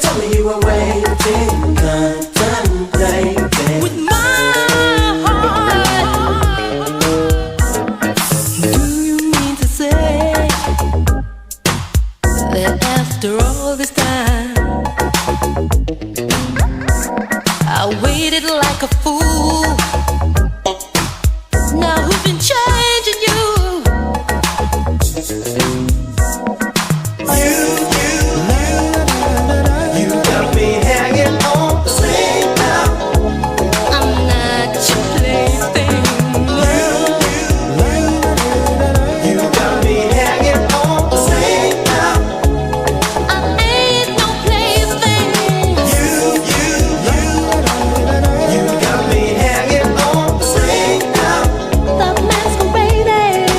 told me you were waiting, contemplating. With my heart, do you mean to say that after all this time I waited like a fool? Now who's been changing you? You got me hanging on the same now. I'm not your plaything. You got me hanging on the same now. I ain't no plaything. You got me hanging on the same now. The masquerading.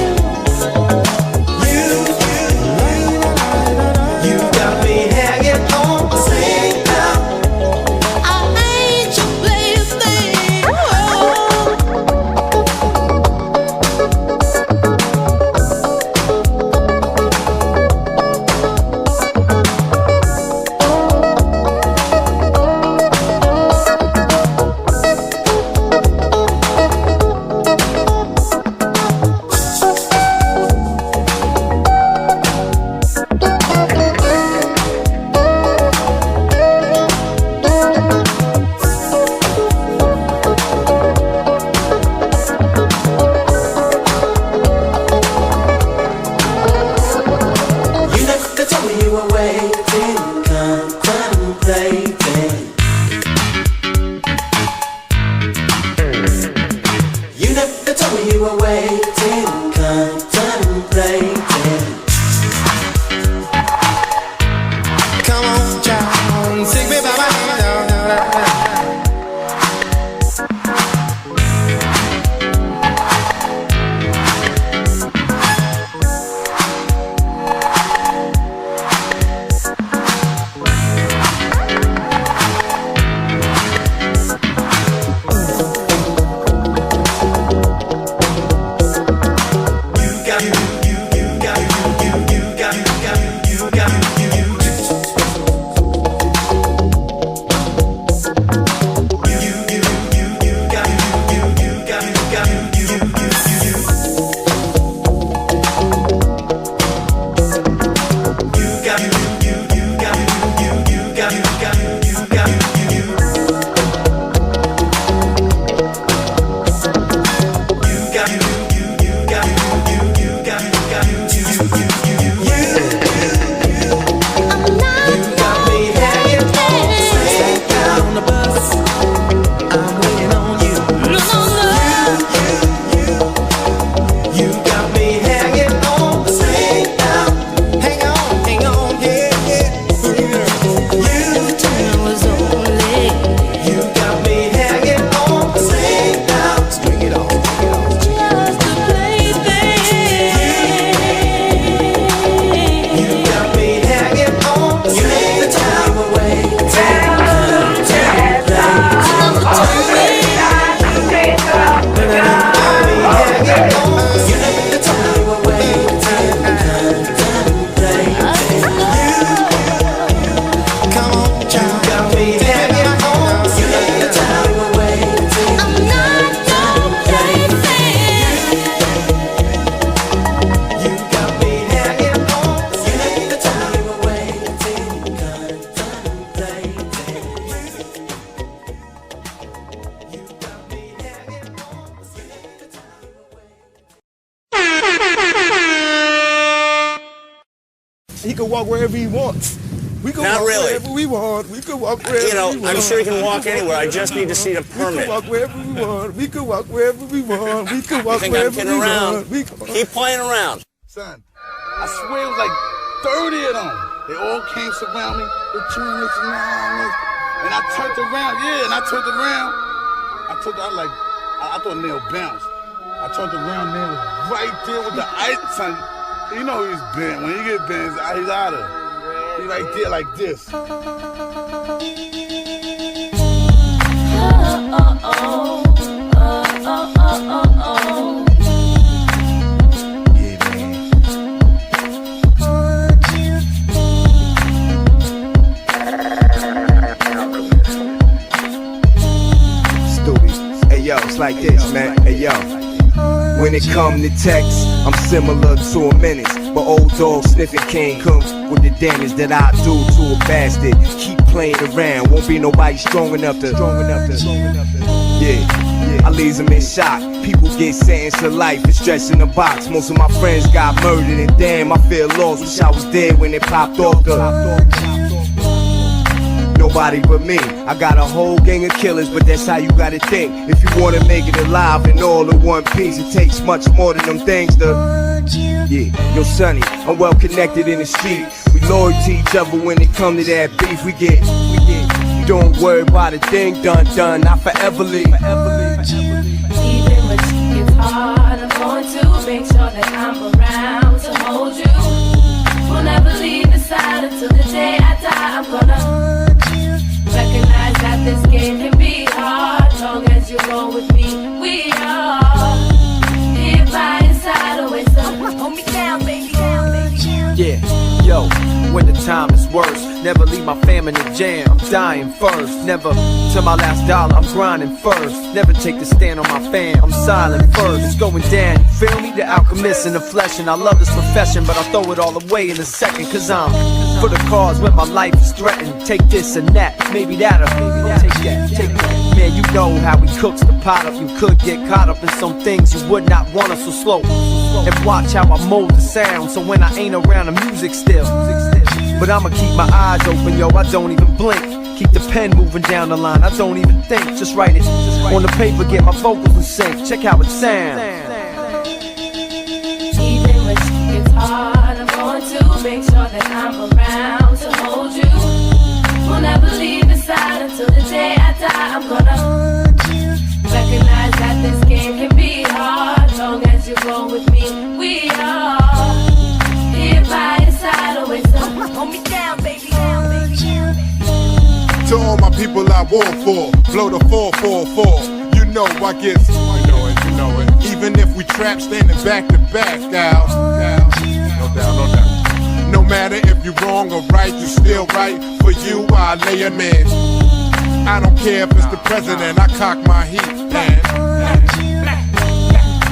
You got me hanging on the same now. I ain't your plaything. You never told me you were waiting, contemplating. You never told me you were waiting, contemplating. Come on, child, take me by my hand. He can walk wherever he wants. We can Not walk really. wherever we want. We can walk wherever we want. I'm sure he can walk anywhere. I just need to see the We can permit. walk wherever we want. We can walk wherever we want. We can walk think I'm wherever kidding we around? want. We can... Keep playing around. Son, I swear it was like 30 of them. They all came surround me. They're chewing this and that. And I turned around, I thought Neil bounced. I turned around, Neil was right there with the ice, son. You know he's bent. When you get bent, he's out of it. He's right there like this. like this, man. Hey yo, when it come to text, I'm similar to a menace, but old dog sniffing cane comes with the damage that I do to a bastard. Keep playing around, won't be nobody strong enough to. Yeah, I leave them in shock. People get sentenced to life and stretched in the box. Most of my friends got murdered, and damn, I feel lost. Wish I was dead when they popped off the. Nobody but me. I got a whole gang of killers, but that's how you gotta think. If you wanna make it alive and all in one piece, it takes much more than them things to. Yeah, yo, Sonny, I'm well connected in the street. We loyal to each other when it come to that beef. We get. Don't worry about a thing, done. I forever leave. Even when shit gets hard, I'm going to make sure that I'm around to hold you. Will never leave the side until the day I die. I'm gonna recognize that this game can be hard. Long as you roll with me, we are here by your side always. So hold me down, baby. Yeah, yo, when the time is worse, never leave my fam in the jam, I'm dying first. Never till my last dollar, I'm grinding first. Never take the stand on my fam, I'm silent first. It's going down, you feel me? The alchemist in the flesh, and I love this profession, but I'll throw it all away in a second, cause I'm for the cause when my life is threatened. Take this and that, maybe that'll take that. Man, you know how he cooks the pot up. You could get caught up in some things you would not want us, so slow. And watch how I mold the sound, so when I ain't around the music still. But I'ma keep my eyes open, yo, I don't even blink. Keep the pen moving down the line, I don't even think. Just write it on the paper, get my vocals in sync. Check how it sounds. Even when shit gets hard, I'm going to make sure that I'm around to hold you. Will never leave the side until the day I die. I'm gonna recognize that this game can be hard. Long as you roll with me, we are here by your side always. So hold me down, baby. To all my people I war for, blow the 444. You know I get, you know it. Even if we trap standing back to back, gal. No doubt. No matter if you're wrong or right, you still right. For you, I lay a man. I don't care if it's the president, I cock my heat, man.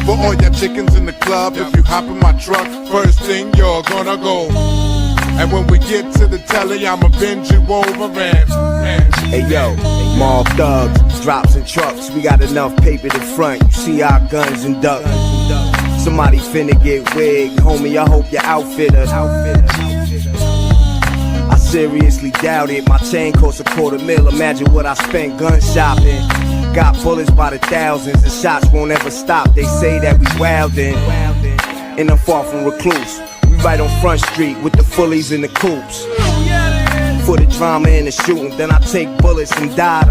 For all your chickens in the club, if you hop in my truck, first thing you're gonna go. And when we get to the telly, I'ma bend you over and Hey yo, mall thugs, drops and trucks. We got enough paper to front. You see our guns and ducks. Somebody finna get wigged, homie. I hope your outfitter. I seriously doubt it. My chain costs $250,000. Imagine what I spent gun shopping. Got bullets by the thousands, and shots won't ever stop. They say that we wildin', and I'm far from recluse. We right on Front Street with the fullies and the coops. For the drama and the shooting, then I take bullets and die.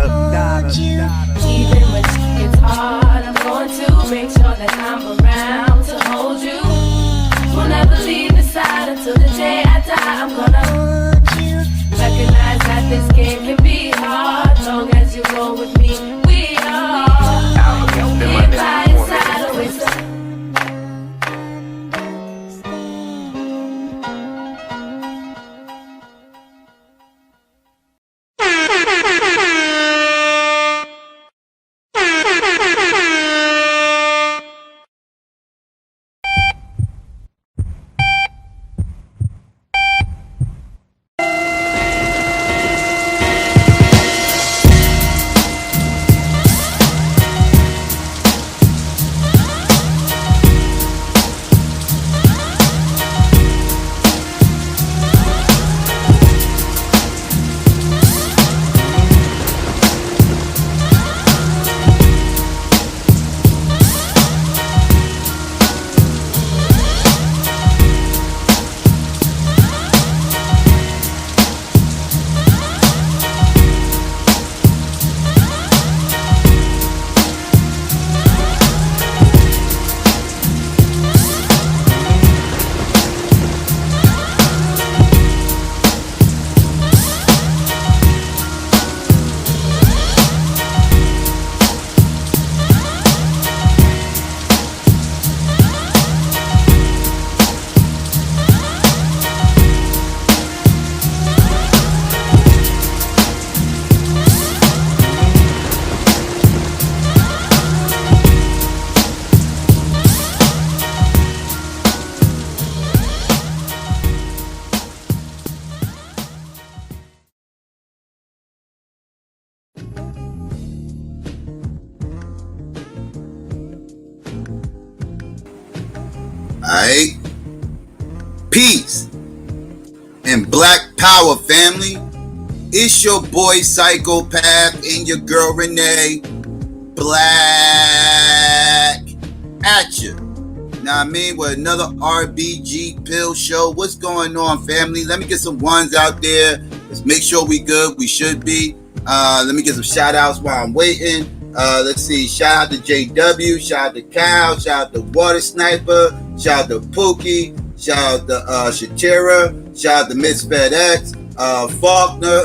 Even when shit gets hard, I'm going to make sure that I'm around to hold you. Will never leave the side until the day I die. I'm gonna recognize that this game can be hard. Long as you roll with me, we are here by your side always. Alright? Peace and Black Power, family. It's your boy Psychopath and your girl Renee. Black at you. Now I mean, with another RBG pill show. What's going on, family? Let me get some ones out there. Let's make sure we good. We should be. Let me get some shout outs while I'm waiting. Let's see. Shout out to JW. Shout out to Cal. Shout out to Water Sniper. Shout out to Pookie. Shout out to Shatira. Shout out to Miss FedEx. Faulkner.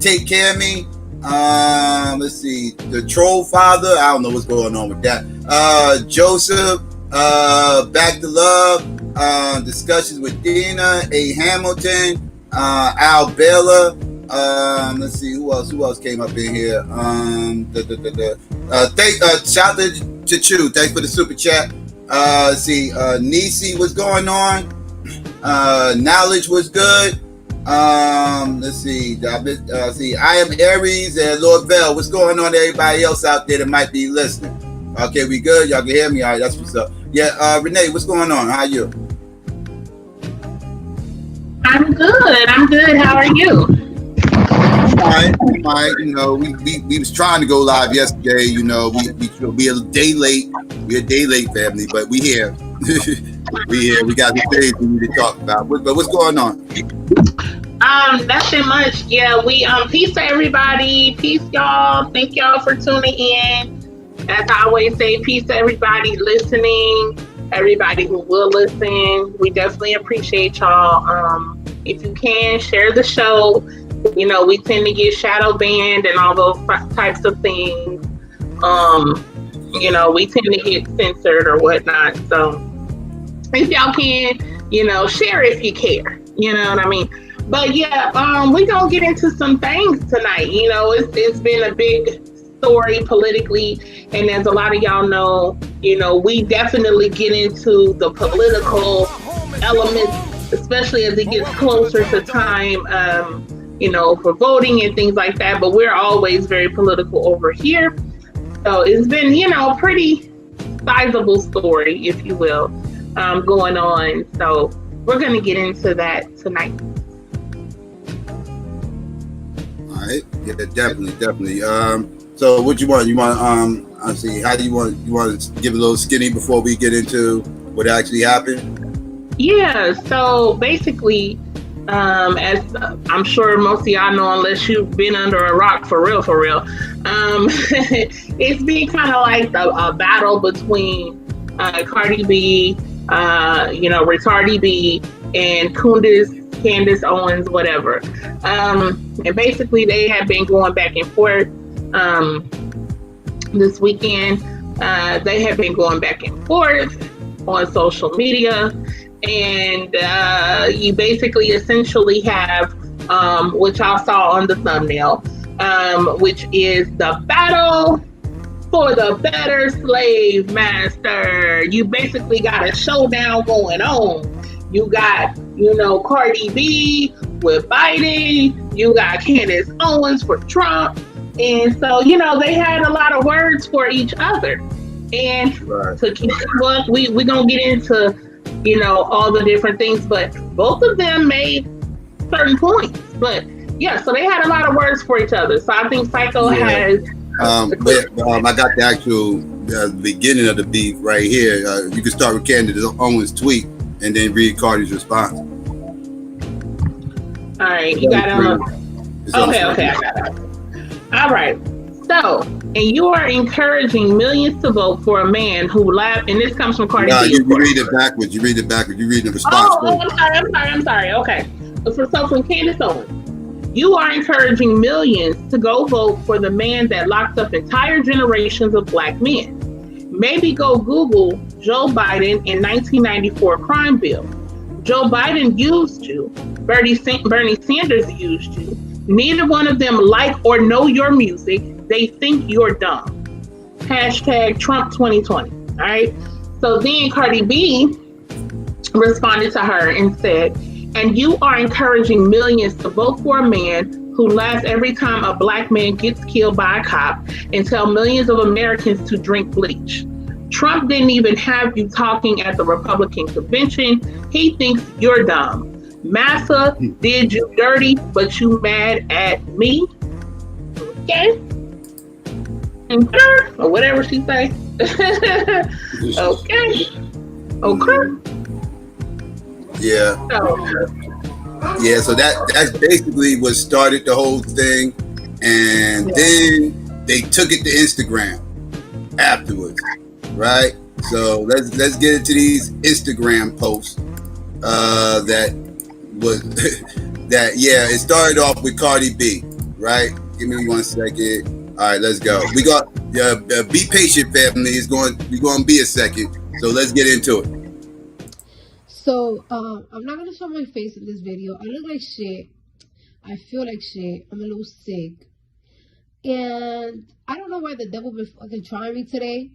Take Care of Me. Let's see. The Troll Father. I don't know what's going on with that. Joseph. Back to Love. Discussions with Dina. A. Hamilton. Al Bella. Let's see who else came up in here. Shout out to Chu. Thanks for the super chat. Let's see. Nisi, what's going on? Knowledge was good. Let's see. See. I am Aries and Lord Bell. What's going on to everybody else out there that might be listening? Okay, we good? Y'all can hear me? All right, that's what's up. Yeah, Renee, what's going on? How are you? I'm good. How are you? Fine. You know, we was trying to go live yesterday. You know, we a day late. We're a day late, family, but we here. We here. We got the things we need to talk about. But what's going on? Nothing much. Yeah, we peace to everybody. Peace, y'all. Thank y'all for tuning in. As I always say, peace to everybody listening. Everybody who will listen. We definitely appreciate y'all. If you can, share the show. You know, we tend to get shadow banned and all those types of things. You know, we tend to get censored or whatnot. So if y'all can, you know, share if you care. You know what I mean? But yeah, we gonna get into some things tonight. You know, it's been a big story politically, and as a lot of y'all know, you know, we definitely get into the political elements, especially as it gets closer to time, you know, for voting and things like that. But we're always very political over here. So it's been, you know, a pretty sizable story, if you will, going on. So we're going to get into that tonight. All right. Yeah, definitely. So what you want? You want, I see, how do you want to give a little skinny before we get into what actually happened? Yeah, so basically, as I'm sure most of y'all know, unless you've been under a rock for real, it's been kind of like a battle between Cardi B, you know, Retardi B, and Koondace, Candace Owens, whatever. And basically, they have been going back and forth this weekend. They have been going back and forth on social media. And you basically essentially have which I saw on the thumbnail, which is the battle for the better slave master. You basically got a showdown going on. You got, you know, Cardi B with Biden. You got Candace Owens for Trump. And so, you know, they had a lot of words for each other. And to keep it up, we're going to get into, you know, all the different things, but both of them made certain points. But yeah, so they had a lot of words for each other. So I think Psycho has. I got the actual beginning of the beef right here. You can start with Candace Owens' tweet and then read Cardi's response. All right, you got it. Okay, I got it. All right. So, and you are encouraging millions to vote for a man who laughed, and this comes from Cardi B. You read it backwards. You read the response. I'm sorry. Okay. So from Candace Owens, you are encouraging millions to go vote for the man that locked up entire generations of black men. Maybe go Google Joe Biden in 1994 crime bill. Joe Biden used you. Bernie Sanders used you. Neither one of them like or know your music. They think you're dumb. Hashtag Trump 2020. All right. So then Cardi B responded to her and said, and you are encouraging millions to vote for a man who laughs every time a black man gets killed by a cop and tell millions of Americans to drink bleach. Trump didn't even have you talking at the Republican convention. He thinks you're dumb. Massa did you dirty, but you mad at me? Okay. Or whatever she say. Okay. Yeah. So, Yeah, so that's basically what started the whole thing. And then they took it to Instagram afterwards. Right? So let's get into these Instagram posts that was that it started off with Cardi B, right? Give me 1 second. All right, let's go. We got be patient, family. We're going to be a second. So let's get into it. So I'm not gonna show my face in this video. I look like shit. I feel like shit. I'm a little sick. And I don't know why the devil been fucking trying me today.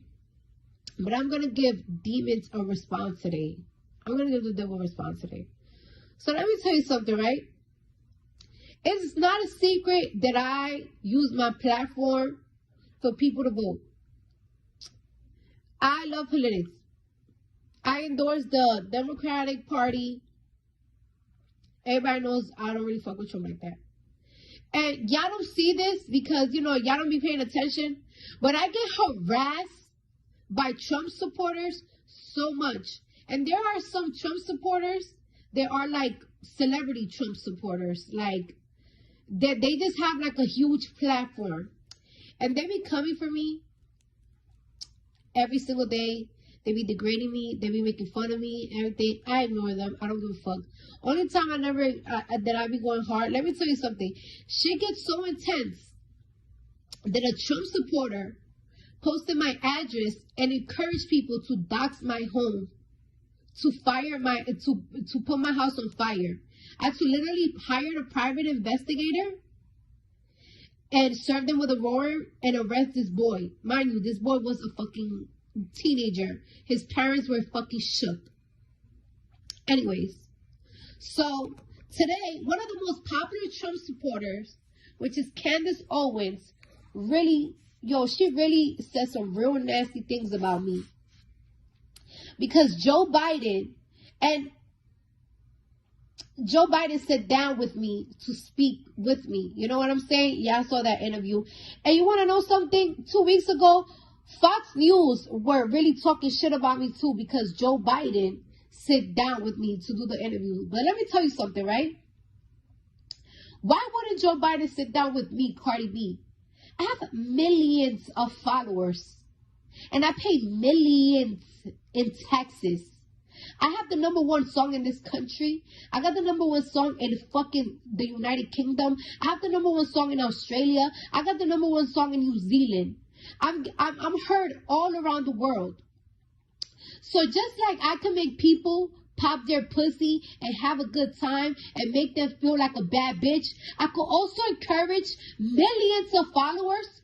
But I'm going to give demons a response today. I'm going to give the devil a response today. So let me tell you something, right? It's not a secret that I use my platform for people to vote. I love politics. I endorse the Democratic Party. Everybody knows I don't really fuck with Trump like that. And y'all don't see this because, y'all don't be paying attention. But I get harassed by Trump supporters so much. And there are some Trump supporters that are like celebrity Trump supporters. Like, that they just have like a huge platform. And they be coming for me every single day. They be degrading me. They be making fun of me. Everything. I ignore them. I don't give a fuck. Only time that I be going hard. Let me tell you something. Shit gets so intense that a Trump supporter posted my address and encouraged people to dox my home, to put my house on fire. I had to literally hire a private investigator and serve them with a warrant and arrest this boy. Mind you, this boy was a fucking teenager. His parents were fucking shook. Anyways, so today, one of the most popular Trump supporters, which is Candace Owens, she really said some real nasty things about me. Because Joe Biden sat down with me to speak with me. You know what I'm saying? Yeah, I saw that interview. And you want to know something? 2 weeks ago, Fox News were really talking shit about me too because Joe Biden sat down with me to do the interview. But let me tell you something, right? Why wouldn't Joe Biden sit down with me, Cardi B? I have millions of followers. And I pay millions in taxes. I have the #1 song in this country. I got the #1 song in fucking the United Kingdom. I have the #1 song in Australia. I got the #1 song in New Zealand. I'm heard all around the world. So just like I can make people pop their pussy and have a good time and make them feel like a bad bitch, I could also encourage millions of followers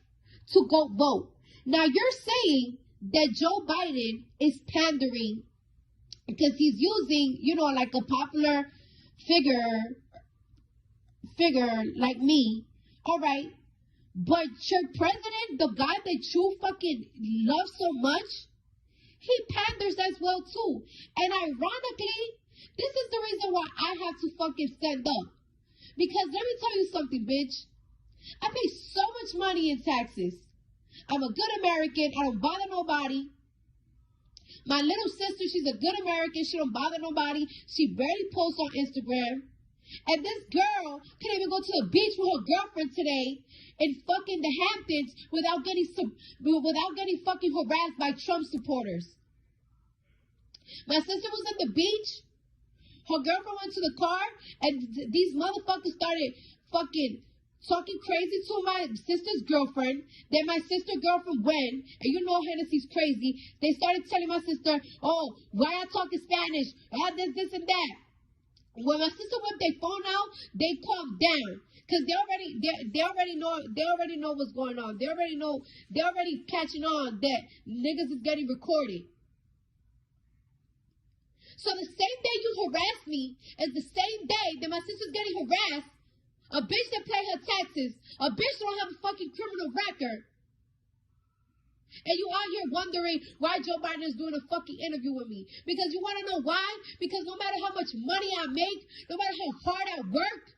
to go vote. Now you're saying that Joe Biden is pandering because he's using, like a popular figure like me. All right. But your president, the guy that you fucking love so much, he panders as well too. And ironically, this is the reason why I have to fucking stand up. Because let me tell you something, bitch. I pay so much money in taxes. I'm a good American. I don't bother nobody. My little sister, she's a good American. She don't bother nobody. She barely posts on Instagram. And this girl can't even go to the beach with her girlfriend today in fucking the Hamptons without getting fucking harassed by Trump supporters. My sister was at the beach. Her girlfriend went to the car, and these motherfuckers started fucking talking crazy to my sister's girlfriend. Then my sister's girlfriend went, and you know Hennessy's crazy. They started telling my sister, "Oh, why are you talking Spanish? This and that." When my sister whipped their phone out, they calmed down. Cause they already know what's going on. They're already catching on that niggas is getting recorded. So the same day you harass me is the same day that my sister's getting harassed. A bitch that pay her taxes. A bitch that don't have a fucking criminal record. And you out here wondering why Joe Biden is doing a fucking interview with me. Because you want to know why? Because no matter how much money I make, no matter how hard I work,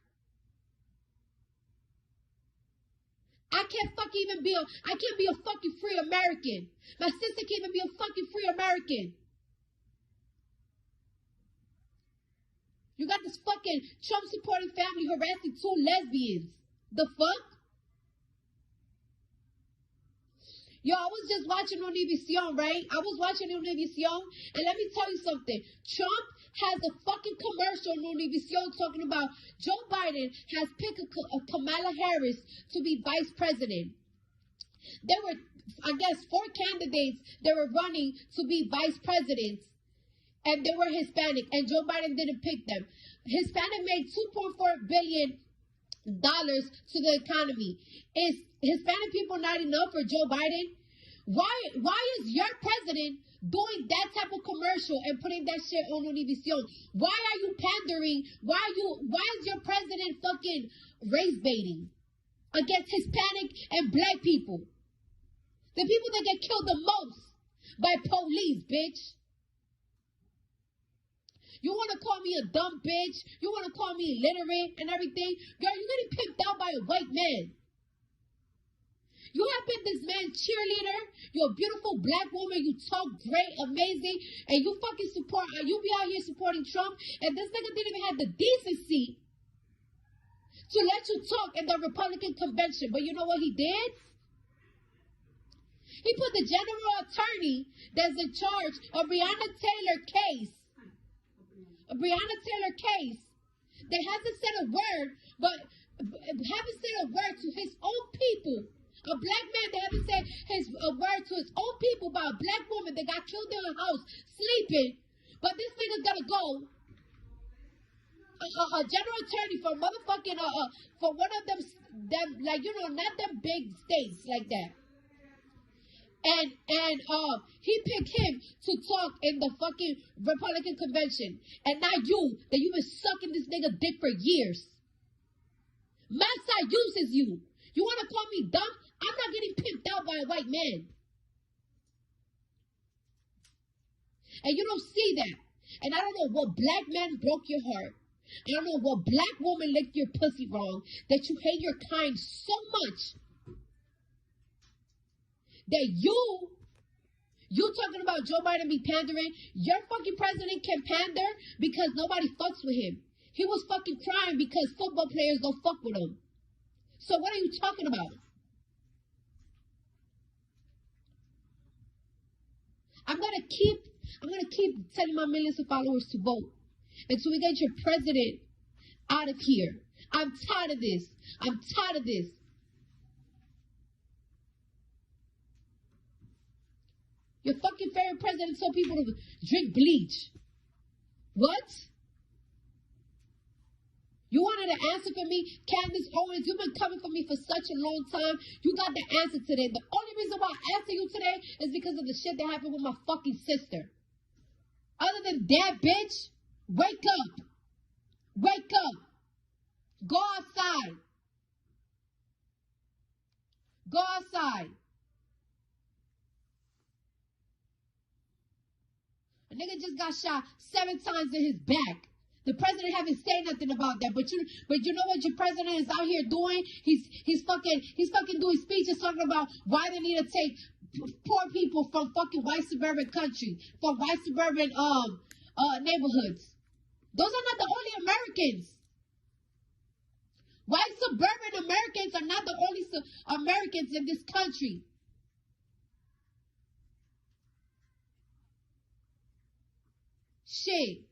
I can't be a fucking free American. My sister can't even be a fucking free American. You got this fucking Trump supporting family harassing 2 lesbians. The fuck? Yo, I was just watching Univision, right? I was watching Univision, and let me tell you something. Trump has a fucking commercial on Univision talking about Joe Biden has picked a Kamala Harris to be vice president. There were, I guess, 4 candidates that were running to be vice presidents, and they were Hispanic, and Joe Biden didn't pick them. Hispanic made $2.4 billion to the economy. Is Hispanic people not enough for Joe Biden? Why is your president doing that type of commercial and putting that shit on Univision? Why are you pandering? Why is your president fucking race baiting against Hispanic and black people? The people that get killed the most by police, bitch. You want to call me a dumb bitch? You want to call me illiterate and everything? Girl, you're getting pimped out by a white man. You have been this man's cheerleader. You're a beautiful black woman. You talk great, amazing. And you fucking you be out here supporting Trump. And this nigga didn't even have the decency to let you talk in the Republican convention. But you know what he did? He put the general attorney that's in charge of Breonna Taylor case that hasn't said a word, but haven't said a word to his own people. A black man that haven't said a word to his own people about a black woman that got killed in her house sleeping. But this nigga's gonna go a general attorney for motherfucking for one of them like, you know, not them big states like that. And he picked him to talk in the fucking Republican convention. And now you've been sucking this nigga dick for years. My side uses you. You want to call me dumb? I'm not getting pimped out by a white man. And you don't see that. And I don't know what black man broke your heart. I don't know what black woman licked your pussy wrong that you hate your kind so much that you talking about Joe Biden be pandering. Your fucking president can pander because nobody fucks with him. He was fucking crying because football players don't fuck with him. So what are you talking about? I'm gonna keep telling my millions of followers to vote until we get your president out of here. I'm tired of this. Your fucking favorite president told people to drink bleach. What? You wanted an answer for me? Candace Owens, you've been coming for me for such a long time. You got the answer today. The only reason why I answer you today is because of the shit that happened with my fucking sister. Other than that, bitch, wake up. Wake up. Go outside. Go outside. A nigga just got shot 7 times in his back. The president haven't said nothing about that, but you know what your president is out here doing? He's fucking doing speeches talking about why they need to take poor people from fucking white suburban country, from white suburban neighborhoods. Those are not the only Americans. White suburban Americans are not the only Americans in this country. Shit.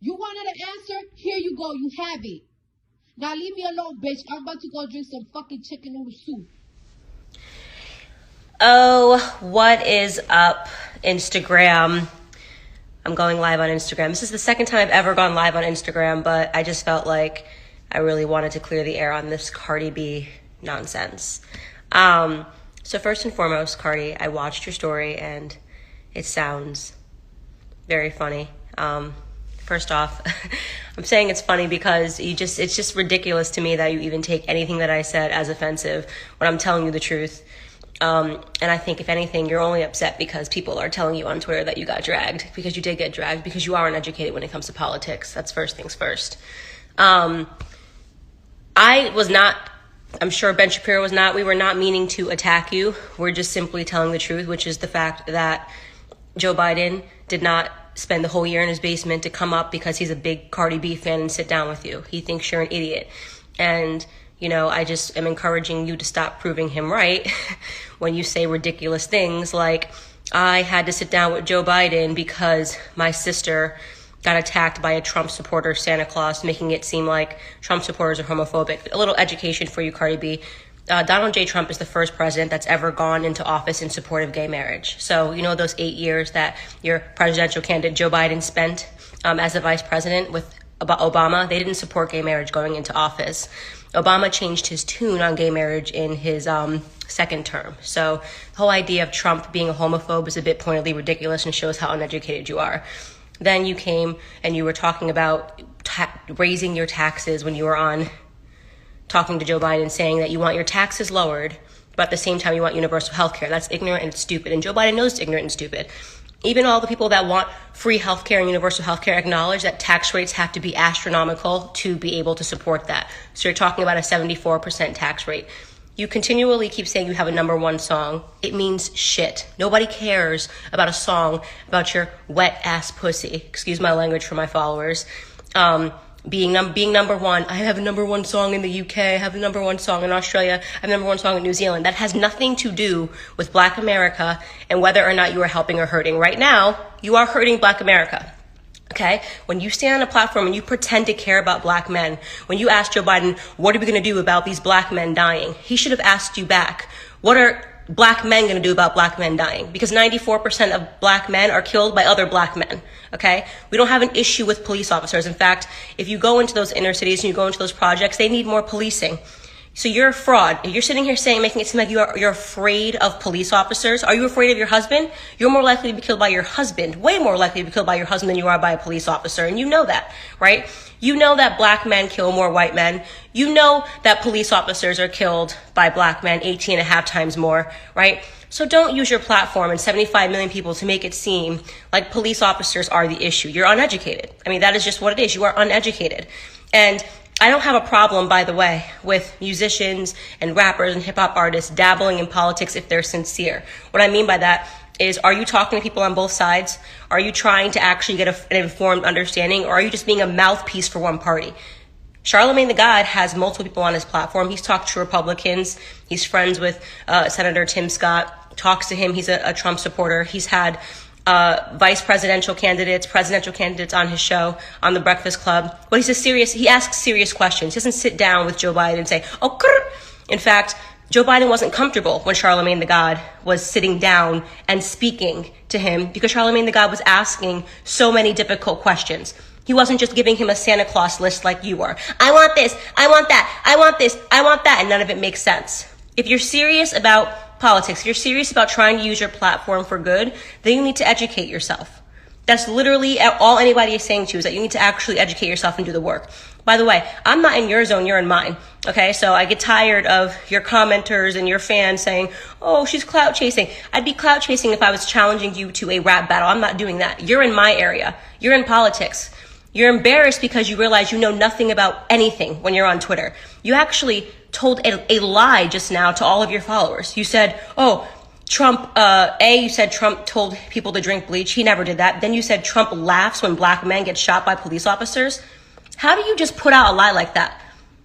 You wanted an answer? Here you go. You have it. Now leave me alone, bitch. I'm about to go drink some fucking chicken noodle soup. Oh, what is up, Instagram? I'm going live on Instagram. This is the second time I've ever gone live on Instagram, but I just felt like I really wanted to clear the air on this Cardi B nonsense. So first and foremost, Cardi, I watched your story and it sounds very funny. First off, I'm saying it's funny because it's just ridiculous to me that you even take anything that I said as offensive when I'm telling you the truth. And I think if anything, you're only upset because people are telling you on Twitter that you got dragged, because you did get dragged, because you are uneducated when it comes to politics. That's first things first. I was not, I'm sure Ben Shapiro was not, we were not meaning to attack you. We're just simply telling the truth, which is the fact that Joe Biden did not spend the whole year in his basement to come up because he's a big Cardi B fan and sit down with you. He thinks you're an idiot. And you know, I just am encouraging you to stop proving him right when you say ridiculous things like, I had to sit down with Joe Biden because my sister got attacked by a Trump supporter, Santa Claus, making it seem like Trump supporters are homophobic. A little education for you, Cardi B. Donald J. Trump is the first president that's ever gone into office in support of gay marriage. So, you know, those 8 years that your presidential candidate Joe Biden spent as a vice president with Obama, they didn't support gay marriage going into office. Obama changed his tune on gay marriage in his second term. So the whole idea of Trump being a homophobe is a bit pointedly ridiculous and shows how uneducated you are. Then you came and you were talking about raising your taxes when you were on talking to Joe Biden, saying that you want your taxes lowered, but at the same time you want universal health care. That's ignorant and it's stupid. And Joe Biden knows it's ignorant and stupid. Even all the people that want free healthcare and universal healthcare acknowledge that tax rates have to be astronomical to be able to support that. So you're talking about a 74% tax rate. You continually keep saying you have a number one song. It means shit. Nobody cares about a song about your wet ass pussy. Excuse my language for my followers. Being number one. I have a number one song in the UK. I have a number one song in Australia. I have a number one song in New Zealand. That has nothing to do with Black America and whether or not you are helping or hurting. Right now, you are hurting Black America. Okay? When you stand on a platform and you pretend to care about Black men, when you ask Joe Biden, what are we going to do about these Black men dying? He should have asked you back, what are Black men going to do about Black men dying? Because 94% of Black men are killed by other Black men. Okay? We don't have an issue with police officers. In fact, if you go into those inner cities and you go into those projects, they need more policing. So you're a fraud. You're sitting here saying, making it seem like you're afraid of police officers. Are you afraid of your husband? You're more likely to be killed by your husband, way more likely to be killed by your husband than you are by a police officer. And you know that, right? You know that Black men kill more white men. You know that police officers are killed by Black men 18 and a half times more, right? So don't use your platform and 75 million people to make it seem like police officers are the issue. You're uneducated. I mean, that is just what it is. You are uneducated. And I don't have a problem, by the way, with musicians and rappers and hip hop artists dabbling in politics if they're sincere. What I mean by that is, are you talking to people on both sides? Are you trying to actually get an informed understanding, or are you just being a mouthpiece for one party? Charlamagne the God has multiple people on his platform. He's talked to Republicans. He's friends with Senator Tim Scott, talks to him. He's a Trump supporter. He's had presidential candidates on his show, on The Breakfast Club. But he asks serious questions. He doesn't sit down with Joe Biden and say, oh, grr. In fact, Joe Biden wasn't comfortable when Charlamagne the God was sitting down and speaking to him because Charlamagne the God was asking so many difficult questions. He wasn't just giving him a Santa Claus list like you were. I want this, I want that, I want this, I want that, and none of it makes sense. If you're serious about politics, if you're serious about trying to use your platform for good, then you need to educate yourself. That's literally all anybody is saying to you, is that you need to actually educate yourself and do the work. By the way, I'm not in your zone, you're in mine. Okay, so I get tired of your commenters and your fans saying, oh, she's clout chasing. I'd be clout chasing if I was challenging you to a rap battle. I'm not doing that. You're in my area. You're in politics. You're embarrassed because you realize you know nothing about anything when you're on Twitter. You actually told a lie just now to all of your followers. You said, oh, Trump, you said Trump told people to drink bleach. He never did that. Then you said Trump laughs when Black men get shot by police officers. How do you just put out a lie like that?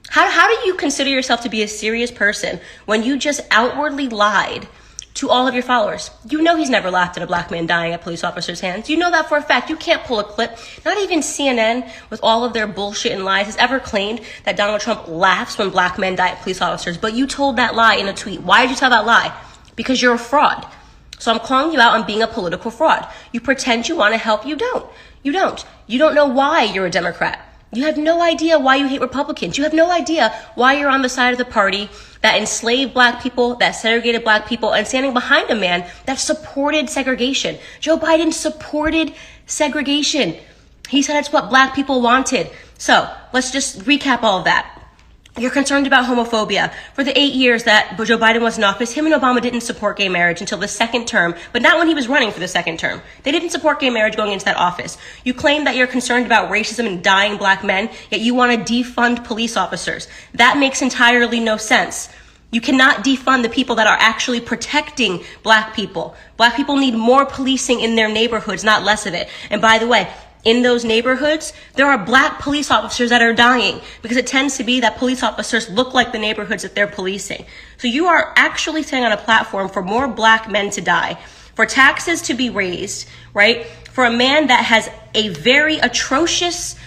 How do you consider yourself to be a serious person when you just outwardly lied to all of your followers? You know he's never laughed at a Black man dying at police officers' hands. You know that for a fact. You can't pull a clip. Not even CNN, with all of their bullshit and lies, has ever claimed that Donald Trump laughs when Black men die at police officers. But you told that lie in a tweet. Why did you tell that lie? Because you're a fraud. So I'm calling you out on being a political fraud. You pretend you want to help. You don't. You don't. You don't know why you're a Democrat. You have no idea why you hate Republicans. You have no idea why you're on the side of the party that enslaved Black people, that segregated Black people, and standing behind a man that supported segregation. Joe Biden supported segregation. He said it's what Black people wanted. So let's just recap all of that. You're concerned about homophobia. For the 8 years that Joe Biden was in office, him and Obama didn't support gay marriage until the second term, but not when he was running for the second term. They didn't support gay marriage going into that office. You claim that you're concerned about racism and dying black men, yet you want to defund police officers. That makes entirely no sense. You cannot defund the people that are actually protecting black people. Black people need more policing in their neighborhoods, not less of it. And by the way, in those neighborhoods, there are black police officers that are dying because it tends to be that police officers look like the neighborhoods that they're policing. So you are actually standing on a platform for more black men to die, for taxes to be raised, right? For a man that has a very atrocious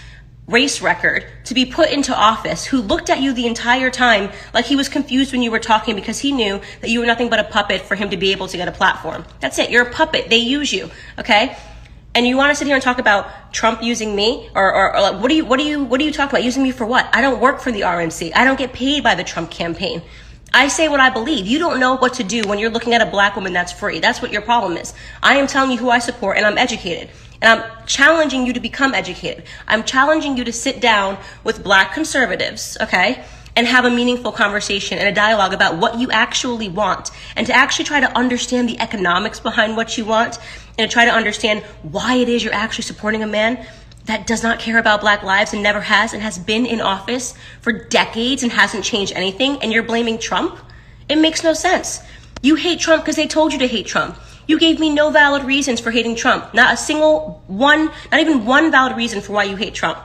race record to be put into office, who looked at you the entire time like he was confused when you were talking because he knew that you were nothing but a puppet for him to be able to get a platform. That's it. You're a puppet. They use you. Okay. And you want to sit here and talk about Trump using me, or like, what are you talking about? Using me for what? I don't work for the RNC. I don't get paid by the Trump campaign. I say what I believe. You don't know what to do when you're looking at a black woman that's free. That's what your problem is. I am telling you who I support, and I'm educated. And I'm challenging you to become educated. I'm challenging you to sit down with black conservatives, okay, and have a meaningful conversation and a dialogue about what you actually want, and to actually try to understand the economics behind what you want, and to try to understand why it is you're actually supporting a man that does not care about black lives and never has, and has been in office for decades and hasn't changed anything, and you're blaming Trump? It makes no sense. You hate Trump because they told you to hate Trump. You gave me no valid reasons for hating Trump. Not a single one, not even one valid reason for why you hate Trump.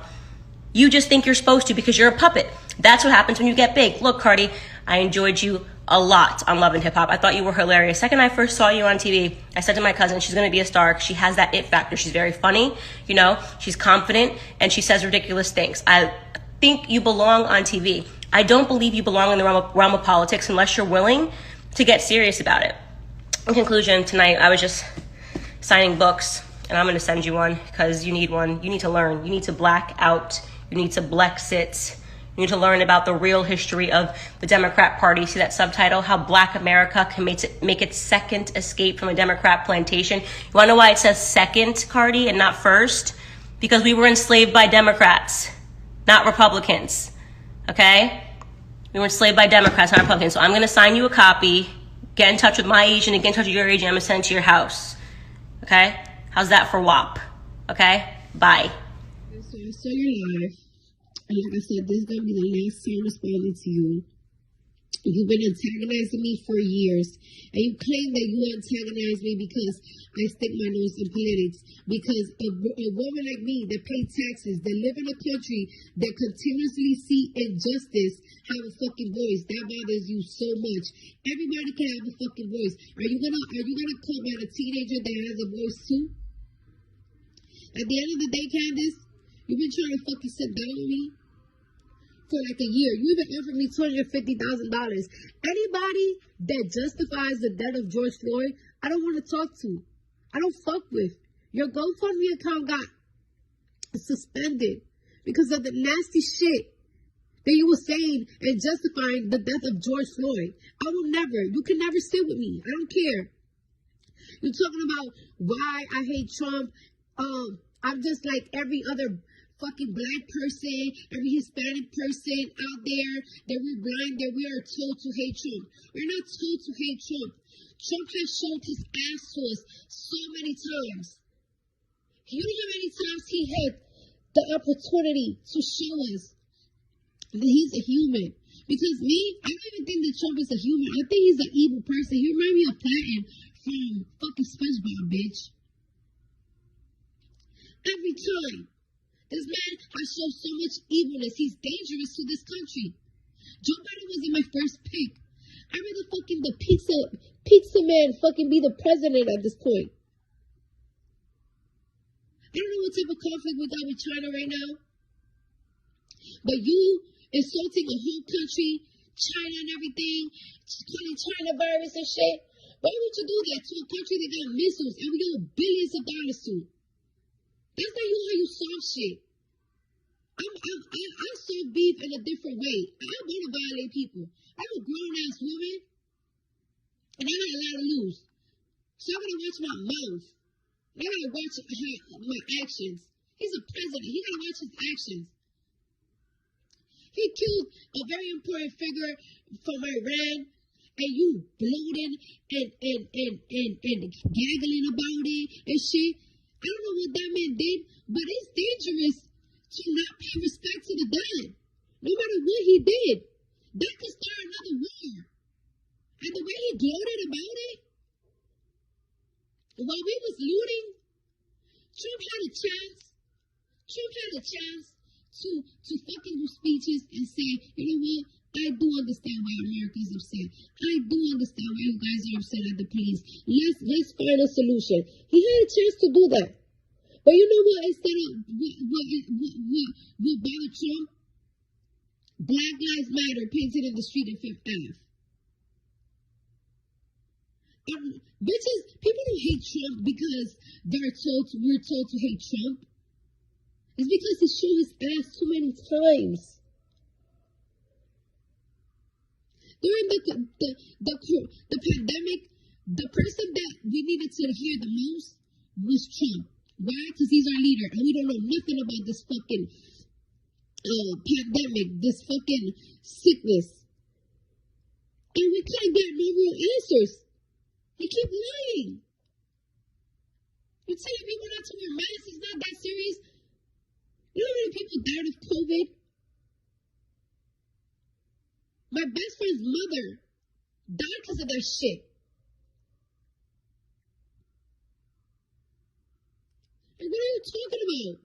You just think you're supposed to because you're a puppet. That's what happens when you get big. Look, Cardi, I enjoyed you a lot on Love and Hip Hop. I thought you were hilarious. Second I first saw you on TV, I said to my cousin, she's going to be a star. She has that it factor. She's very funny, you know, she's confident, and she says ridiculous things. I think you belong on TV. I don't believe you belong in the realm of politics unless you're willing to get serious about it. In conclusion, tonight I was just signing books, and I'm going to send you one because you need one. You need to learn. You need to black out. You need to Blexit. You need to learn about the real history of the Democrat Party. See that subtitle? How Black America can make its second escape from a Democrat plantation. You want to know why it says second, Cardi, and not first? Because we were enslaved by Democrats, not Republicans. Okay? We were enslaved by Democrats, not Republicans. So I'm going to sign you a copy. Get in touch with my agent and get in touch with your agent. I'm going to send it to your house. Okay? How's that for WAP? Okay? Bye. So I saw your live. And like I said, this is going to be the last time responding to you. You've been antagonizing me for years. And you claim that you antagonize me because I stick my nose in politics. Because a woman like me that pays taxes, that live in a country that continuously see injustice, have a fucking voice. That bothers you so much. Everybody can have a fucking voice. Are you gonna come at a teenager that has a voice too? At the end of the day, Candace, you've been trying to fucking sit down on me for like a year. You even offered me $250,000. Anybody that justifies the death of George Floyd, I don't want to talk to. I don't fuck with. Your GoFundMe account got suspended because of the nasty shit that you were saying and justifying the death of George Floyd. I will never. You can never sit with me. I don't care. You're talking about why I hate Trump. I'm just like every other fucking black person, every Hispanic person out there, that we're blind, that we are told to hate Trump. We're not told to hate Trump. Trump has shown his ass to us so many times. You know how many times he had the opportunity to show us that he's a human. Because me, I don't even think that Trump is a human. I think he's an evil person. He reminds me of Platin from fucking SpongeBob, bitch. Every time. This man has shown so much evilness. He's dangerous to this country. Joe Biden wasn't my first pick. I'd rather fucking the pizza man fucking be the president at this point. I don't know what type of conflict we got with China right now. But you insulting a whole country, China and everything, calling China virus and shit. Why would you do that to a country that got missiles and we got billions of dollars to? That's not how you solve shit. I solve beef in a different way. I don't want to violate people. I'm a grown-ass woman, and I got a lot to lose. So I gotta watch my mouth. I gotta watch my actions. He's a president. He gotta watch his actions. He killed a very important figure from Iran, and you bloating and gaggling about it and shit. I don't know what that man did, but it's dangerous to not pay respect to the dead. No matter what he did, that could start another war. And the way he gloated about it, while we was looting, Trump had a chance to fucking do speeches and say, you know what, I do understand why America's upset. I do understand why you guys are upset at the police. Let's find a solution. He had a chance to do that. But you know what, instead of what bothered Trump? Black Lives Matter painted in the street in Fifth Ave. Bitches, people don't hate Trump because we're told to hate Trump. It's because he showed his ass too many times. During the pandemic, the person that we needed to hear the most was Trump. Why? Because he's our leader, and we don't know nothing about this fucking pandemic, this fucking sickness. And we couldn't get no real answers. He keep lying. You're telling people not to wear masks, it's not that serious. You know how many people died of COVID? My best friend's mother died because of that shit. And what are you talking about?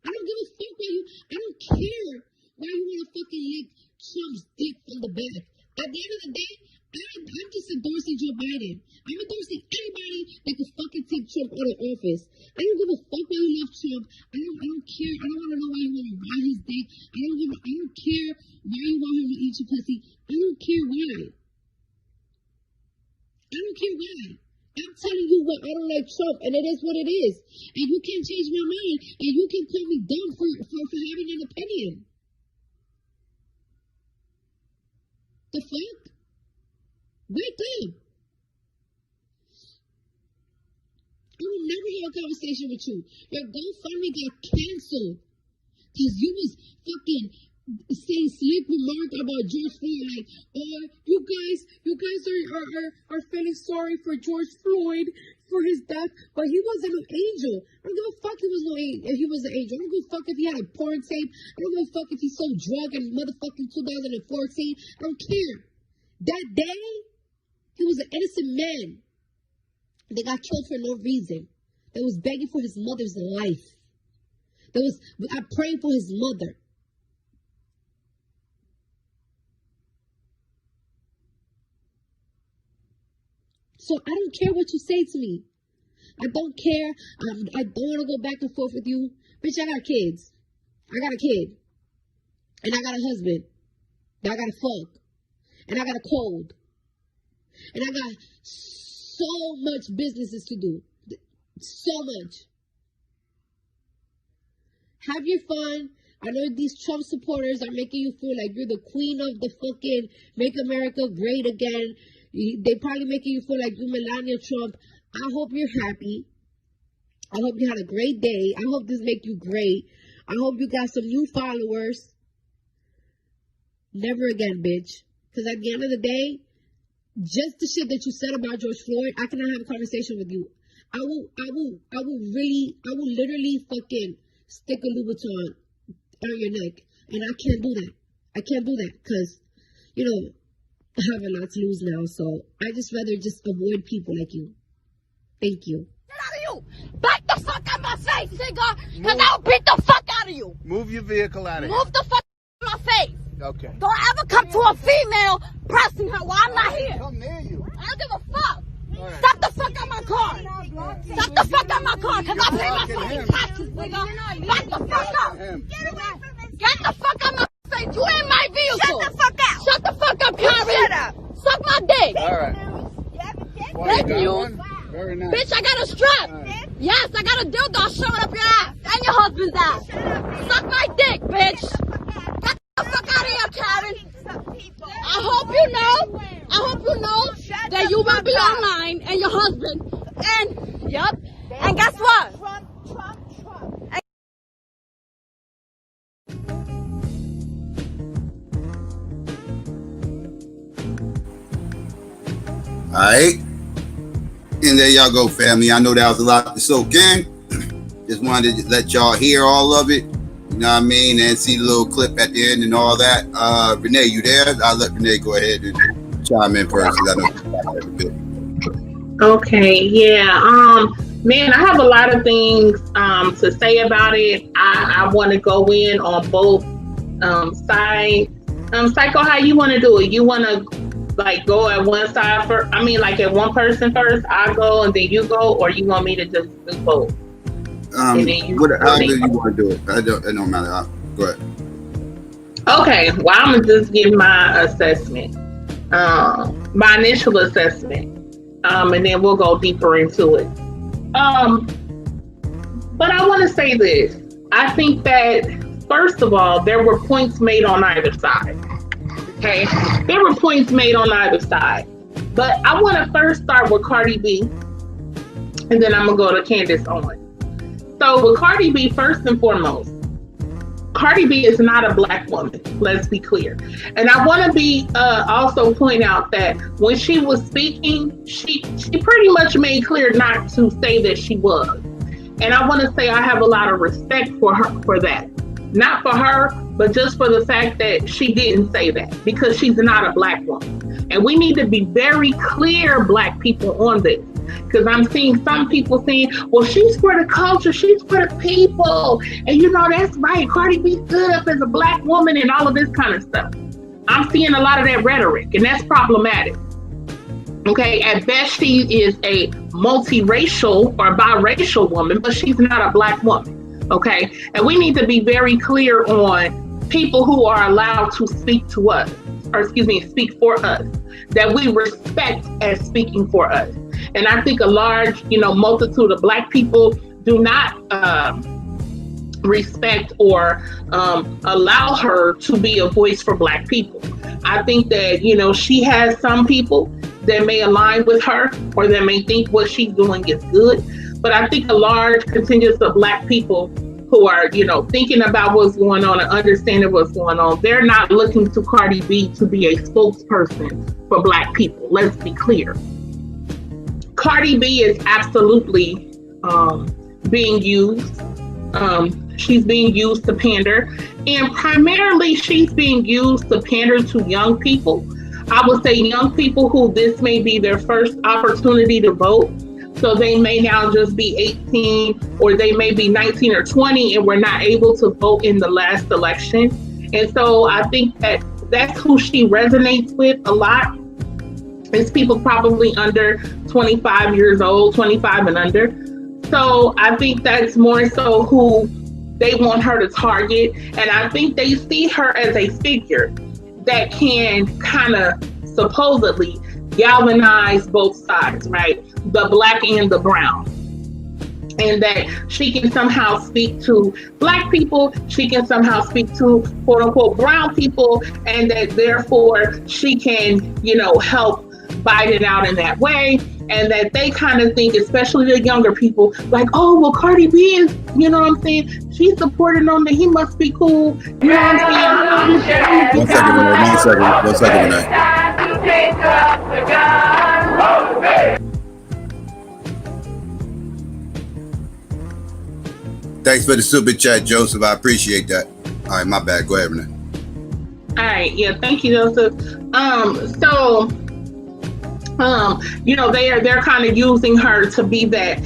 I don't give a fuck why I don't care why you want to fucking lick Trump's dick from the back. At the end of the day, I'm just endorsing Joe Biden. I'm endorsing anybody that could fucking take Trump out of office. I don't give a fuck why you love Trump. I don't care. I don't want to know why you want to ride his dick. I don't care why you want him to eat your pussy. I don't care why. I don't care why. I'm telling you what, I don't like Trump, and it is what it is. And you can't change my mind, and you can call me dumb for having an opinion. The fuck? Wake up. I will never have a conversation with you. Your GoFundMe got canceled because you was fucking saying slick remark about George Floyd, like, oh, you guys are feeling sorry for George Floyd for his death, but he wasn't an angel. I don't give a fuck if he was an angel. I don't give a fuck if he had a porn tape. I don't give a fuck if he sold drugs in motherfucking 2014. I don't care. That day, he was an innocent man that got killed for no reason. That was begging for his mother's life. I prayed for his mother. So I don't care what you say to me. I don't care. I don't want to go back and forth with you. Bitch, I got kids. I got a kid. And I got a husband. That I got to fuck. And I got a cold. And I got so much businesses to do. So much. Have your fun. I know these Trump supporters are making you feel like you're the queen of the fucking Make America Great Again. They probably making you feel like you're Melania Trump. I hope you're happy. I hope you had a great day. I hope this make you great. I hope you got some new followers. Never again, bitch. Because at the end of the day, just the shit that you said about George Floyd, I cannot have a conversation with you. I will literally fucking stick a Louboutin on your neck. And I can't do that. I can't do that because, you know, I have a lot to lose now. So I just rather just avoid people like you. Thank you. Get out of you! Back the fuck out my face, nigga! Because I'll beat the fuck out of you! Move your vehicle out of here. Move the fuck out of my face! Okay. Don't ever come to a female pressing her while I'm not here! Come near you. I don't give a fuck! Right. Stop the fuck out my car! Stop the fuck out my car, because I pay my fucking taxes, nigga! Back the fuck up! Get the fuck out my face! You ain't my vehicle! Shut the fuck out! Shut the fuck up, Karen! Shut up! Suck my dick! Alright. Thank you! Very nice. Bitch, I got a strap! Right. Yes, I got a dildo shoving up your ass! And your husband's ass! Suck my dick, bitch! Get the fuck out of here, Karen! I hope you know that you will be online and your husband. And, yep. And guess what? All right. And there y'all go, family. I know that was a lot to soak in. Just wanted to let y'all hear all of it. You know what I mean? And see the little clip at the end and all that. Renee, you there? I'll let Renee go ahead and chime in first. I know a bit. Okay, yeah. Man, I have a lot of things to say about it. I want to go in on both sides. Psycho, how you want to do it? You want to like go at one side first? I mean, like at one person first, I go and then you go, or you want me to just do both? How do you want to do it? It don't matter. Go ahead. Okay, well, I'm gonna just give my assessment, my initial assessment, and then we'll go deeper into it. But I want to say this. I think that first of all, there were points made on either side. Okay, there were points made on either side. But I want to first start with Cardi B, and then I'm gonna go to Candace Owens. So with Cardi B, first and foremost, Cardi B is not a black woman. Let's be clear. And I want to be also point out that when she was speaking, she pretty much made clear not to say that she was. And I want to say I have a lot of respect for her for that. Not for her, but just for the fact that she didn't say that, because she's not a black woman. And we need to be very clear, black people, on this. Because I'm seeing some people saying, well, she's for the culture, she's for the people. And you know, that's right, Cardi B stood up as a black woman and all of this kind of stuff. I'm seeing a lot of that rhetoric, and that's problematic. Okay, at best, she is a multiracial or biracial woman, but she's not a black woman. Okay, and we need to be very clear on people who are allowed to speak to us, or speak for us, that we respect as speaking for us. And I think a large, multitude of black people do not respect or allow her to be a voice for black people. I think that, she has some people that may align with her or that may think what she's doing is good. But I think a large contingent of black people who are, thinking about what's going on and understanding what's going on, they're not looking to Cardi B to be a spokesperson for black people. Let's be clear. Cardi B is absolutely being used. She's being used to pander, and primarily she's being used to pander to young people. I would say young people who this may be their first opportunity to vote. So they may now just be 18, or they may be 19 or 20 and were not able to vote in the last election. And so I think that that's who she resonates with a lot. It's people probably under 25 years old, 25 and under. So I think that's more so who they want her to target. And I think they see her as a figure that can kind of supposedly galvanize both sides, right? The black and the brown. And that she can somehow speak to black people, she can somehow speak to quote unquote brown people, and that therefore she can, help bite it out in that way. And that they kind of think, especially the younger people, like, oh, well, Cardi B is, what I'm saying? She's supporting him, that he must be cool. You know what I'm saying? One second, Renee. Thanks for the super chat, Joseph. I appreciate that. All right, my bad. Go ahead, Renee. All right, yeah, thank you, Joseph. They're kind of using her to be that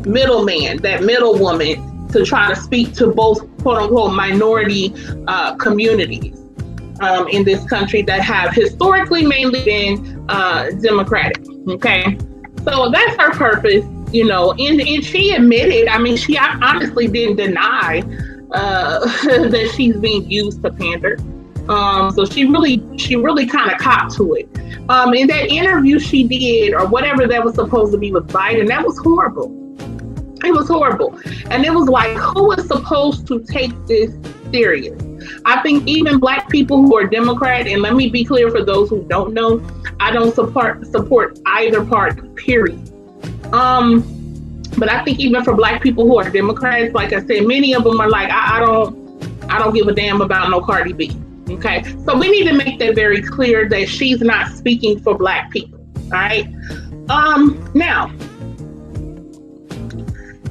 middleman, that middle woman, to try to speak to both quote unquote minority communities in this country that have historically mainly been Democratic. Okay, so that's her purpose, and she admitted, she honestly didn't deny that she's being used to pander. So she really kind of copped to it. In that interview she did, or whatever that was supposed to be with Biden, that was horrible. It was horrible. And it was like, who is supposed to take this serious? I think even black people who are Democrat, and let me be clear for those who don't know, I don't support either party, period. But I think even for black people who are Democrats, like I said, many of them are like, I don't give a damn about no Cardi B. Okay, so we need to make that very clear that she's not speaking for black people. right? Now,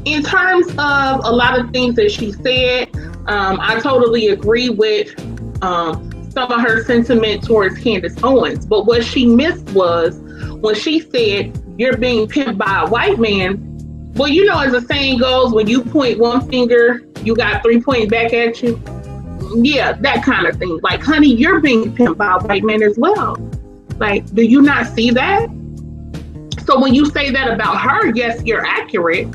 in terms of a lot of things that she said, I totally agree with some of her sentiment towards Candace Owens. But what she missed was when she said, you're being pimped by a white man. Well, you know, as the saying goes, when you point one finger, you got three pointing back at you. Yeah, that kind of thing. Like, honey, you're being pimped by a white man as well. Like, do you not see that? So when you say that about her, yes, you're accurate,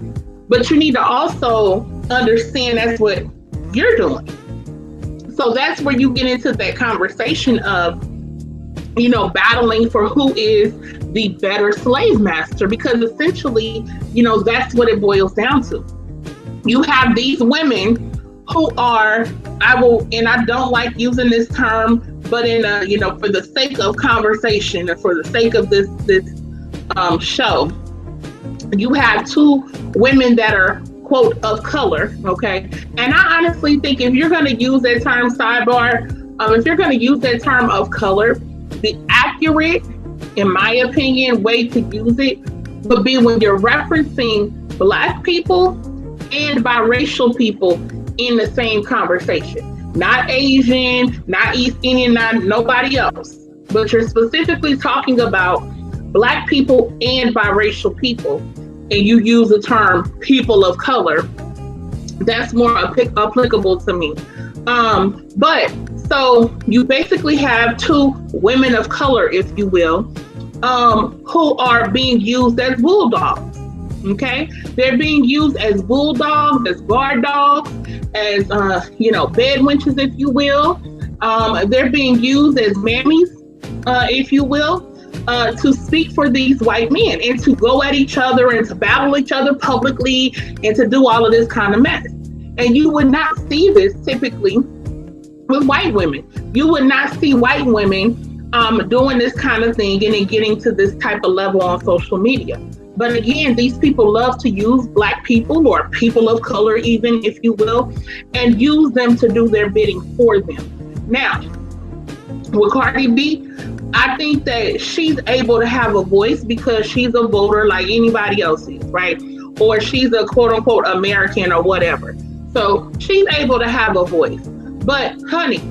but you need to also understand that's what you're doing. So that's where you get into that conversation of, you know, battling for who is the better slave master, because essentially, you know, that's what it boils down to. You have these women who are, and I don't like using this term, but in a, you know, for the sake of conversation and for the sake of this show, you have two women that are, quote, of color, okay? And I honestly think if you're going to use that term, sidebar, if you're going to use that term of color, the accurate, in my opinion, way to use it would be when you're referencing Black people and biracial people in the same conversation. Not Asian, not East Indian, not nobody else, but you're specifically talking about Black people and biracial people, and you use the term people of color, that's more applicable to me. But so you basically have two women of color, if you will, who are being used as bulldogs. Okay, they're being used as bulldogs, as guard dogs, as you know, bed wenches, if you will. They're being used as mammies, if you will, to speak for these white men and to go at each other and to battle each other publicly and to do all of this kind of mess. And you would not see this typically with white women. You would not see white women doing this kind of thing and then getting to this type of level on social media. But again, these people love to use Black people or people of color, even, if you will, and use them to do their bidding for them. Now, with Cardi B, I think that she's able to have a voice because she's a voter like anybody else is, right? Or she's a quote unquote American or whatever. So she's able to have a voice. But honey,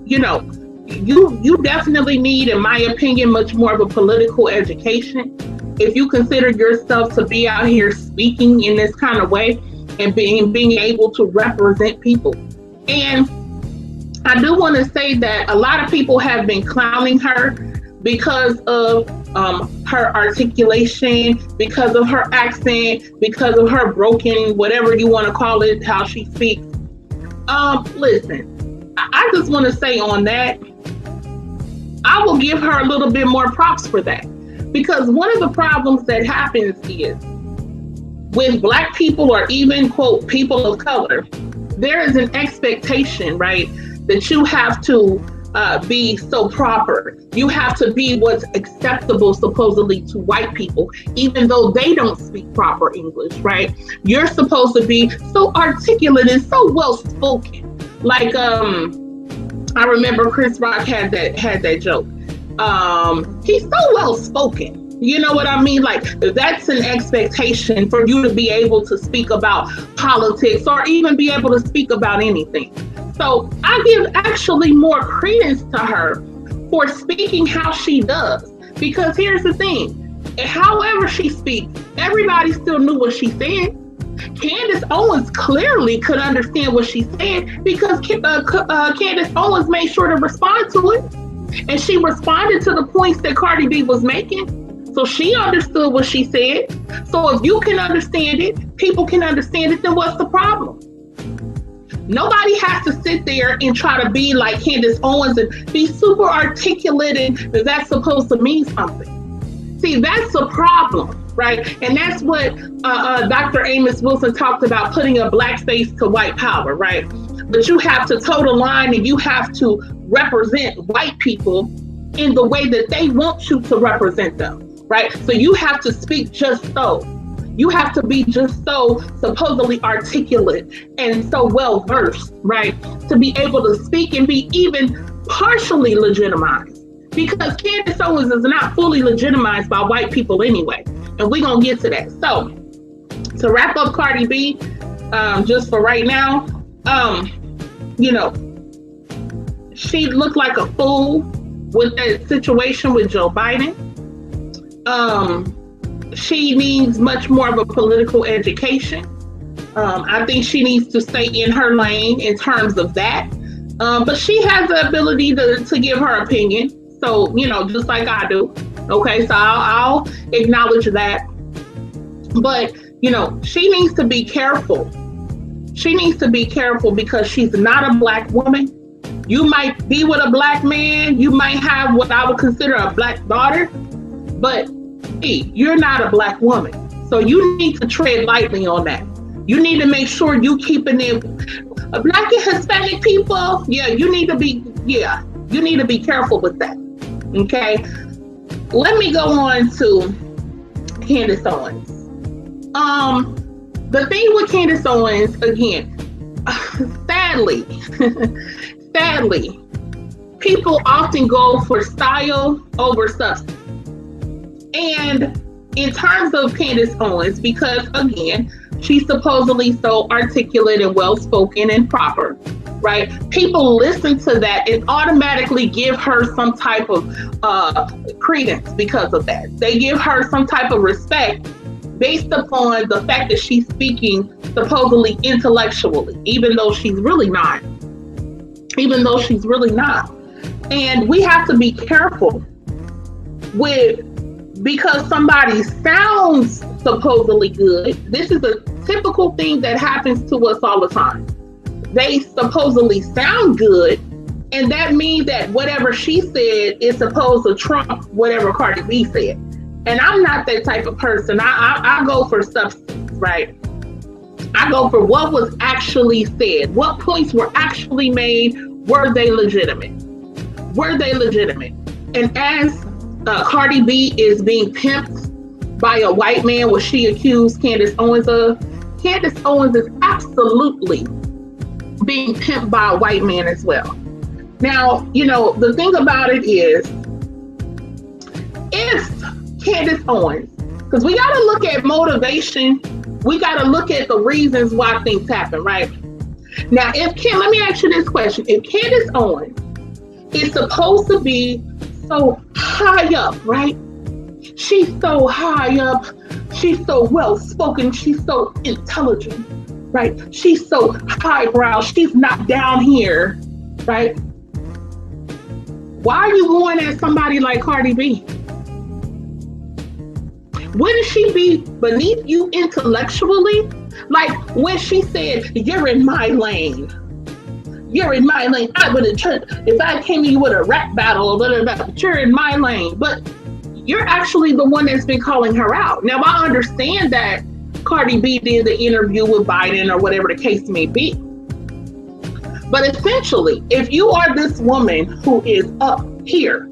you know, you definitely need, in my opinion, much more of a political education if you consider yourself to be out here speaking in this kind of way and being able to represent people. And I do want to say that a lot of people have been clowning her because of her articulation, because of her accent, because of her broken, whatever you want to call it, how she speaks. Listen, I just want to say on that, I will give her a little bit more props for that. Because one of the problems that happens is with Black people or even, quote, people of color, there is an expectation, right, that you have to be so proper. You have to be what's acceptable supposedly to white people, even though they don't speak proper English, right? You're supposed to be so articulate and so well spoken. Like I remember Chris Rock had that joke. He's so well spoken. You know what I mean? Like, that's an expectation for you to be able to speak about politics or even be able to speak about anything. So I give actually more credence to her for speaking how she does. Because here's the thing, however she speaks, everybody still knew what she said. Candace Owens clearly could understand what she said because Candace Owens made sure to respond to it. And she responded to the points that Cardi B was making. So she understood what she said. So if you can understand it, people can understand it, then what's the problem? Nobody has to sit there and try to be like Candace Owens and be super articulate and that's supposed to mean something. See, that's a problem, right? And that's what Dr. Amos Wilson talked about, putting a Black face to white power, right? But you have to toe the line and you have to represent white people in the way that they want you to represent them, right? So you have to speak just so. You have to be just so supposedly articulate and so well-versed, right? To be able to speak and be even partially legitimized. because Candace Owens is not fully legitimized by white people anyway. And we're going to get to that. So, to wrap up Cardi B, just for right now, you know, she looked like a fool with that situation with Joe Biden. She needs much more of a political education. I think she needs to stay in her lane in terms of that. But she has the ability to give her opinion. So, you know, just like I do. Okay, so I'll acknowledge that. But, you know, she needs to be careful. She needs to be careful because she's not a black woman. You might be with a black man. You might have what I would consider a black daughter. But hey, you're not a black woman. So you need to tread lightly on that. You need to make sure you keeping it black and Hispanic people. Yeah, you need to be careful with that. Okay. Let me go on to Candace Owens. The thing with Candace Owens, again, sadly, people often go for style over substance. And in terms of Candace Owens, because again, she's supposedly so articulate and well-spoken and proper, right? People listen to that and automatically give her some type of credence because of that. They give her some type of respect based upon the fact that she's speaking supposedly intellectually, even though she's really not. And we have to be careful because somebody sounds supposedly good. This is a typical thing that happens to us all the time. They supposedly sound good, and that means that whatever she said is supposed to trump whatever Cardi B said. And I'm not that type of person. I go for substance, right? I go for what was actually said. What points were actually made? Were they legitimate? And as Cardi B is being pimped by a white man, what she accused Candace Owens of, Candace Owens is absolutely being pimped by a white man as well. Now, you know, the thing about it is, if Candace Owens, because we got to look at motivation, we got to look at the reasons why things happen, right? Now, let me ask you this question. If Candace Owens is supposed to be so high up, right? She's so high up. She's so well-spoken. She's so intelligent, right? She's so highbrow. She's not down here, right? Why are you going at somebody like Cardi B? Wouldn't she be beneath you intellectually? Like when she said, "You're in my lane. You're in my lane." I would have if I came to you with a rap battle or whatever, but you're in my lane. But you're actually the one that's been calling her out. Now I understand that Cardi B did the interview with Biden or whatever the case may be. But essentially, if you are this woman who is up here,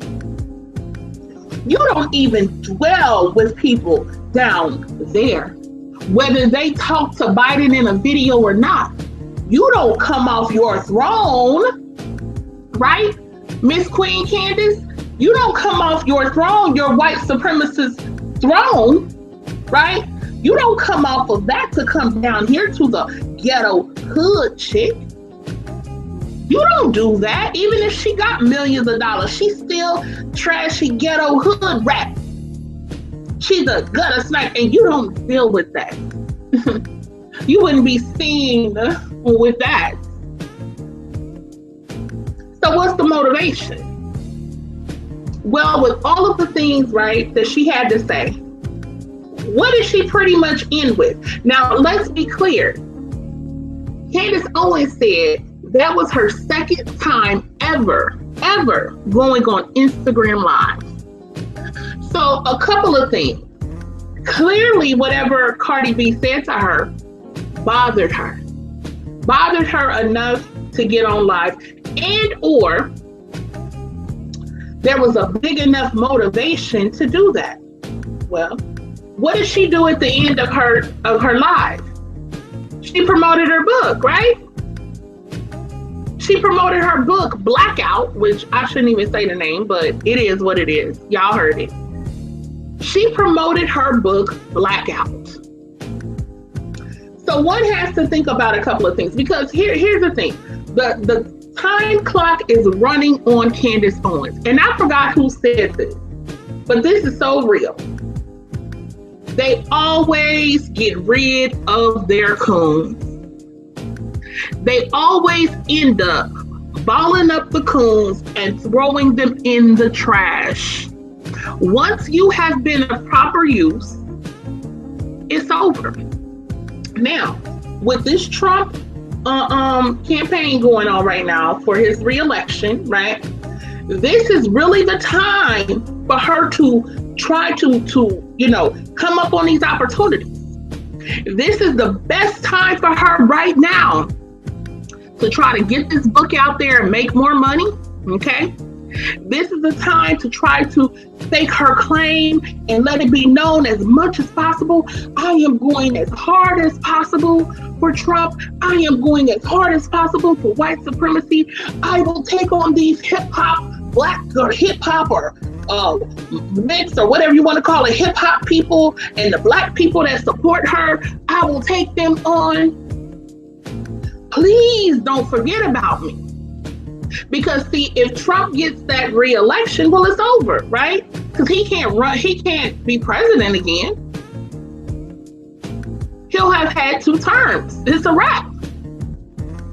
you don't even dwell with people down there. Whether they talk to Biden in a video or not, you don't come off your throne, right? Miss Queen Candace, you don't come off your throne, your white supremacist throne, right? You don't come off of that to come down here to the ghetto hood chick. You don't do that. Even if she got millions of dollars, she's still trashy ghetto hood rap. She's a gutter snipe, and you don't deal with that. You wouldn't be seen with that. So what's the motivation? Well, with all of the things, right, that she had to say, what is she pretty much in with? Now, let's be clear. Candace Owens said that was her second time ever going on Instagram Live. So a couple of things. Clearly, whatever Cardi B said to her bothered her enough to get on live, and or there was a big enough motivation to do that. Well, what did she do at the end of her live? She promoted her book, right? She promoted her book, Blackout, which I shouldn't even say the name, but it is what it is. Y'all heard it. She promoted her book, Blackout. So one has to think about a couple of things, because here's the thing. The time clock is running on Candace Owens. And I forgot who said this, but this is so real. They always get rid of their coons. They always end up balling up the coons and throwing them in the trash. Once you have been of proper use, it's over. Now, with this Trump campaign going on right now for his re-election, right? This is really the time for her to try to come up on these opportunities. This is the best time for her right now to try to get this book out there and make more money, okay? This is the time to try to stake her claim and let it be known as much as possible. I am going as hard as possible for Trump. I am going as hard as possible for white supremacy. I will take on these black or hip-hop or mix or whatever you want to call it, hip-hop people and the black people that support her. I will take them on. Please don't forget about me. Because see, if Trump gets that re-election, well, it's over, right? Because he can't be president again. He'll have had 2 terms. It's a wrap.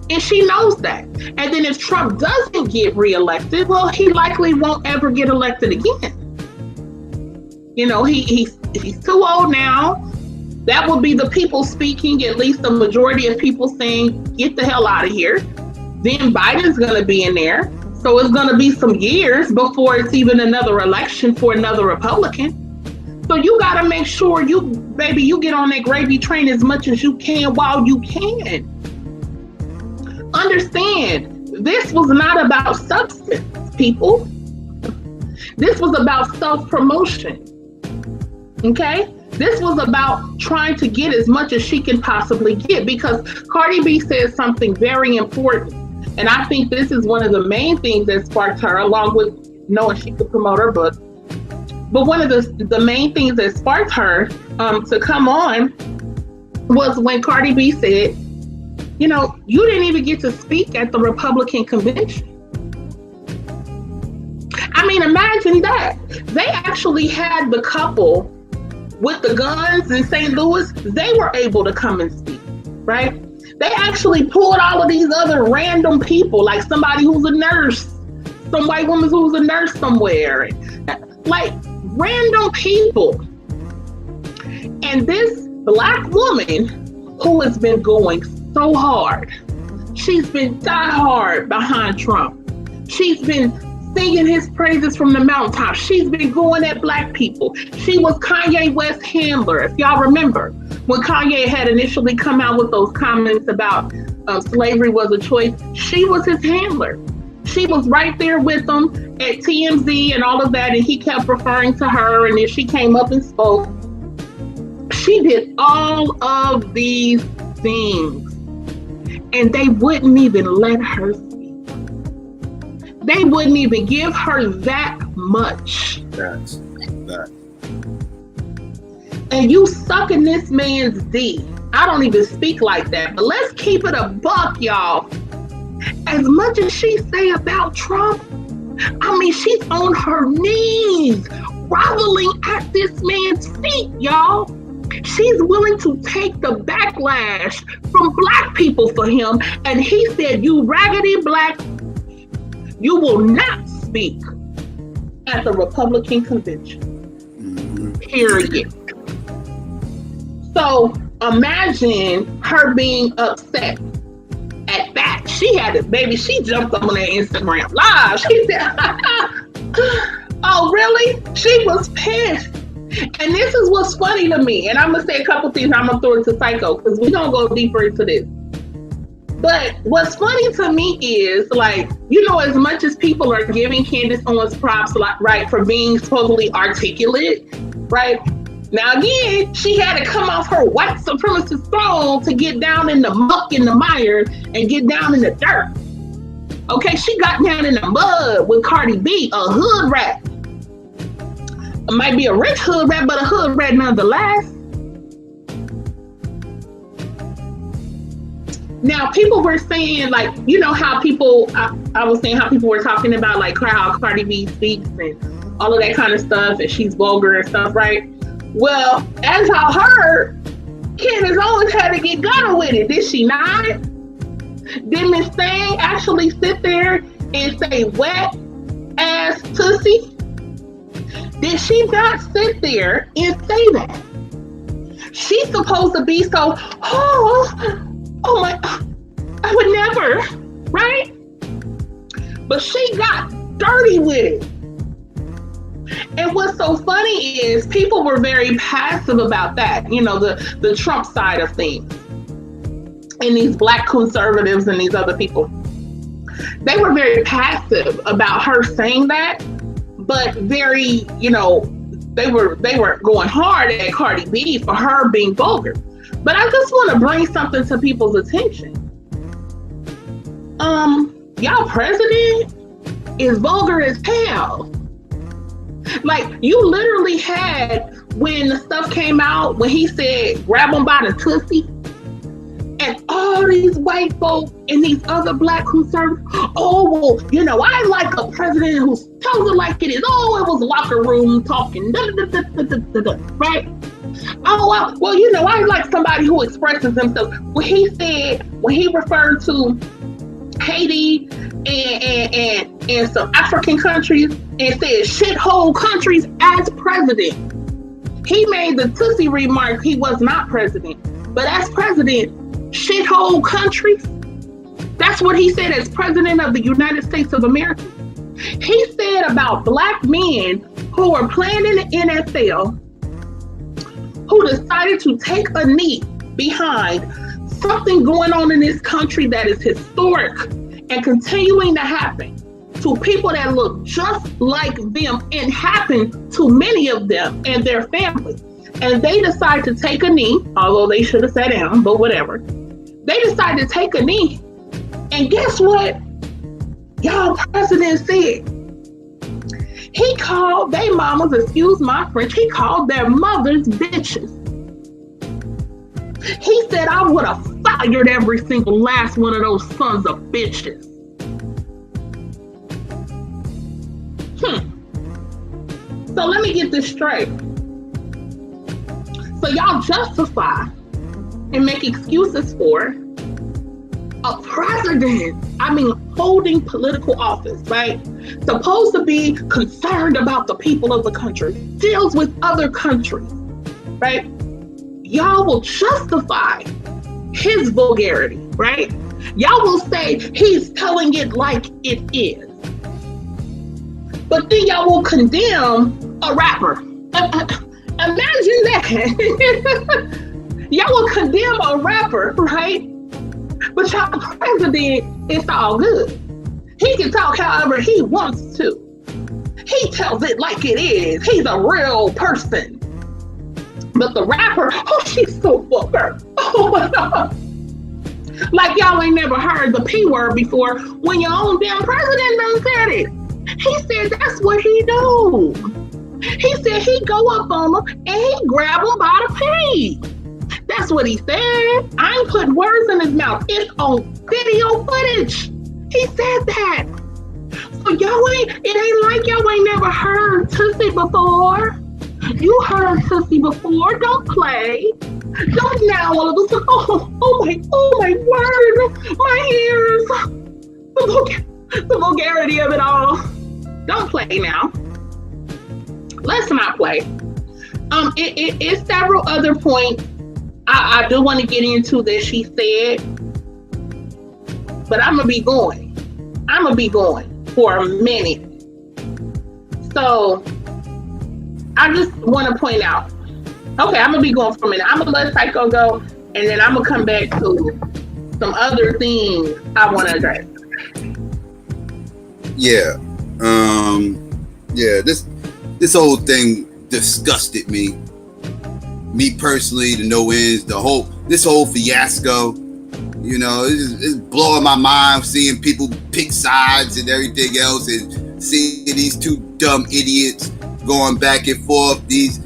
And she knows that. And then if Trump doesn't get re-elected, well, he likely won't ever get elected again. He's too old now. That will be the people speaking, at least the majority of people saying, get the hell out of here. Then Biden's going to be in there. So it's going to be some years before it's even another election for another Republican. So you got to make sure you get on that gravy train as much as you can while you can. Understand, this was not about substance, people. This was about self-promotion. Okay? This was about trying to get as much as she can possibly get, because Cardi B says something very important. And I think this is one of the main things that sparked her, along with knowing she could promote her book. But one of the main things that sparked her to come on was when Cardi B said, you didn't even get to speak at the Republican convention. I mean, imagine that. They actually had the couple with the guns in St. Louis. They were able to come and speak, right? They actually pulled all of these other random people, like somebody who's a nurse, some white woman who's a nurse somewhere, like random people. And this black woman who has been going so hard, she's been die hard behind Trump. She's been singing his praises from the mountaintop. She's been going at black people. She was Kanye West's handler, if y'all remember, when Kanye had initially come out with those comments about slavery was a choice. She was his handler. She was right there with him at TMZ and all of that, and he kept referring to her, and then she came up and spoke. She did all of these things, and they wouldn't even let her speak. They wouldn't even give her that much. That's that. And you sucking this man's D. I don't even speak like that, but let's keep it a buck, y'all. As much as she say about Trump, I mean, she's on her knees, groveling at this man's feet, y'all. She's willing to take the backlash from black people for him. And he said, you raggedy black, you will not speak at the Republican convention. Period. So imagine her being upset at that. She had it, baby. She jumped on that Instagram live. She said, oh, really? She was pissed. And this is what's funny to me. And I'm going to say a couple things. I'm going to throw it to Psycho because we're going to go deeper into this. But what's funny to me is, like, as much as people are giving Candace Owens props, like, right, for being supposedly articulate, right? Now, again, she had to come off her white supremacist throne to get down in the muck and the mire and get down in the dirt. Okay, she got down in the mud with Cardi B, a hood rat. It might be a rich hood rat, but a hood rat nonetheless. Now, people were saying, like, you know how people, I was saying how people were talking about, like, how Cardi B speaks and all of that kind of stuff, and she's vulgar and stuff, right? Well, as I heard, Candace Owens had to get gutter with it, did she not? Did Miss Thing actually sit there and say wet ass tussy? Did she not sit there and say that? She's supposed to be so, oh my, I would never, right? But she got dirty with it. And what's so funny is people were very passive about that, you know, the Trump side of things. And these black conservatives and these other people. They were very passive about her saying that, but very, you know, they were going hard at Cardi B for her being vulgar. But I just want to bring something to people's attention. Y'all president is vulgar as hell. Like, you literally had, when the stuff came out, when he said, grab him by the tussy, and all these white folk and these other black conservatives, oh, well, you know, I like a president who tells it like it is. Oh, it was locker room talking, right? Oh, well, you know, I like somebody who expresses themselves. When he referred to Haiti and some African countries and said shithole countries as president, he made the tussy remark he was not president. But as president, shithole countries, that's what he said as president of the United States of America. He said about black men who were playing in the NFL, who decided to take a knee behind something going on in this country that is historic and continuing to happen to people that look just like them and happen to many of them and their families. And they decide to take a knee, although they should have sat down, but whatever. They decide to take a knee. And guess what? Y'all president said, he called they mamas, excuse my French, he called their mothers bitches. He said, I would have fired every single last one of those sons of bitches. So let me get this straight. So y'all justify and make excuses for a president, holding political office, right? Supposed to be concerned about the people of the country, deals with other countries, right? Y'all will justify his vulgarity, right? Y'all will say he's telling it like it is. But then y'all will condemn a rapper. Imagine that. Y'all will condemn a rapper, right? But y'all president, it's all good. He can talk however he wants to. He tells it like it is. He's a real person. But the rapper, oh, she's so vulgar. Oh my God. Like y'all ain't never heard the P word before when your own damn president done said it. He said that's what he do. He said he go up on them and he grab them by the P. That's what he said. I ain't putting words in his mouth. It's on video footage. He said that. So it ain't like y'all ain't never heard Tootsie before. You heard Tootsie before. Don't play. Don't now all of a sudden, oh my word, my ears. The vulgarity of it all. Don't play now. Let's not play. It's several other points I do want to get into that she said, but I'm gonna be going for a minute. So I just want to point out. Okay, I'm gonna be going for a minute. I'm gonna let Psycho go, and then I'm gonna come back to some other things I want to address. Yeah. This whole thing disgusted me. Me personally, the no ends, this whole fiasco. You know, it's blowing my mind seeing people pick sides and everything else, and seeing these two dumb idiots going back and forth. These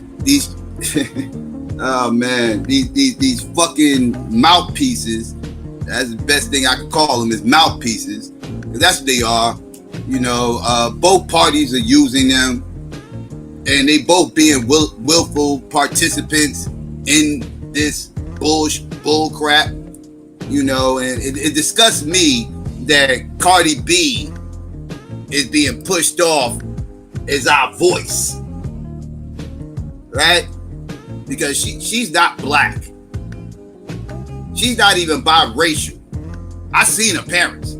oh man, these fucking mouthpieces. That's the best thing I could call them, is mouthpieces, because that's what they are. You know, both parties are using them, and they both being willful participants in this bull crap. You know, and it disgusts me that Cardi B is being pushed off as our voice, right? Because she's not black. She's not even biracial. I seen her parents.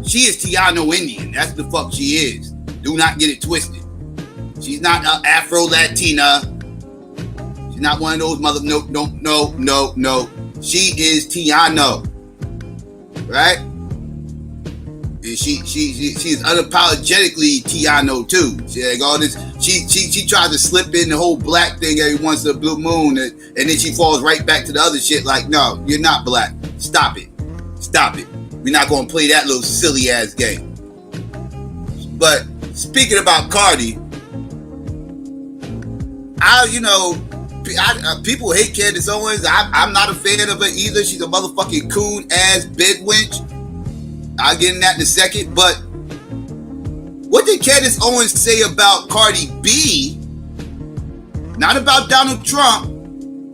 She is Tiano Indian. That's the fuck she is. Do not get it twisted. She's not Afro-Latina. She's not one of those no. She is Tiano, right? And she's unapologetically Tiano too. She like all this. She tries to slip in the whole black thing every once in a blue moon, and then she falls right back to the other shit. Like, no, you're not black. Stop it. We're not gonna play that little silly ass game. But speaking about Cardi, people hate Candace Owens. I'm not a fan of her either. She's a motherfucking coon ass bed wench. I'll get in that in a second. But what did Candace Owens say about Cardi B? Not about Donald Trump,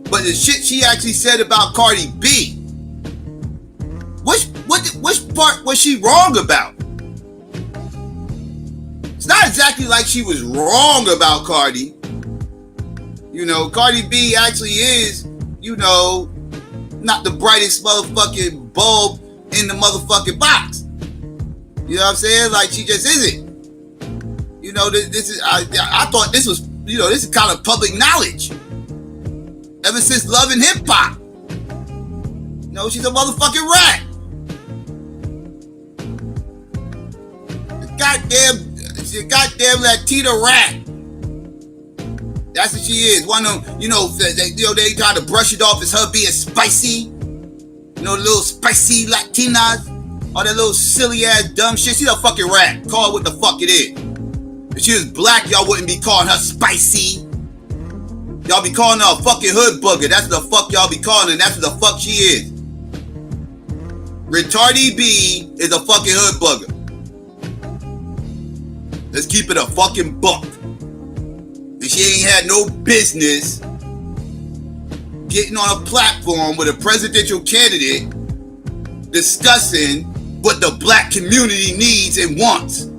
but the shit she actually said about Cardi B. Which part was she wrong about? It's not exactly like she was wrong about Cardi. You know, Cardi B actually is, you know, not the brightest motherfucking bulb in the motherfucking box. You know what I'm saying? Like, she just isn't. You know, this is, I thought this was, you know, this is kind of public knowledge. Ever since Love and Hip Hop. You know, she's a motherfucking rat. She's a goddamn Latina rat. That's what she is. One of them, you know, they try to brush it off as her being spicy. You know, little spicy Latinas. All that little silly ass dumb shit. She's a fucking rat. Call it what the fuck it is. If she was black, y'all wouldn't be calling her spicy. Y'all be calling her a fucking hood booger. That's what the fuck y'all be calling her. That's what the fuck she is. Retardi B is a fucking hood booger. Let's keep it a fucking buck. And she ain't had no business getting on a platform with a presidential candidate discussing what the black community needs and wants.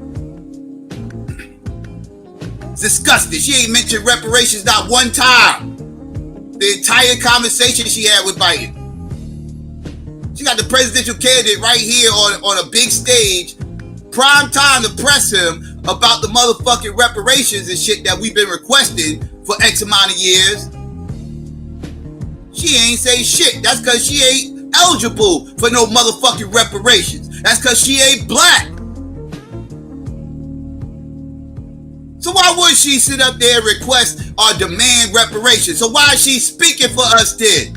It's disgusting. She ain't mentioned reparations not one time. The entire conversation she had with Biden. She got the presidential candidate right here on a big stage, prime time to press him about the motherfucking reparations and shit that we've been requesting for X amount of years. She ain't say shit. That's because she ain't eligible for no motherfucking reparations. That's because she ain't black. So why would she sit up there and request or demand reparations? So why is she speaking for us then?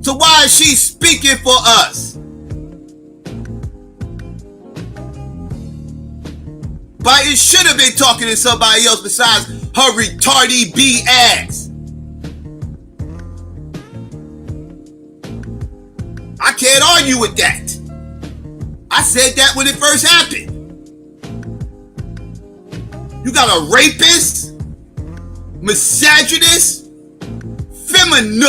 So why is she speaking for us? Biden should have been talking to somebody else besides her Retardi B ass. I can't argue with that. I said that when it first happened. You got a rapist, misogynist, feminine,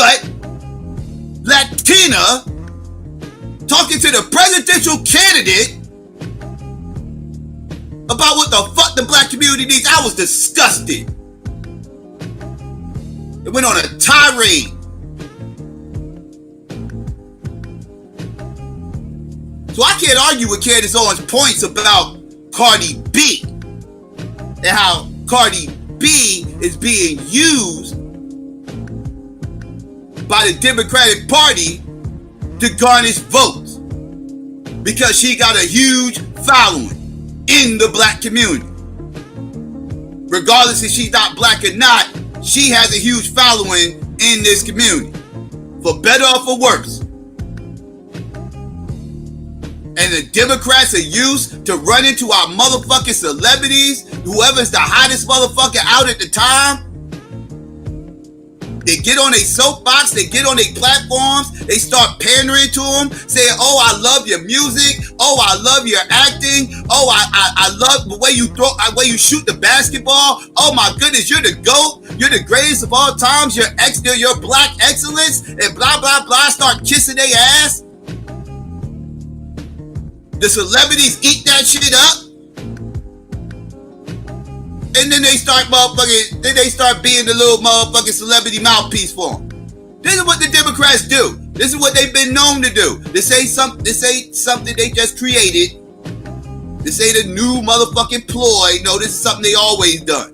Latina talking to the presidential candidate about what the fuck the black community needs. I was disgusted. It went on a tirade. So I can't argue with Candace Owens' points about Cardi B and how Cardi B is being used by the Democratic Party to garnish votes because she got a huge following in the black community. Regardless if she's not black or not, she has a huge following in this community. For better or for worse. And the Democrats are used to run into our motherfucking celebrities, whoever's the hottest motherfucker out at the time. They get on a soapbox, they get on their platforms, they start pandering to them, saying, oh, I love your music, oh, I love your acting, oh, I love the way you way you shoot the basketball, oh my goodness, you're the GOAT, you're the greatest of all times, you're black excellence, and blah, blah, blah, start kissing their ass. The celebrities eat that shit up. And then they start being the little motherfucking celebrity mouthpiece for them. This is what the Democrats do. This is what they've been known to do. This ain't something they just created. This ain't a new motherfucking ploy. No, this is something they always done.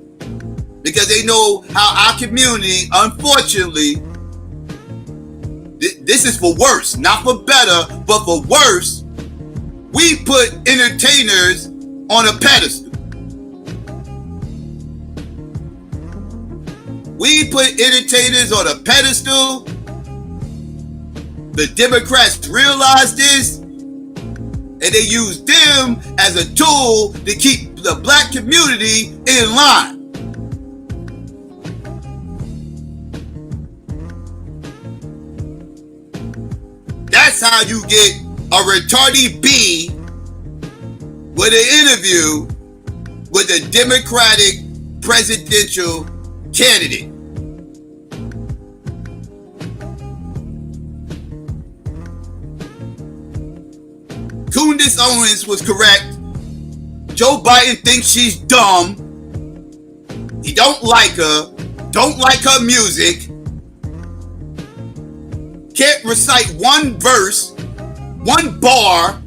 Because they know how our community, unfortunately, this is for worse, not for better, but for worse. We put entertainers on a pedestal. We put entertainers on a pedestal. The Democrats realize this, and they use them as a tool to keep the black community in line. That's how you get a Retardi B with an interview with a Democratic presidential candidate. Candace Owens was correct. Joe Biden thinks she's dumb. He don't like her music. Can't recite one verse, one bar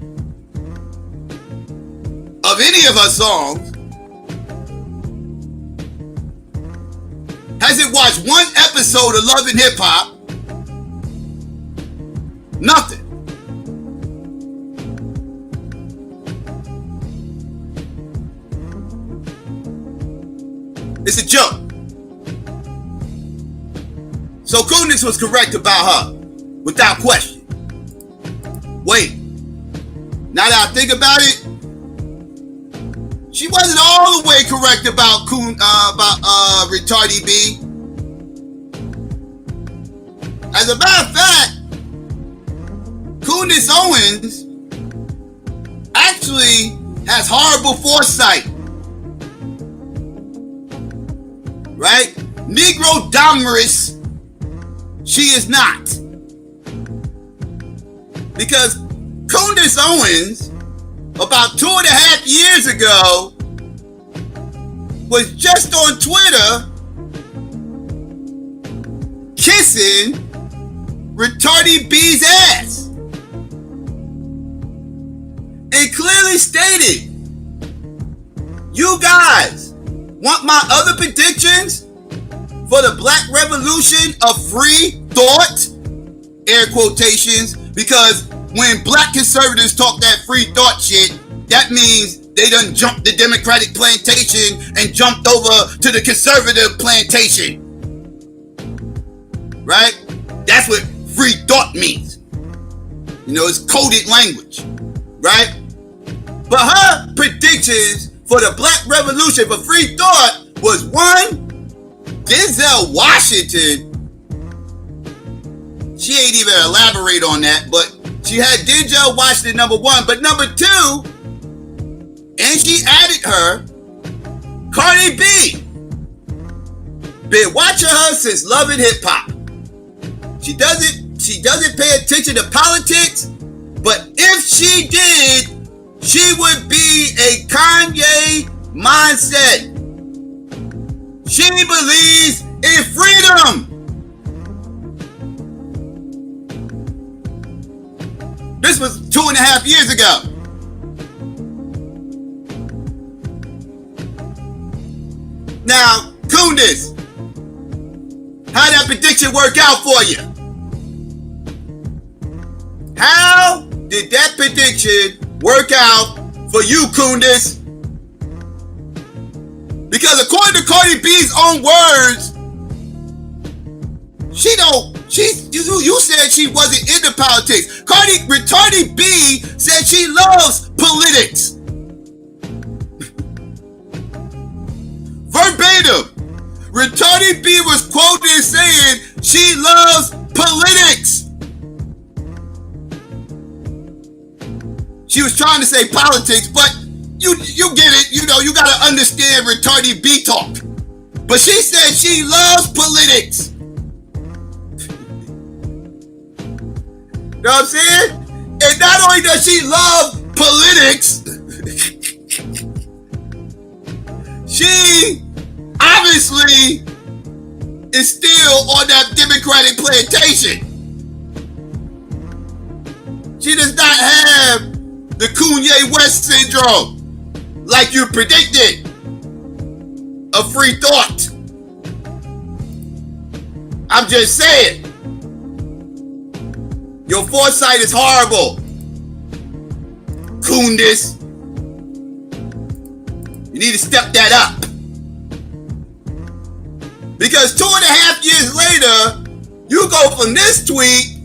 of any of her songs. Hasn't watched one episode of Love and Hip Hop. Nothing. It's a joke. So Koondace was correct about her, without question. Wait, now that I think about it, she wasn't all the way correct about Retardi B. As a matter of fact, Candace Owens actually has horrible foresight. Right? Negro dominance, she is not. Because Candace Owens, about 2.5 years ago, was just on Twitter kissing Retardi B's ass. And clearly stated, you guys want my other predictions for the Black Revolution of free thought? Air quotations, because when black conservatives talk that free thought shit, that means they done jumped the Democratic plantation and jumped over to the conservative plantation. Right? That's what free thought means. You know, it's coded language. Right? But her predictions for the Black Revolution for free thought was one, Denzel Washington. She ain't even elaborate on that, but she had Denzel Washington number one. But number two, and she added her, Cardi B. Been watching her since Love and Hip Hop. She doesn't pay attention to politics, but if she did, she would be a Kanye mindset. She believes in freedom. This was 2.5 years ago. Now, Koondace, how that prediction work out for you? How did that prediction work out for you, Koondace? Because according to Cardi B's own words, she You said she wasn't into politics. Retardi B said she loves politics. Verbatim. Retardi B was quoted saying she loves politics. She was trying to say politics, but you get it. You know, you gotta understand Retardi B talk. But she said she loves politics. You know what I'm saying? And not only does she love politics, she obviously is still on that Democratic plantation. She does not have the Kanye West syndrome like you predicted. A free thought. I'm just saying. Your foresight is horrible. Koondace. You need to step that up. Because 2.5 years later, you go from this tweet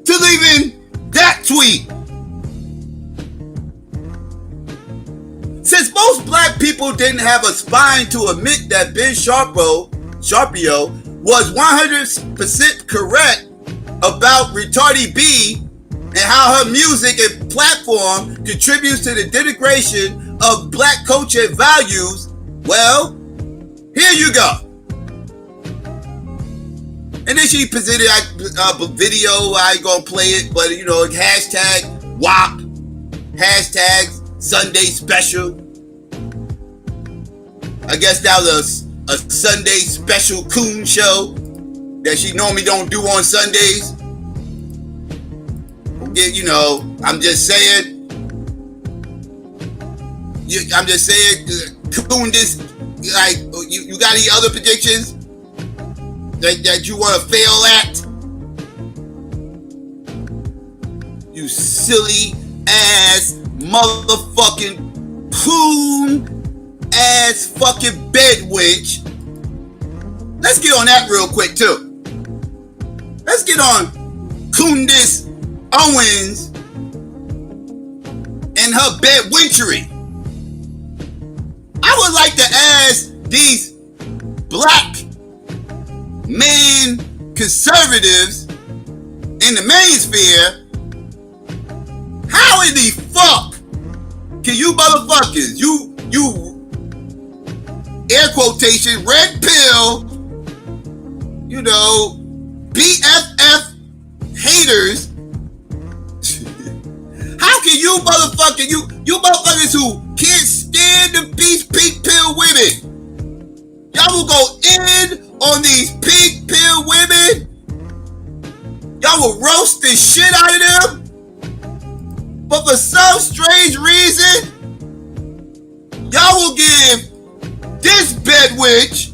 to leaving that tweet. Since most black people didn't have a spine to admit that Ben Sharpio was 100% correct about Retardi B and how her music and platform contributes to the denigration of black culture and values, well, here you go. And then she presented a video. I ain't gonna play it, but you know, hashtag WAP, hashtag Sunday special. I guess that was a Sunday special coon show that she normally don't do on Sundays. You know, I'm just saying. Koondace, like, you got any other predictions that you want to fail at? You silly ass motherfucking coon ass fucking bedwitch. Let's get on that real quick too. Let's get on Candace Owens and her bedwitchery. I would like to ask these black men conservatives in the mainsphere, how in the fuck can you motherfuckers, you air quotation, red pill, you know, BFF haters, how can you motherfuckers, you motherfuckers who can't stand the pink pill women, y'all will go in on these pink pill women, y'all will roast the shit out of them, but for some strange reason, y'all will give this bedwitch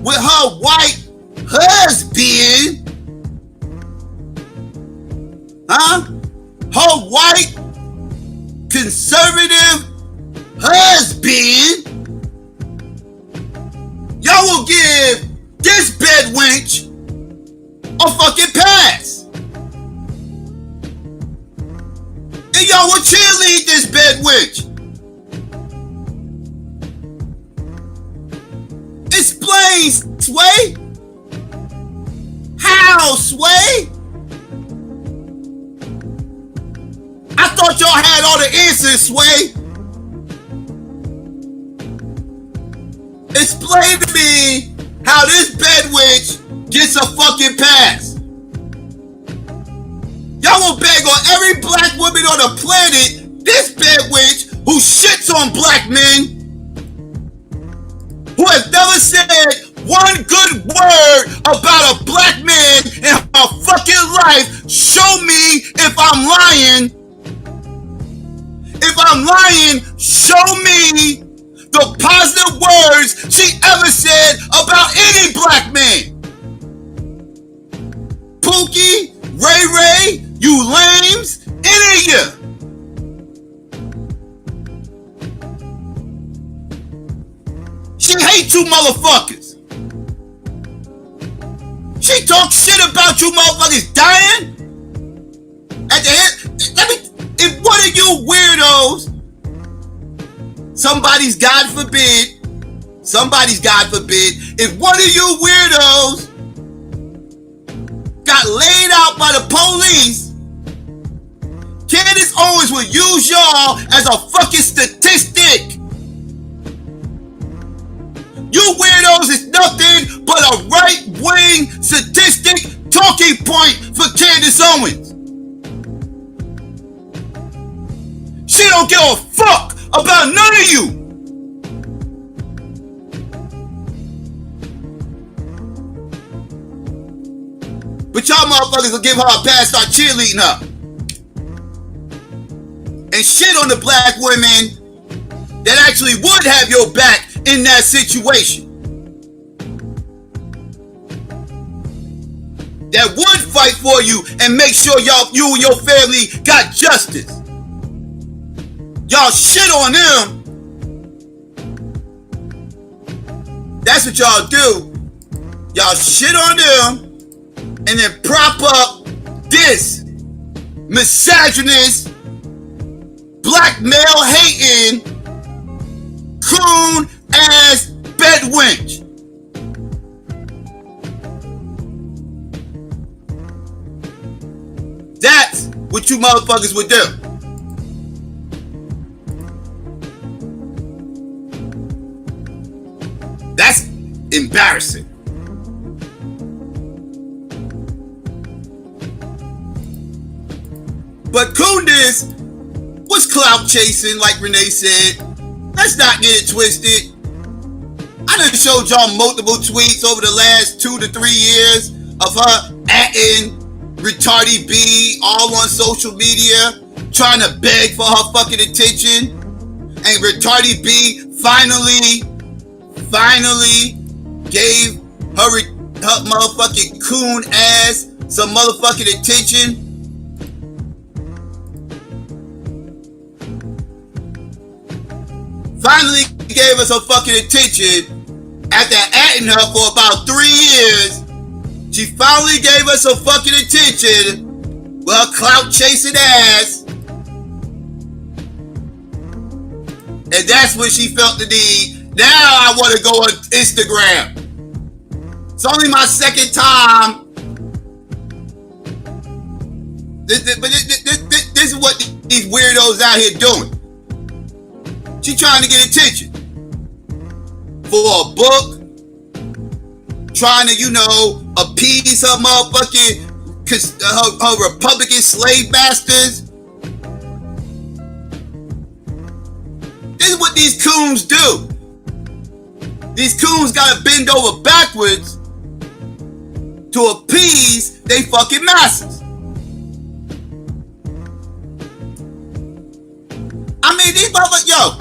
with her white husband, her white conservative husband, y'all will give this bedwitch a fucking pass. And y'all will cheerlead this bedwitch. Explain, Sway. How, Sway? I thought y'all had all the answers, Sway. Explain to me how this bedwitch gets a fucking pass. Y'all will beg on every black woman on the planet, this bedwitch who shits on black men, who has never said one good word about a black man in her fucking life. Show me if I'm lying. If I'm lying, show me the positive words she ever said about any black man. Pookie, Ray Ray, you lames, any of you. She hate you motherfuckers. She talks shit about you motherfuckers dying. At the end, if one of you weirdos, somebody's God forbid, if one of you weirdos got laid out by the police, Candace Owens will use y'all as a fucking statistic. You weirdos is nothing but a right-wing statistic talking point for Candace Owens. She don't give a fuck about none of you. But y'all motherfuckers will give her a pass, start cheerleading her. And shit on the black women that actually would have your back in that situation. That would fight for you and make sure you and your family got justice. Y'all shit on them. That's what y'all do. Y'all shit on them and then prop up this misogynist, black male hating, coon ass bedwench. That's what you motherfuckers would do. That's embarrassing. But Koondace was clout chasing, like Renee said. Let's not get it twisted. I done showed y'all multiple tweets over the last 2 to 3 years of her atting Retardi B all on social media, trying to beg for her fucking attention. And Retardi B finally gave her motherfucking coon ass some motherfucking attention. Finally gave us her fucking attention after atting her for about 3 years. She finally gave us her fucking attention with her clout chasing ass. And that's when she felt the need. Now I want to go on Instagram. It's only my second time. This is what these weirdos out here doing. She trying to get attention for a book, trying to, appease her motherfucking, her Republican slave masters. This is what these coons do. These coons gotta bend over backwards to appease they fucking masses. I mean, these motherfuckers,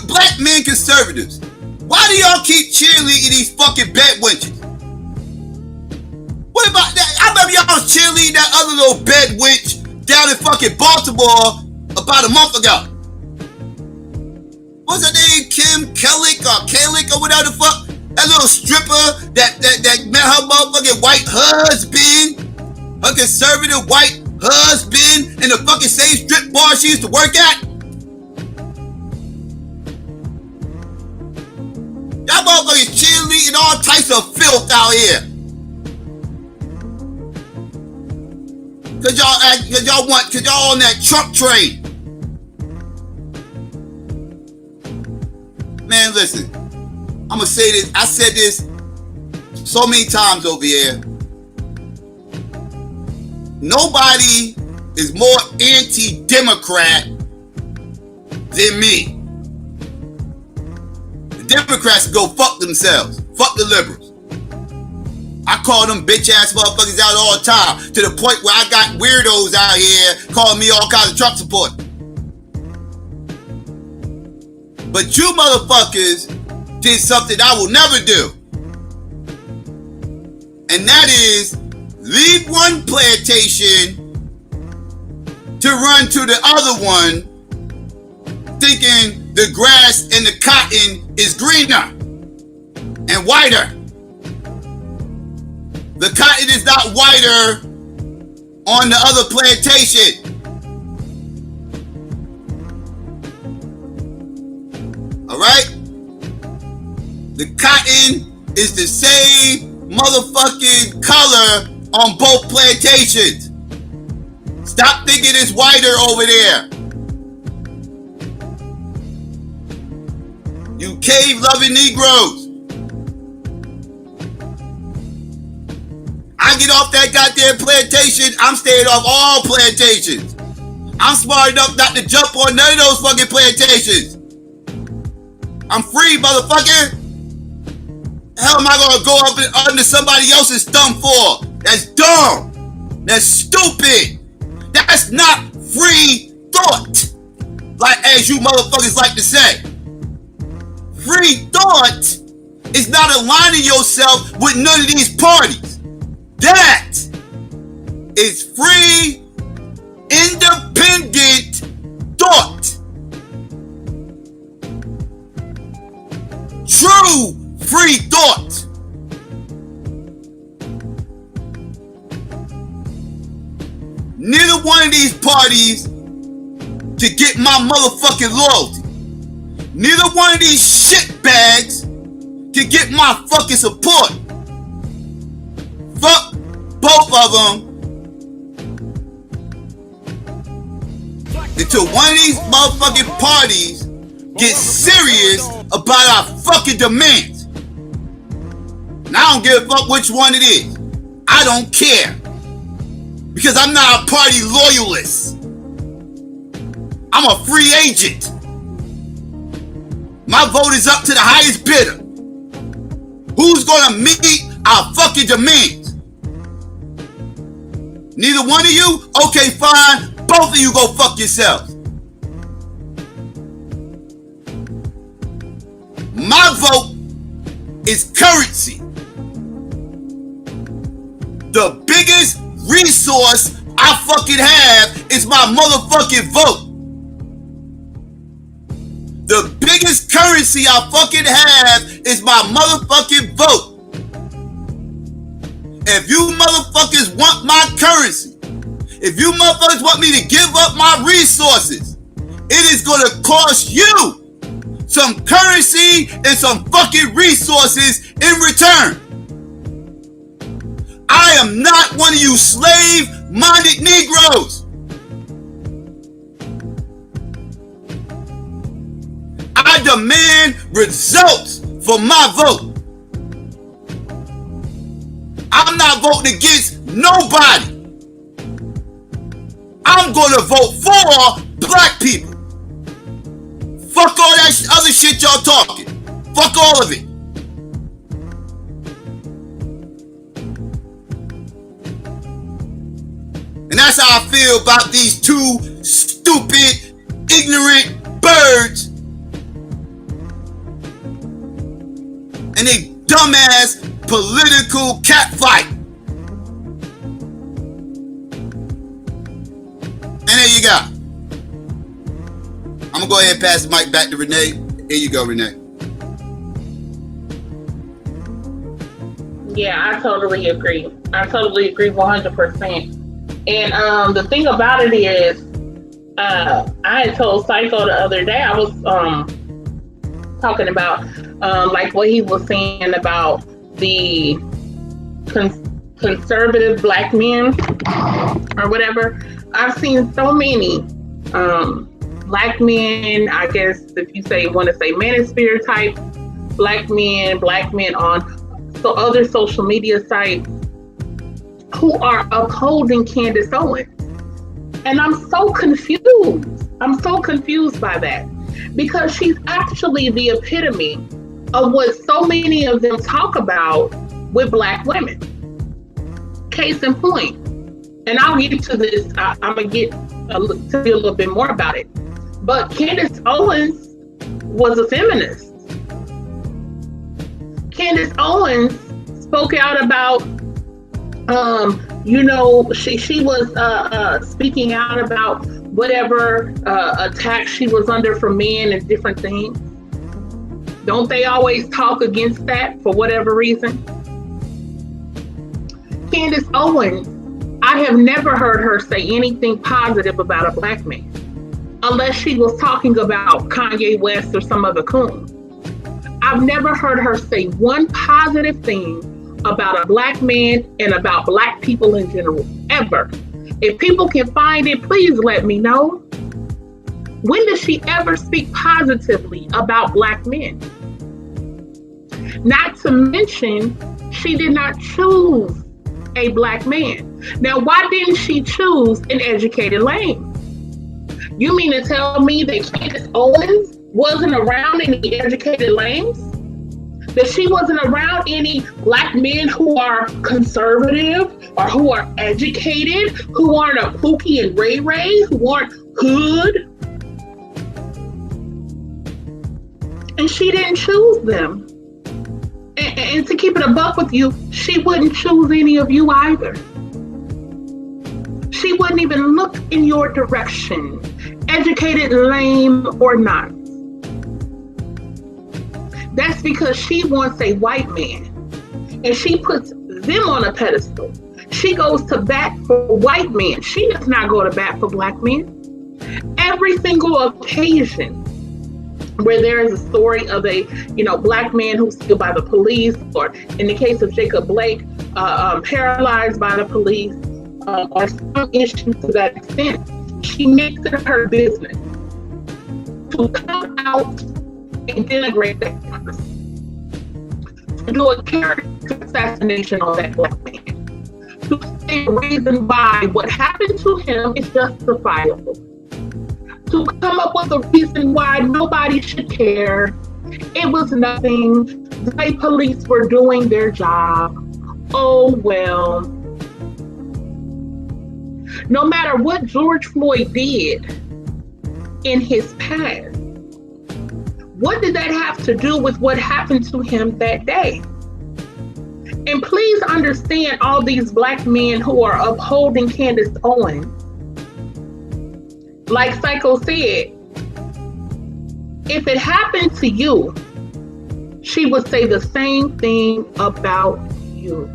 black men conservatives, why do y'all keep cheerleading these fucking bedwenches? What about that? I remember y'all was cheerleading that other little bedwench down in fucking Baltimore about a month ago. What's her name? Kim Kellick or whatever the fuck? That little stripper that met her motherfucking white husband, her conservative white husband in the fucking same strip bar she used to work at. Y'all motherfuckers cheerleading all types of filth out here. Cause y'all on that Trump train. Man, listen, I'm gonna say this. I said this so many times over here. Nobody is more anti-Democrat than me. The Democrats go fuck themselves. Fuck the liberals. I call them bitch ass motherfuckers out all the time, to the point where I got weirdos out here calling me all kinds of Trump support. But you motherfuckers did something I will never do. And that is leave one plantation to run to the other one, thinking the grass and the cotton is greener and whiter. The cotton is not whiter on the other plantation. All right? The cotton is the same motherfucking color on both plantations. Stop thinking it's whiter over there. You cave-loving Negroes. I get off that goddamn plantation, I'm staying off all plantations. I'm smart enough not to jump on none of those fucking plantations. I'm free, motherfucker. Hell am I gonna go up under somebody else's thumb for? That's dumb. That's stupid. That's not free thought. Like as you motherfuckers like to say. Free thought is not aligning yourself with none of these parties. That is free, independent thought. True free thought. Neither one of these parties to get my motherfucking loyalty. Neither one of these shitbags can get my fucking support. Fuck both of them. Until one of these motherfucking parties gets serious about our fucking demands. And I don't give a fuck which one it is. I don't care. Because I'm not a party loyalist. I'm a free agent. My vote is up to the highest bidder. Who's gonna meet our fucking demands? Neither one of you? Okay, fine. Both of you go fuck yourselves. My vote is currency. The biggest resource I fucking have is my motherfucking vote. The biggest currency I fucking have is my motherfucking vote. If you motherfuckers want my currency, if you motherfuckers want me to give up my resources, it is gonna cost you some currency and some fucking resources in return. I am not one of you slave-minded Negroes. I demand results for my vote. I'm not voting against nobody. I'm gonna vote for black people. Fuck all that other shit y'all talking. Fuck all of it. And that's how I feel about these two stupid, ignorant birds and they dumbass political catfight. And there you go. I'm gonna go ahead and pass the mic back to Renee. Here you go, Renee. Yeah, I totally agree. I totally agree 100%. And the thing about it is, I had told Psycho the other day, I was talking about like what he was saying about the conservative black men or whatever. I've seen so many black men, I guess if you want to say manosphere type black men on other social media sites who are upholding Candace Owens. And I'm so confused. I'm so confused by that because she's actually the epitome of what so many of them talk about with black women. Case in point. And I'll get to this. I'm going to tell you a little bit more about it. But Candace Owens was a feminist. Candace Owens spoke out about, she was speaking out about whatever attack she was under from men and different things? Don't they always talk against that for whatever reason? Candace Owens, I have never heard her say anything positive about a black man, unless she was talking about Kanye West or some other coon. I've never heard her say one positive thing about a black man and about black people in general, ever. If people can find it, please let me know. When does she ever speak positively about black men? Not to mention, she did not choose a black man. Now, why didn't she choose an educated lane? You mean to tell me that Candace Owens wasn't around any educated lanes? That she wasn't around any black men who are conservative or who are educated, who aren't a Pookie and Ray Ray, who aren't hood? And she didn't choose them. And to keep it a buck with you, she wouldn't choose any of you either. She wouldn't even look in your direction, educated, lame, or not. That's because she wants a white man, and she puts them on a pedestal. She goes to bat for white men. She does not go to bat for black men. Every single occasion where there is a story of a black man who's killed by the police, or in the case of Jacob Blake, paralyzed by the police, or some issue to that extent, she makes it her business to come out and denigrate that person, to do a character assassination on that black man, to say the reason why what happened to him is justifiable, to come up with a reason why nobody should care. It was nothing. The police were doing their job. Oh, well. No matter what George Floyd did in his past, what did that have to do with what happened to him that day? And please understand, all these black men who are upholding Candace Owens, like Psycho said, if it happened to you, she would say the same thing about you.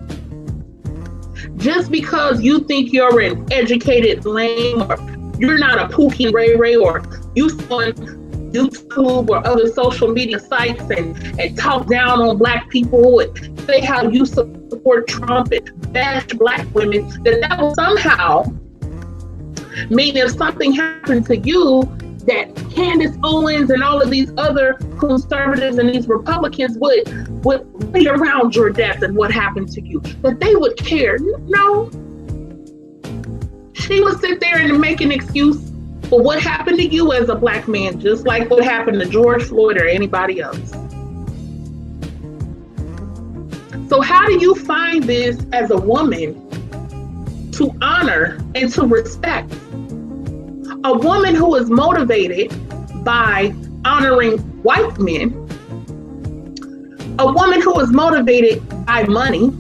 Just because you think you're an educated lame, or you're not a Pookie Ray Ray, or you on YouTube or other social media sites and talk down on black people and say how you support Trump and bash black women, that will somehow mean if something happened to you, that Candace Owens and all of these other conservatives and these Republicans would be around your death and what happened to you, that they would care. No. She would sit there and make an excuse for what happened to you as a black man, just like what happened to George Floyd or anybody else. So how do you find this as a woman to honor and to respect? A woman who is motivated by honoring white men, a woman who is motivated by money,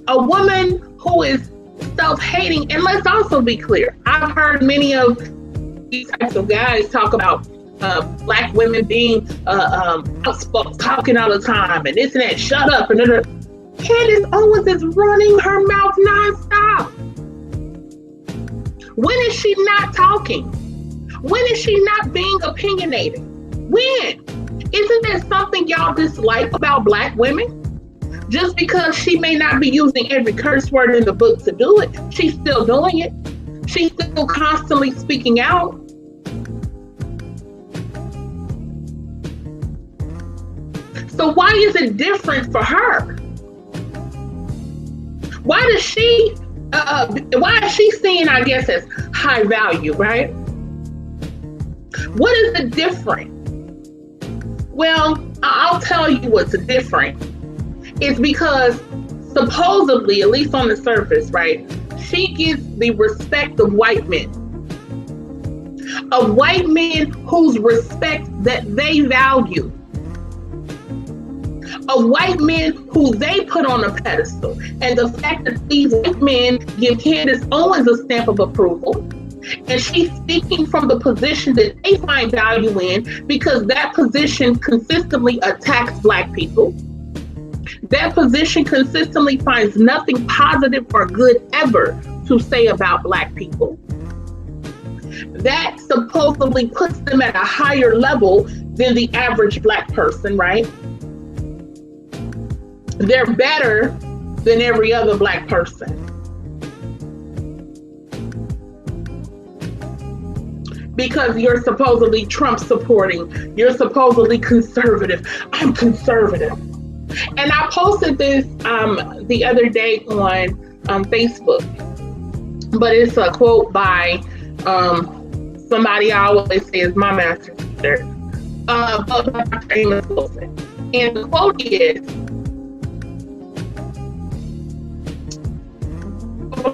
a woman who is self-hating. And let's also be clear, I've heard many of these types of guys talk about black women being outspoken, talking all the time, and this and that, shut up, and Candace Owens is running her mouth nonstop. When is she not talking? When is she not being opinionated? When? Isn't there something y'all dislike about black women? Just because she may not be using every curse word in the book to do it, she's still doing it. She's still constantly speaking out. So why is it different for her? Why is she seen, I guess, as high value, right? What is the difference? Well, I'll tell you what's different. It's because supposedly, at least on the surface, right, she gets the respect of white men. Of white men whose respect that they value. of white men who they put on a pedestal. And the fact that these white men give Candace Owens a stamp of approval, and she's speaking from the position that they find value in, because that position consistently attacks Black people. That position consistently finds nothing positive or good ever to say about Black people. That supposedly puts them at a higher level than the average Black person, right? They're better than every other Black person. Because you're supposedly Trump supporting, you're supposedly conservative. I'm conservative. And I posted this the other day on Facebook, but it's a quote by somebody I always say is my master teacher, Dr. Amos Wilson. And the quote is,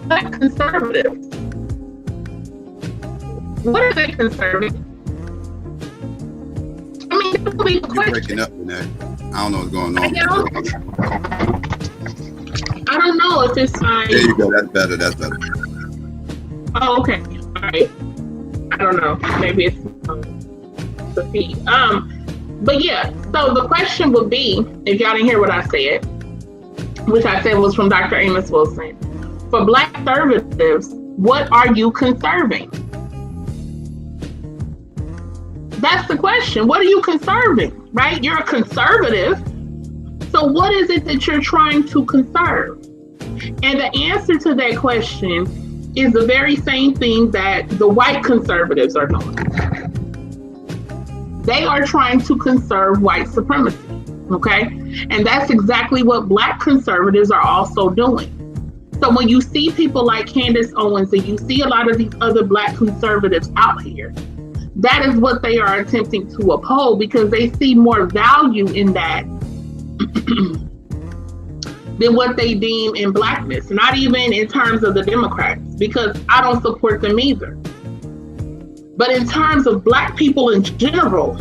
Black conservatives. What are they conservative? I mean, that would be the question. Breaking up, Renee. I don't know what's going on. I don't know if it's like. There you go. That's better. That's better. Oh, okay. All right. I don't know. Maybe it's the feed. But yeah. So the question would be, if y'all didn't hear what I said, which I said was from Dr. Amos Wilson, for Black conservatives, what are you conserving? That's the question. What are you conserving, right? You're a conservative. So what is it that you're trying to conserve? And the answer to that question is the very same thing that the white conservatives are doing. They are trying to conserve white supremacy, okay? And that's exactly what Black conservatives are also doing. So when you see people like Candace Owens and you see a lot of these other Black conservatives out here, that is what they are attempting to uphold, because they see more value in that than what they deem in Blackness. Not even in terms of the Democrats, because I don't support them either. But in terms of Black people in general,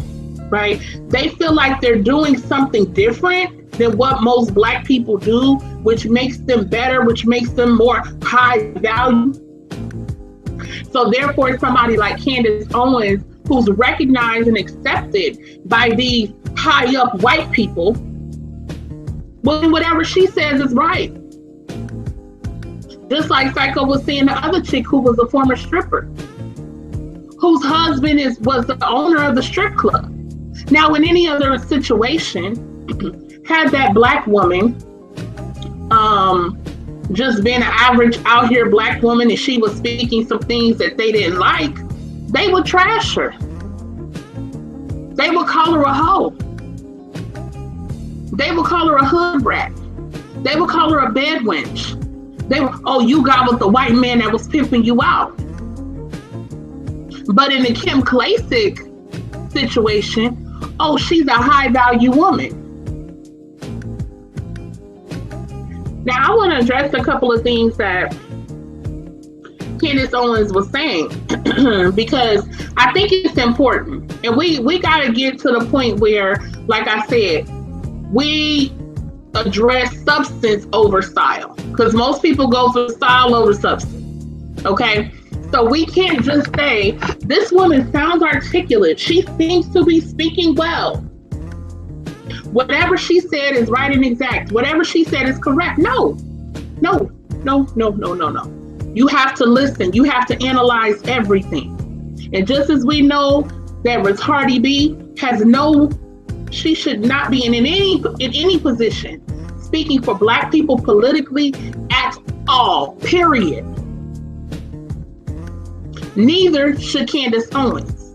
right, they feel like they're doing something different than what most Black people do, which makes them better, which makes them more high value. So therefore, somebody like Candace Owens, who's recognized and accepted by these high up white people, well, whatever she says is right. Just like Psycho was saying, the other chick who was a former stripper, whose husband was the owner of the strip club. Now, in any other situation, had that Black woman just being an average out here Black woman, and she was speaking some things that they didn't like, they would trash her. They would call her a hoe. They would call her a hood rat. They would call her a bed wench. They were, oh, you got with the white man that was pimping you out. But in the Kim Klacik situation, oh, she's a high value woman. Now, I want to address a couple of things that Candace Owens was saying, because I think it's important. And we got to get to the point where, like I said, we address substance over style, because most people go for style over substance. Okay? So we can't just say, this woman sounds articulate. She seems to be speaking well. Whatever she said is right and exact. Whatever she said is correct. No. You have to listen. You have to analyze everything. And just as we know that Retardi B she should not be in any position speaking for Black people politically at all, period. Neither should Candace Owens.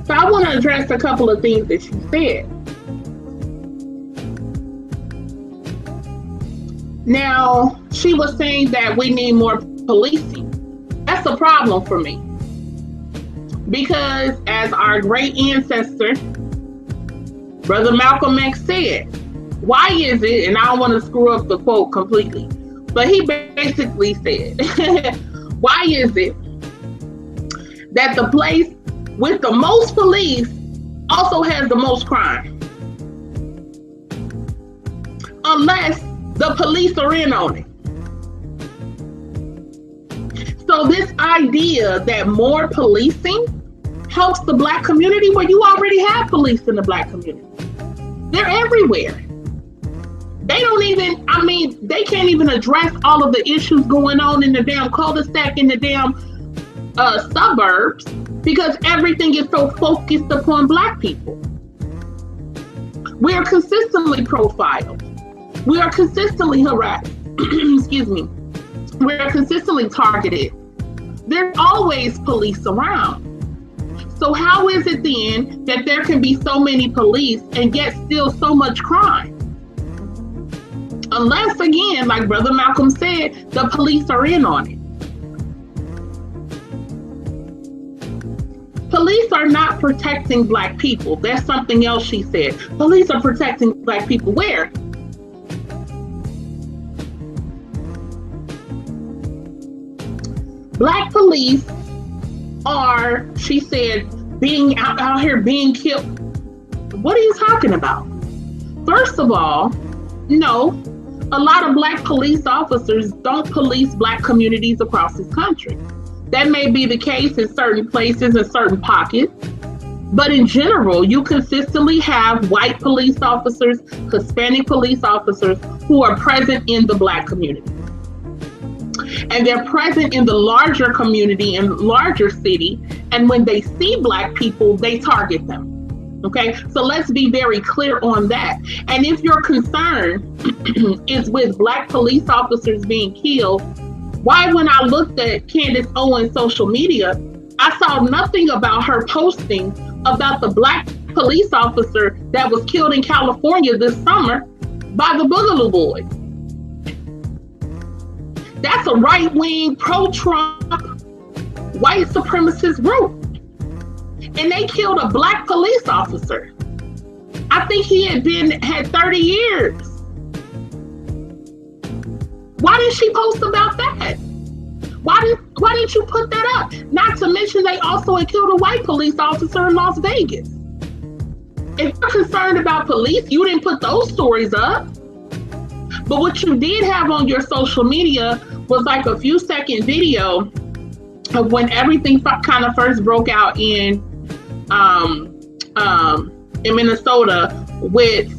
So I want to address a couple of things that she said. Now, she was saying that we need more policing. That's a problem for me. Because as our great ancestor, Brother Malcolm X said, why is it, and I don't want to screw up the quote completely, but he basically said, why is it that the place with the most police also has the most crime? unless the police are in on it. So this idea that more policing helps the Black community, well, you already have police in the Black community. They're everywhere. They don't even, they can't even address all of the issues going on in the damn cul-de-sac, in the damn suburbs, because everything is so focused upon Black people. We are consistently profiled. We are consistently harassed. Excuse me. We are consistently targeted. There's always police around. So how is it then that there can be so many police and yet still so much crime? Unless, again, like Brother Malcolm said, the police are in on it. Police are not protecting Black people. That's something else she said. Police are protecting Black people. Where? Black police are, she said, being out here being killed. What are you talking about? First of all, no, a lot of Black police officers don't police Black communities across this country. That may be the case in certain places and certain pockets, but in general, you consistently have white police officers, Hispanic police officers who are present in the Black community. And they're present in the larger community and larger city, and when they see Black people, they target them. Okay, so let's be very clear on that. And if your concern is with Black police officers being killed, why, when I looked at Candace Owens' social media, I saw nothing about her posting about the Black police officer that was killed in California this summer by the Boogaloo Boys. That's a right-wing, pro-Trump, white supremacist group. And they killed a Black police officer. I think he had 30 years. Why didn't she post about that? Why didn't you put that up? Not to mention they also had killed a white police officer in Las Vegas. If you're concerned about police, you didn't put those stories up. But what you did have on your social media was like a few second video of when everything kind of first broke out in Minnesota with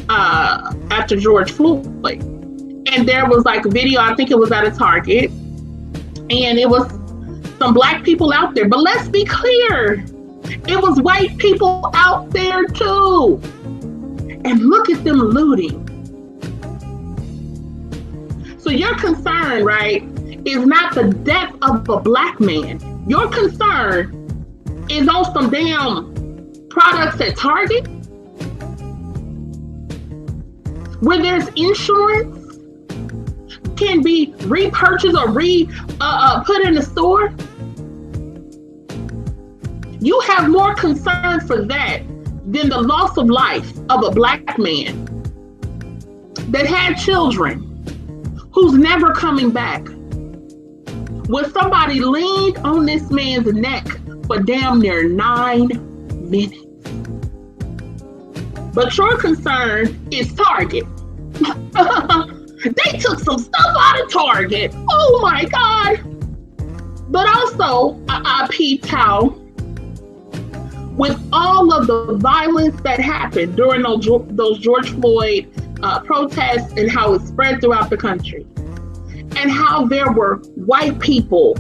after George Floyd. And there was like a video, I think it was at a Target, and it was some Black people out there. But let's be clear, it was white people out there too. And look at them looting. So your concern, right, is not the death of a Black man. Your concern is on some damn products at Target where there's insurance can be repurchased or put in the store. You have more concern for that than the loss of life of a Black man that had children who's never coming back. When somebody leaned on this man's neck for damn near 9 minutes. But your concern is Target. They took some stuff out of Target. Oh my God. But also, I peeped how, with all of the violence that happened during those George Floyd protests and how it spread throughout the country, and how there were white people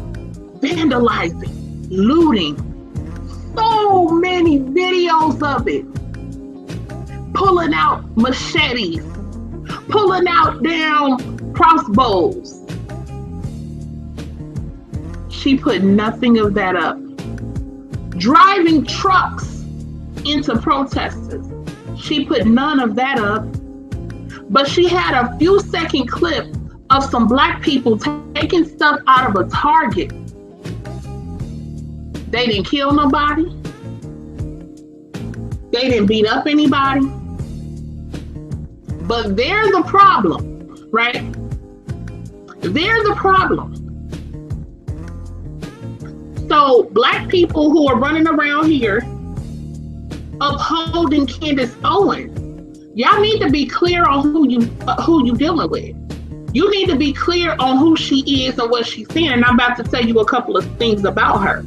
vandalizing, looting, so many videos of it, pulling out machetes, pulling out damn crossbows. She put nothing of that up. Driving trucks into protesters. She put none of that up. But she had a few second clip of some Black people taking stuff out of a Target. They didn't kill nobody. They didn't beat up anybody. But they're the problem, right? They're the problem. So Black people who are running around here upholding Candace Owens, y'all need to be clear on who you dealing with. You need to be clear on who she is and what she's saying. And I'm about to tell you a couple of things about her.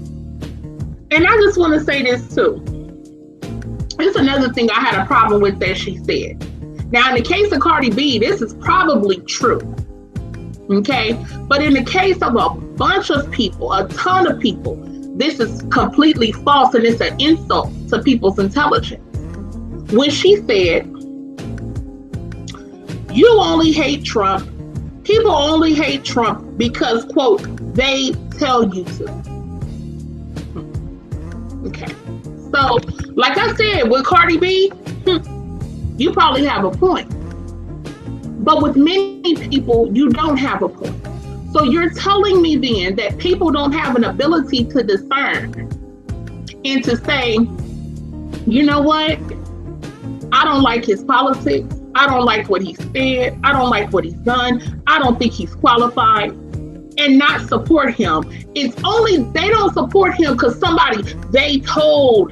And I just want to say this too. It's another thing I had a problem with that she said. Now, in the case of Cardi B, this is probably true. Okay? But in the case of a bunch of people, a ton of people, this is completely false and it's an insult to people's intelligence. When she said, you only hate Trump, people only hate Trump because, quote, they tell you to. Okay. So, like I said, with Cardi B, you probably have a point. But with many people, you don't have a point. So you're telling me then that people don't have an ability to discern and to say, you know what? I don't like his politics. I don't like what he said. I don't like what he's done. I don't think he's qualified, and not support him. It's only they don't support him because they told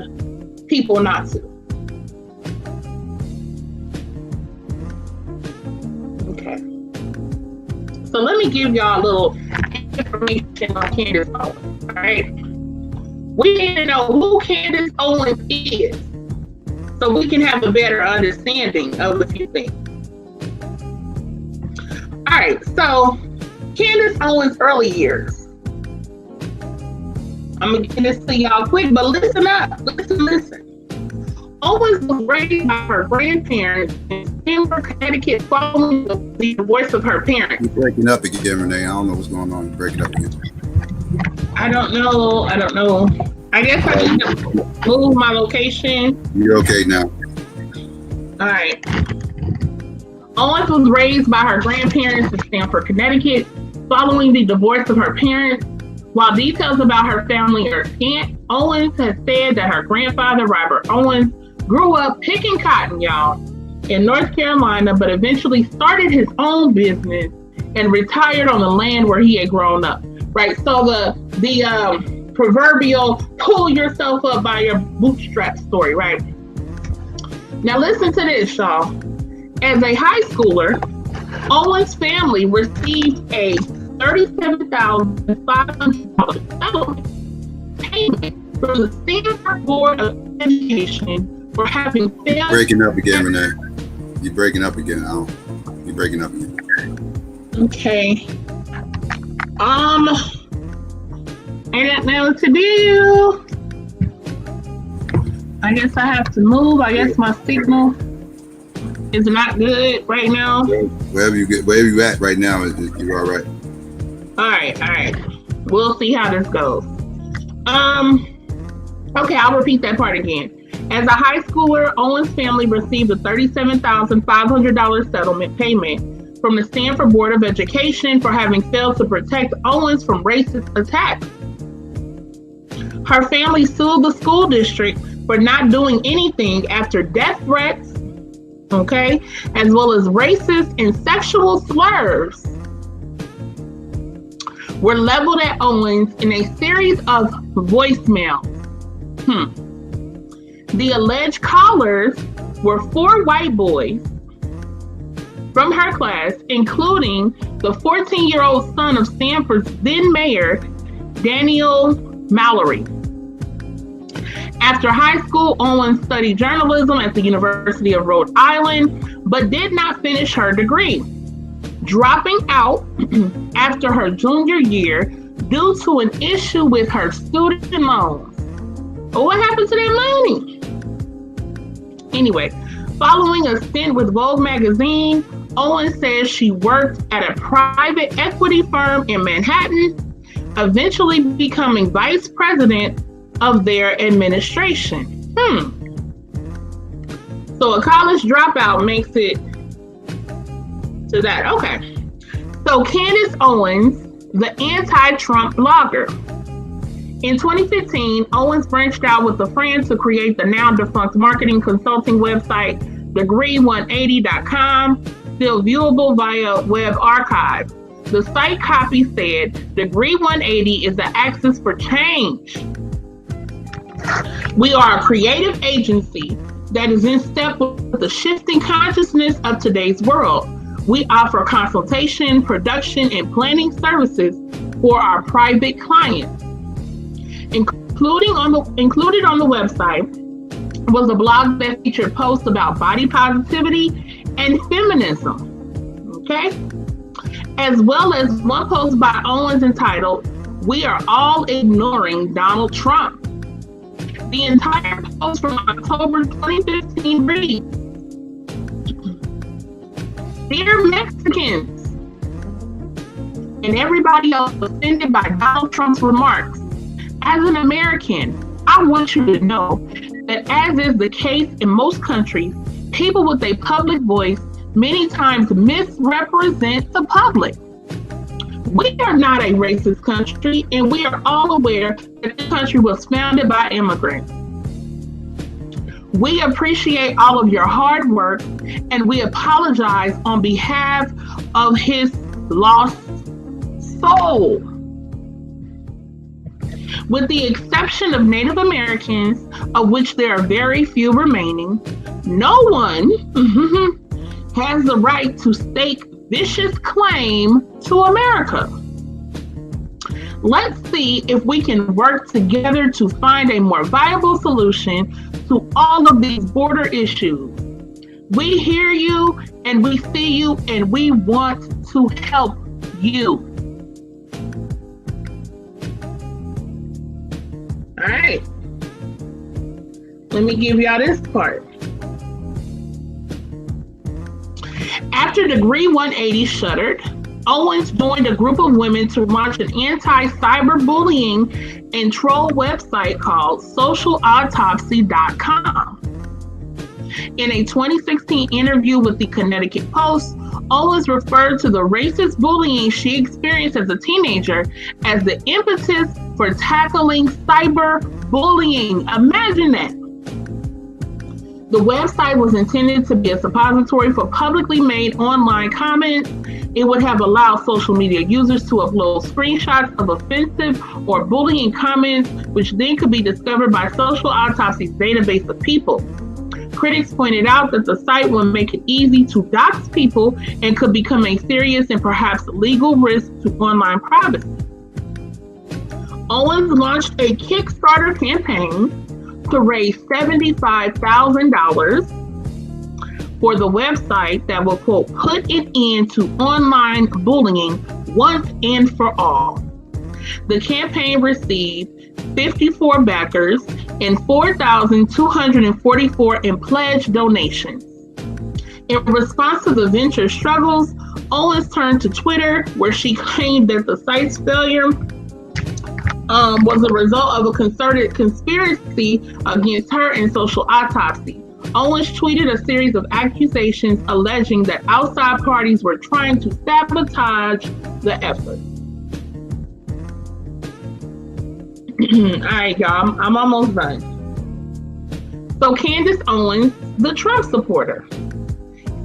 people not to. Okay. So let me give y'all a little information on Candace Owens. All right. We need to know who Candace Owens is, so we can have a better understanding of a few things. All right, so Candace Owens' early years. I'm gonna get this to y'all quick, but listen up, listen. Owens was raised by her grandparents in Stamford, Connecticut, following the divorce of her parents. You're breaking up again, Renee. I don't know what's going on. You're breaking up again. I don't know. I guess I need to move my location. You're okay now. All right. Owens was raised by her grandparents in Stamford, Connecticut, following the divorce of her parents. While details about her family are scant, Owens has said that her grandfather, Robert Owens, grew up picking cotton, y'all, in North Carolina, but eventually started his own business and retired on the land where he had grown up. Right. So the proverbial pull yourself up by your bootstrap story, right? Now listen to this, y'all. As a high schooler, Owens' family received a $37,500 settlement payment from the Stanford Board of Education for having failed. Breaking up again, Renee. You're breaking up again. You're breaking up again. Okay. I don't know what to do. I guess I have to move. I guess my signal is not good right now. Wherever you at right now, you're all right. All right. We'll see how this goes. Okay, I'll repeat that part again. As a high schooler, Owens' family received a $37,500 settlement payment from the Stanford Board of Education for having failed to protect Owens from racist attacks. Her family sued the school district for not doing anything after death threats, okay, as well as racist and sexual slurs were leveled at Owens in a series of voicemails. The alleged callers were 4 white boys from her class, including the 14-year-old son of Stanford's then mayor, Daniel Mallory. After high school, Owens studied journalism at the University of Rhode Island, but did not finish her degree, dropping out after her junior year due to an issue with her student loans. But what happened to that money? Anyway, following a stint with Vogue magazine, Owens says she worked at a private equity firm in Manhattan, eventually becoming vice president of their administration. So a college dropout makes it to that. Okay. So Candace Owens, the anti-Trump blogger. In 2015, Owens branched out with a friend to create the now defunct marketing consulting website, degree180.com, still viewable via web archive. The site copy said, Degree180 is the axis for change. We are a creative agency that is in step with the shifting consciousness of today's world. We offer consultation, production, and planning services for our private clients. Included on the website was a blog that featured posts about body positivity and feminism, okay? As well as one post by Owens entitled, "We Are All Ignoring Donald Trump." The entire post from October 2015 reads, "Dear Mexicans and everybody else offended by Donald Trump's remarks, as an American, I want you to know that as is the case in most countries, people with a public voice many times misrepresent the public. We are not a racist country, and we are all aware that this country was founded by immigrants. We appreciate all of your hard work, and we apologize on behalf of his lost soul. With the exception of Native Americans, of which there are very few remaining, no one has the right to stake vicious claim to America. Let's see if we can work together to find a more viable solution to all of these border issues. We hear you and we see you and we want to help you." All right. Let me give y'all this part. After Degree 180 shuttered, Owens joined a group of women to launch an anti-cyberbullying and troll website called socialautopsy.com. In a 2016 interview with the Connecticut Post, Owens referred to the racist bullying she experienced as a teenager as the impetus for tackling cyberbullying. Imagine that. The website was intended to be a suppository for publicly made online comments. It would have allowed social media users to upload screenshots of offensive or bullying comments, which then could be discovered by Social Autopsy's database of people. Critics pointed out that the site would make it easy to dox people and could become a serious and perhaps legal risk to online privacy. Owens launched a Kickstarter campaign to raise $75,000 for the website that will, quote, put an end to online bullying once and for all. The campaign received 54 backers and 4,244 in pledged donations. In response to the venture's struggles, Owens turned to Twitter, where she claimed that the site's failure was a result of a concerted conspiracy against her and Social Autopsy. Owens tweeted a series of accusations alleging that outside parties were trying to sabotage the effort. All right, y'all, I'm almost done. So Candace Owens, the Trump supporter.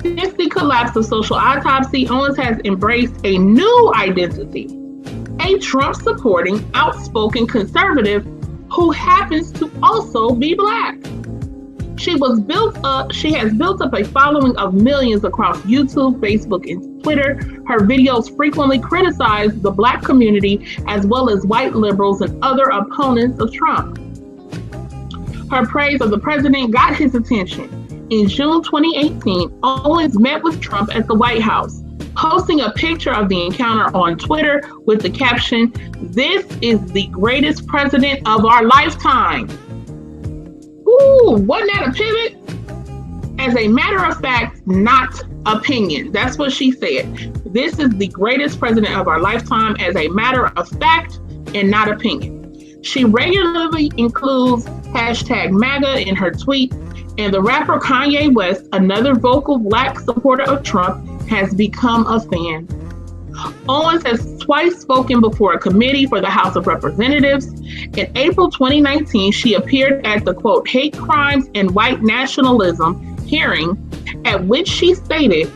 Since the collapse of Social Autopsy, Owens has embraced a new identity, a Trump-supporting, outspoken conservative who happens to also be Black. She has built up a following of millions across YouTube, Facebook, and Twitter. Her videos frequently criticize the Black community as well as white liberals and other opponents of Trump. Her praise of the president got his attention. In June 2018, Owens met with Trump at the White House, posting a picture of the encounter on Twitter with the caption, "This is the greatest president of our lifetime." Ooh, wasn't that a pivot? As a matter of fact, not opinion. That's what she said. This is the greatest president of our lifetime as a matter of fact and not opinion. She regularly includes hashtag MAGA in her tweets, and the rapper Kanye West, another vocal Black supporter of Trump, has become a fan. Owens has twice spoken before a committee for the House of Representatives. In April 2019, she appeared at the, quote, hate crimes and white nationalism hearing, at which she stated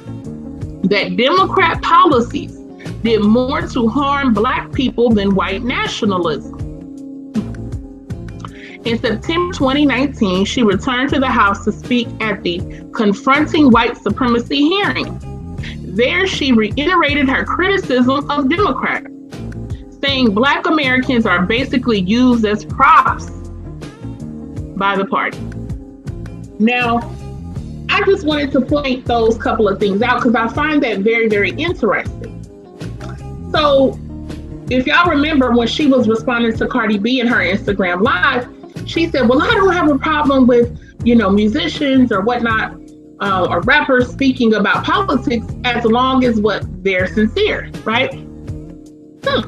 that Democrat policies did more to harm Black people than white nationalism. In September 2019, she returned to the House to speak at the Confronting White Supremacy hearing. There, she reiterated her criticism of Democrats, saying Black Americans are basically used as props by the party. Now, I just wanted to point those couple of things out because I find that very, very interesting. So, if y'all remember when she was responding to Cardi B in her Instagram Live, she said, well, I don't have a problem with, musicians or whatnot, or rappers speaking about politics as long as what they're sincere, right? So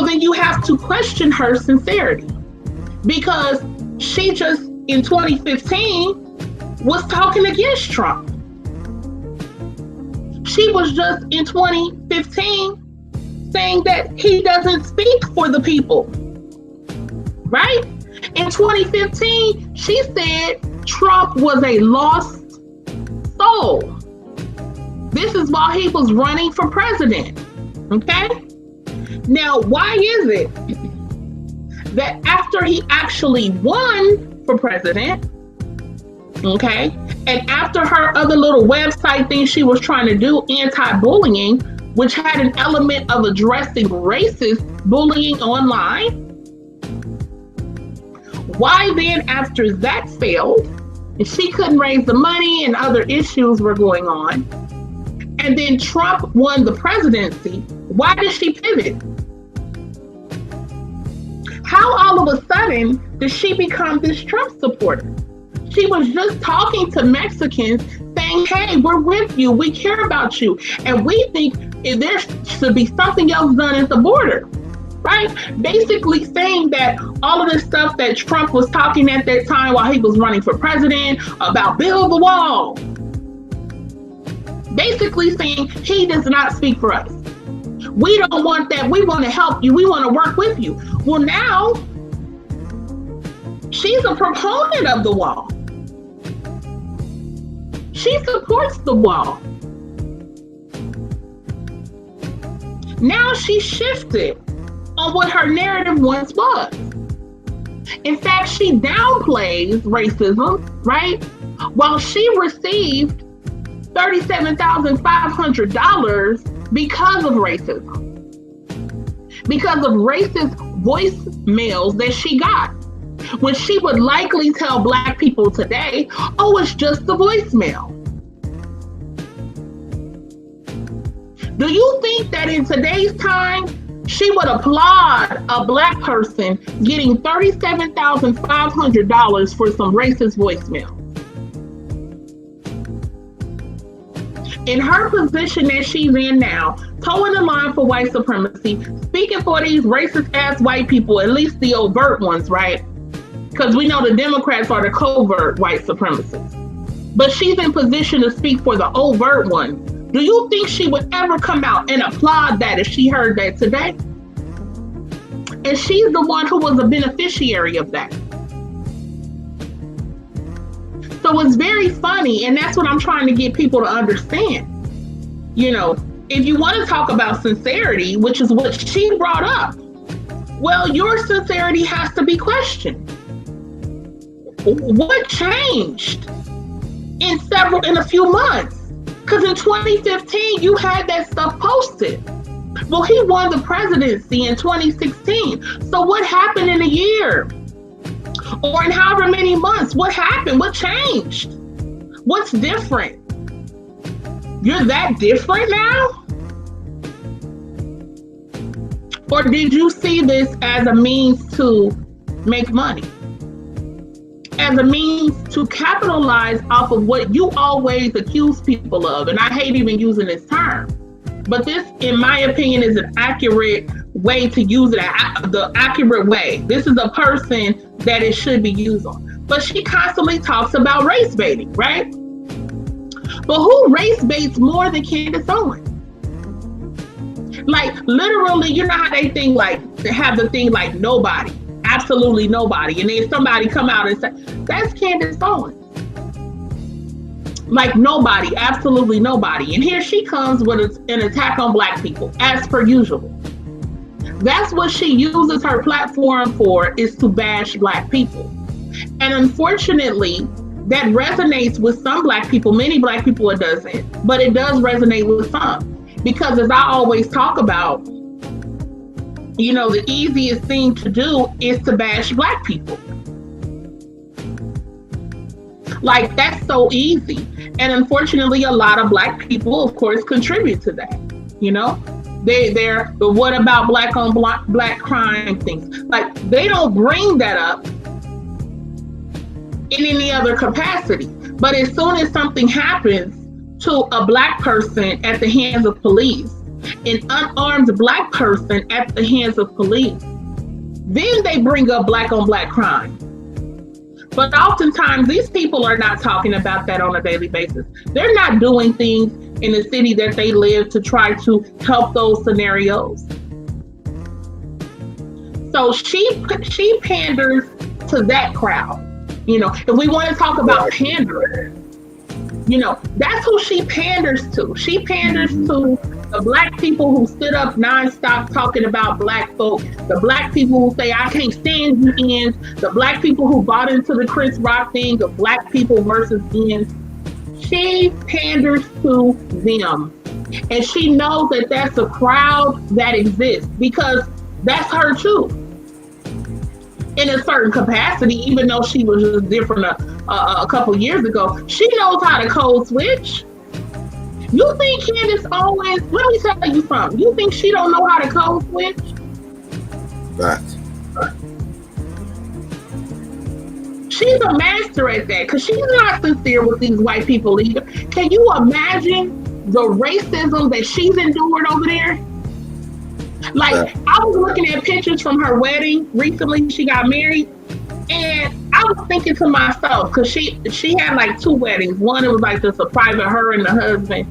then you have to question her sincerity because she just in 2015 was talking against Trump. She was just in 2015 saying that he doesn't speak for the people, right? In 2015, she said Trump was a lost soul. This is while he was running for president, okay? Now, why is it that after he actually won for president, okay, and after her other little website thing she was trying to do, anti-bullying, which had an element of addressing racist bullying online, why then after that failed, and she couldn't raise the money and other issues were going on, and then Trump won the presidency, why did she pivot? How all of a sudden did she become this Trump supporter? She was just talking to Mexicans saying, hey, we're with you, we care about you, and we think there should be something else done at the border, right? Basically saying that all of this stuff that Trump was talking at that time while he was running for president about build the wall, basically saying he does not speak for us. We don't want that. We want to help you. We want to work with you. Well, now she's a proponent of the wall. She supports the wall. Now she shifted on what her narrative once was. In fact, she downplays racism, right? While she received $37,500 because of racism. Because of racist voicemails that she got. When she would likely tell Black people today, oh, it's just the voicemail. Do you think that in today's time, she would applaud a Black person getting $37,500 for some racist voicemail? In her position that she's in now, towing the line for white supremacy, speaking for these racist ass white people, at least the overt ones, right? Because we know the Democrats are the covert white supremacists. But she's in position to speak for the overt ones. Do you think she would ever come out and applaud that if she heard that today? And she's the one who was a beneficiary of that. So it's very funny, and that's what I'm trying to get people to understand. If you want to talk about sincerity, which is what she brought up, well, your sincerity has to be questioned. What changed in a few months? Because in 2015, you had that stuff posted. Well, he won the presidency in 2016. So what happened in a year? Or in however many months? What happened? What changed? What's different? You're that different now? Or did you see this as a means to make money? As a means to capitalize off of what you always accuse people of? And I hate even using this term. But this, in my opinion, is an accurate way to use it, the accurate way. This is a person that it should be used on. But she constantly talks about race baiting, right? But who race baits more than Candace Owens? Like, literally, you know how they think, like, they have the thing like nobody, absolutely nobody. And then somebody come out and say, that's Candace Owens. Like nobody, absolutely nobody. And here she comes with an attack on Black people, as per usual. That's what she uses her platform for, is to bash Black people. And unfortunately, that resonates with some Black people. Many Black people it doesn't, but it does resonate with some. Because as I always talk about, you know, the easiest thing to do is to bash Black people. Like, that's so easy. And unfortunately, a lot of Black people, of course, contribute to that. You know, they're the what about Black on Black crime things. Like, they don't bring that up in any other capacity. But as soon as something happens to a Black person at the hands of police, an unarmed Black person at the hands of police, then they bring up Black on Black crime. But oftentimes these people are not talking about that on a daily basis. They're not doing things in the city that they live to try to help those scenarios. So she panders to that crowd. You know, if we want to talk about pandering, you know, that's who she panders to. She panders to the Black people who stood up nonstop talking about Black folk, the Black people who say, I can't stand you ends, the Black people who bought into the Chris Rock thing of Black people versus ends. She panders to them. And she knows that that's a crowd that exists, because that's her too. In a certain capacity, even though she was just different a couple years ago, she knows how to code switch. You think Candace Owens, let me tell you something, you think she don't know how to code switch? Right. She's a master at that, because she's not sincere with these white people either. Can you imagine the racism that she's endured over there? Like, I was looking at pictures from her wedding recently. She got married, and I was thinking to myself, because she had like 2 weddings. One, it was like just a private, her and the husband,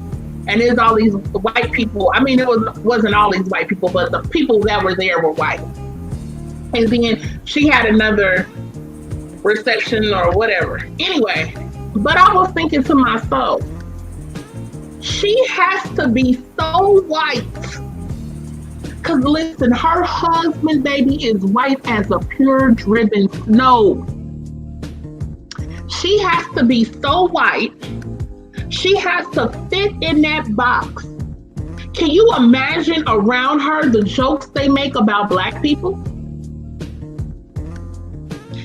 and there's all these white people. I mean, it wasn't all these white people, but the people that were there were white. And then she had another reception or whatever. Anyway, but I was thinking to myself, she has to be so white. Because listen, her husband, baby, is white as a pure driven snow. She has to be so white. She has to fit in that box. Can you imagine around her the jokes they make about Black people?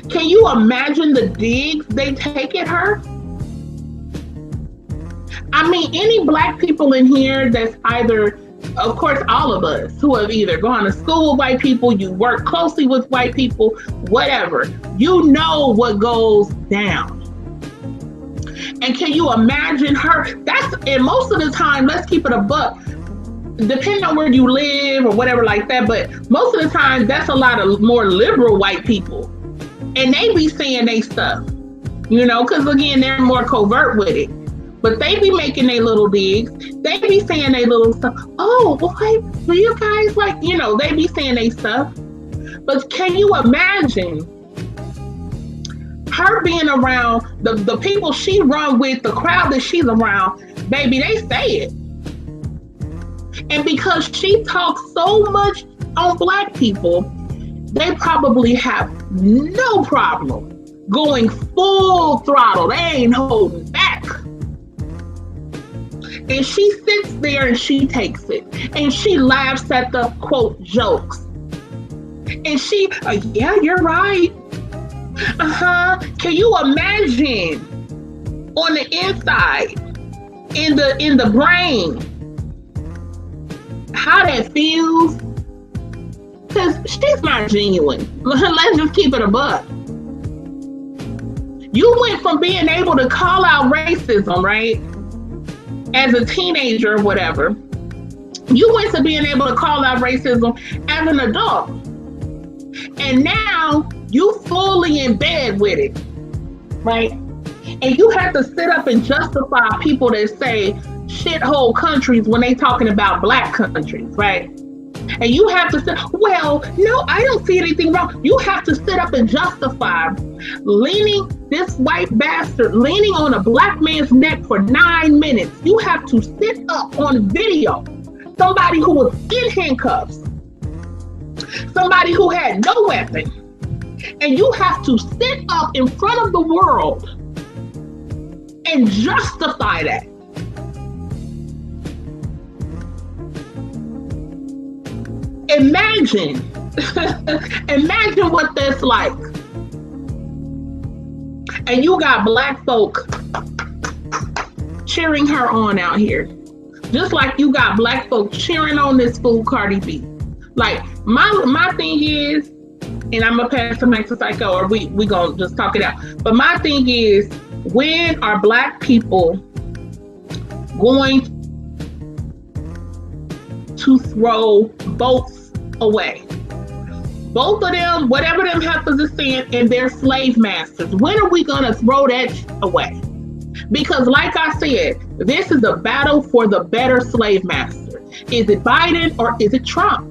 Can you imagine the digs they take at her? I mean, any Black people in here that's either, of course, all of us who have either gone to school with white people, you work closely with white people, whatever, you know what goes down. And can you imagine her? And most of the time, let's keep it a buck, depending on where you live or whatever like that, but most of the time, that's a lot of more liberal white people. And they be saying they stuff, you know, because again, they're more covert with it. But they be making their little digs. They be saying their little stuff. Oh, boy, do you guys like, you know, they be saying their stuff. But can you imagine her being around the people she run with, the crowd that she's around, baby, they say it. And because she talks so much on Black people, they probably have no problem going full throttle. They ain't holding back. And she sits there and she takes it. And she laughs at the, quote, jokes. And she, yeah, you're right. Can you imagine on the inside, in the brain, how that feels? Because she's not genuine. Let's just keep it a buck. You went from being able to call out racism, right? As a teenager or whatever. You went to being able to call out racism as an adult. And now you fully in bed with it, right? And you have to sit up and justify people that say shithole countries when they talking about Black countries, right? And you have to say, well, no, I don't see anything wrong. You have to sit up and justify this white bastard leaning on a Black man's neck for 9 minutes. You have to sit up on video, somebody who was in handcuffs, somebody who had no weapon, and you have to sit up in front of the world and justify that. Imagine, imagine what that's like. And you got black folk cheering her on out here. Just like you got black folk cheering on this fool Cardi B. Like, my thing is, and I'm gonna pass the mic to Psycho, or we gonna just talk it out. But my thing is, when are black people going to throw boats away? Both of them, whatever them heifers are saying, and their slave masters. When are we gonna throw that away? Because like I said, this is a battle for the better slave master. Is it Biden or is it Trump?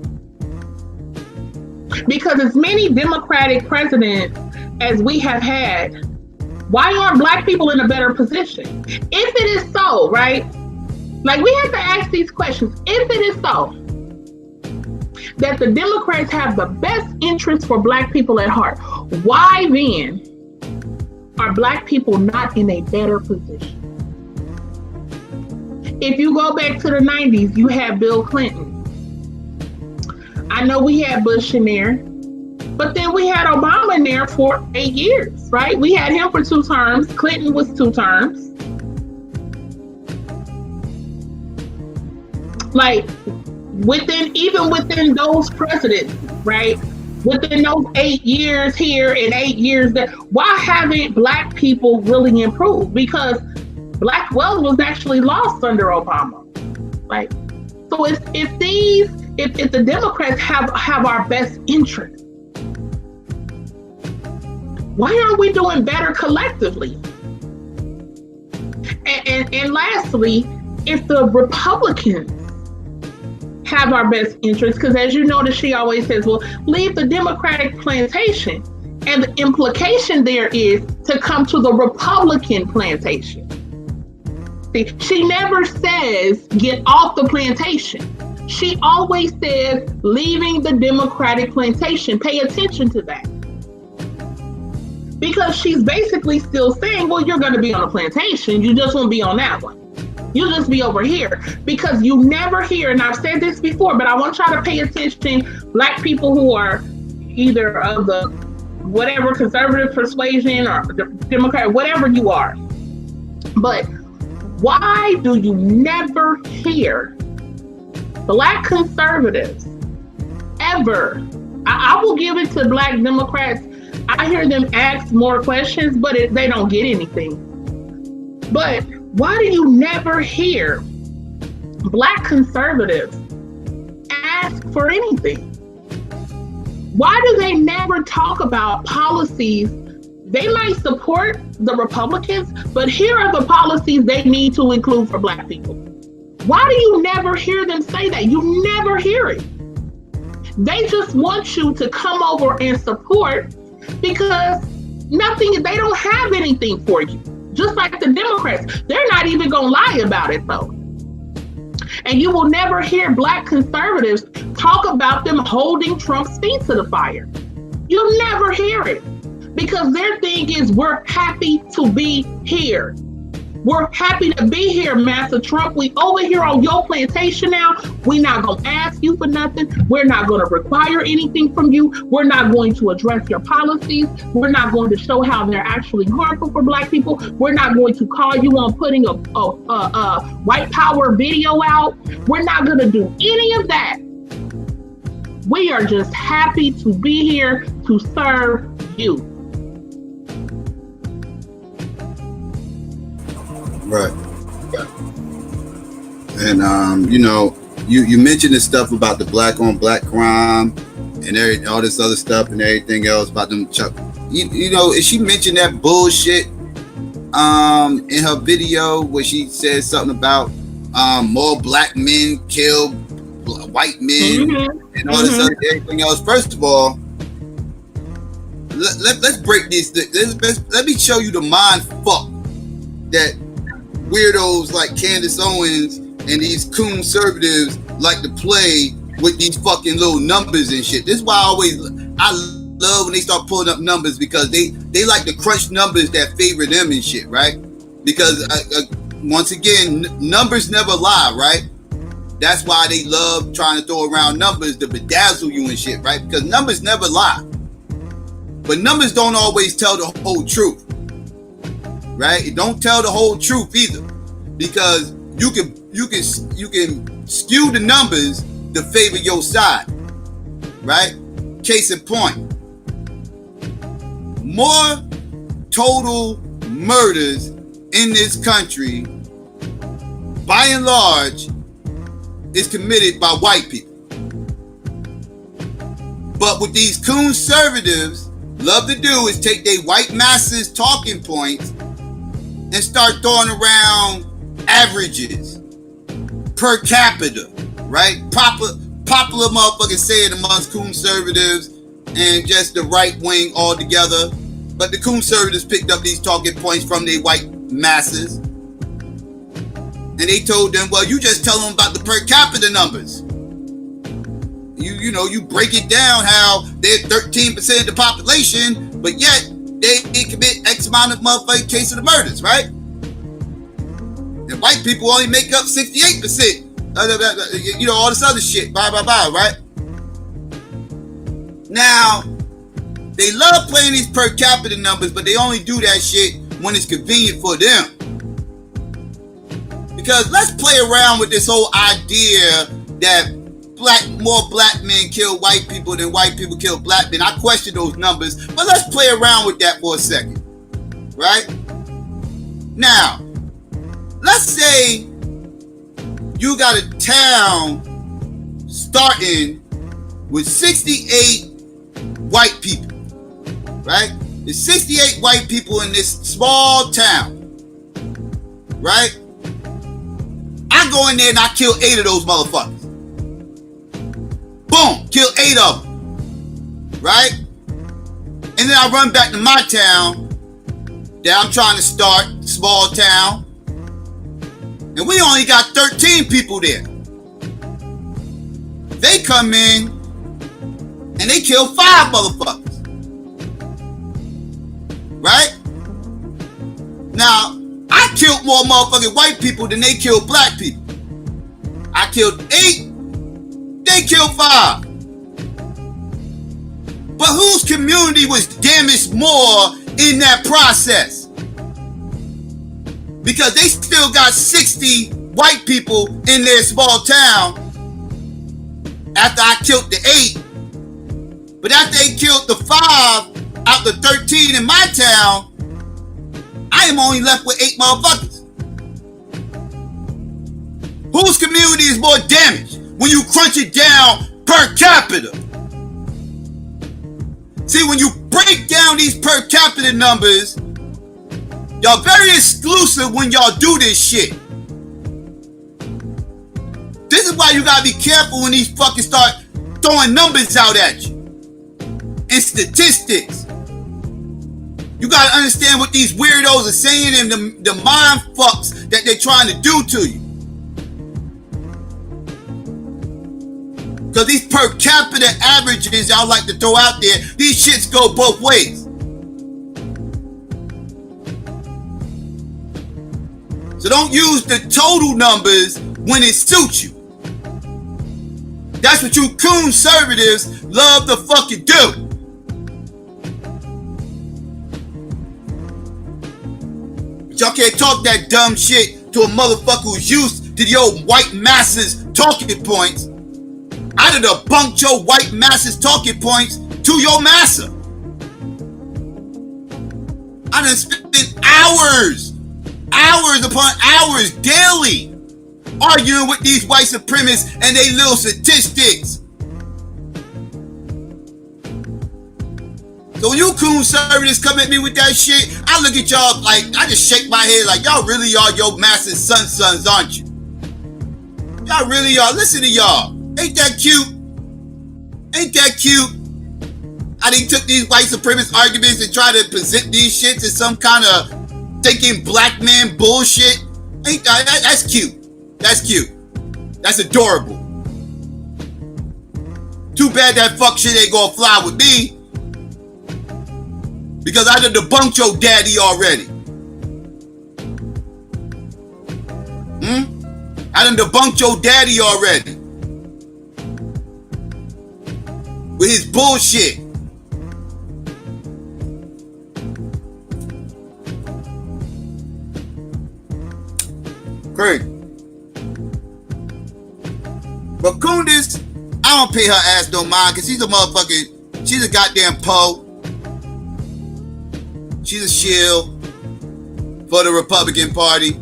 Because as many Democratic presidents as we have had, why aren't black people in a better position? If it is so, right? Like, we have to ask these questions. If it is so that the Democrats have the best interest for black people at heart, why then are black people not in a better position? If you go back to the 90s, you had Bill Clinton. I know we had Bush in there, but then we had Obama in there for 8 years, right? We had him for 2 terms. Clinton was 2 terms. Like, even within those presidents, right? Within those 8 years here and 8 years there, why haven't black people really improved? Because black wealth was actually lost under Obama. Like, so if the Democrats have our best interest, why aren't we doing better collectively? And lastly, if the Republicans have our best interest, because as you notice, she always says, well, leave the Democratic plantation. And the implication there is to come to the Republican plantation. See, she never says get off the plantation. She always says leaving the Democratic plantation. Pay attention to that. Because she's basically still saying, well, you're going to be on a plantation. You just won't be on that one. You'll just be over here. Because you never hear, and I've said this before, but I want y'all to pay attention, black people who are either of the whatever conservative persuasion or Democrat, whatever you are. But why do you never hear black conservatives ever? I will give it to black Democrats. I hear them ask more questions, but they don't get anything. But why do you never hear black conservatives ask for anything? Why do they never talk about policies? They might support the Republicans, but here are the policies they need to include for black people. Why do you never hear them say that? You never hear it. They just want you to come over and support because they don't have anything for you. Just like the Democrats, they're not even gonna lie about it though. And you will never hear black conservatives talk about them holding Trump's feet to the fire. You'll never hear it because their thing is we're happy to be here. We're happy to be here, Master Trump. We over here on your plantation now. We're not going to ask you for nothing. We're not going to require anything from you. We're not going to address your policies. We're not going to show how they're actually harmful for black people. We're not going to call you on putting a white power video out. We're not going to do any of that. We are just happy to be here to serve you. Right. And you mentioned this stuff about the black on black crime and all this other stuff and everything else about them. If she mentioned that bullshit in her video where she said something about more black men kill white men and all this other everything else. First of all, let's break this. Let me show you the mind fuck that weirdos like Candace Owens and these conservatives like to play with these fucking little numbers and shit. This is why I love when they start pulling up numbers, because they like to crunch numbers that favor them and shit, right? Because once again, numbers never lie, right? That's why they love trying to throw around numbers to bedazzle you and shit, right? Because numbers never lie. But numbers don't always tell the whole truth, right? It don't tell the whole truth either, because you can skew the numbers to favor your side, right? Case in point, more total murders in this country, by and large, is committed by white people. But what these conservatives love to do is take their white masses talking points and start throwing around averages per capita, right? Popular motherfuckers saying amongst conservatives and just the right wing altogether. But the conservatives picked up these talking points from their white masses, and they told them, well, you just tell them about the per capita numbers. You break it down how they're 13% of the population, but yet they commit X amount of motherfucking cases of murders, right? And white people only make up 68%. All this other shit, blah, right? Now, they love playing these per capita numbers, but they only do that shit when it's convenient for them. Because let's play around with this whole idea that more black men kill white people than white people kill black men. I question those numbers, but let's play around with that for a second, right? Now, let's say you got a town starting with 68 white people, right? There's 68 white people in this small town, right? I go in there and I kill 8 of those motherfuckers. Boom, kill 8 of them, right? And then I run back to my town that I'm trying to start, small town, and we only got 13 people there. They come in and they kill 5 motherfuckers, right? Now, I killed more motherfucking white people than they killed black people. I killed 8, they killed 5. But whose community was damaged more in that process? Because they still got 60 white people in their small town after I killed the 8. But after they killed the 5 out the 13 in my town, I am only left with 8 motherfuckers. Whose community is more damaged when you crunch it down per capita? See, when you break down these per capita numbers, y'all very exclusive when y'all do this shit. This is why you gotta be careful when these fuckers start throwing numbers out at you and statistics. You gotta understand what these weirdos are saying and the mind fucks that they're trying to do to you. Because these per capita averages y'all like to throw out there, these shits go both ways. So don't use the total numbers when it suits you. That's what you conservatives love to fucking do. But y'all can't talk that dumb shit to a motherfucker who's used to the old white masses talking points. I done debunked your white masses talking points to your massa. I done spent hours upon hours daily arguing with these white supremacists and they little statistics. So when you conservatives come at me with that shit, I look at y'all like, I just shake my head like, y'all really are your masses' sons, aren't you? Y'all really are. Listen to y'all. Ain't that cute? Ain't that cute? I done took these white supremacist arguments and try to present these shits as some kind of thinking black man bullshit. Ain't that's cute? That's cute. That's adorable. Too bad that fuck shit ain't gonna fly with me. Because I done debunked your daddy already. I done debunked your daddy already. With his bullshit. Crazy. But Koondace, I don't pay her ass no mind because she's a motherfucking, she's a goddamn Poe. She's a shield for the Republican Party.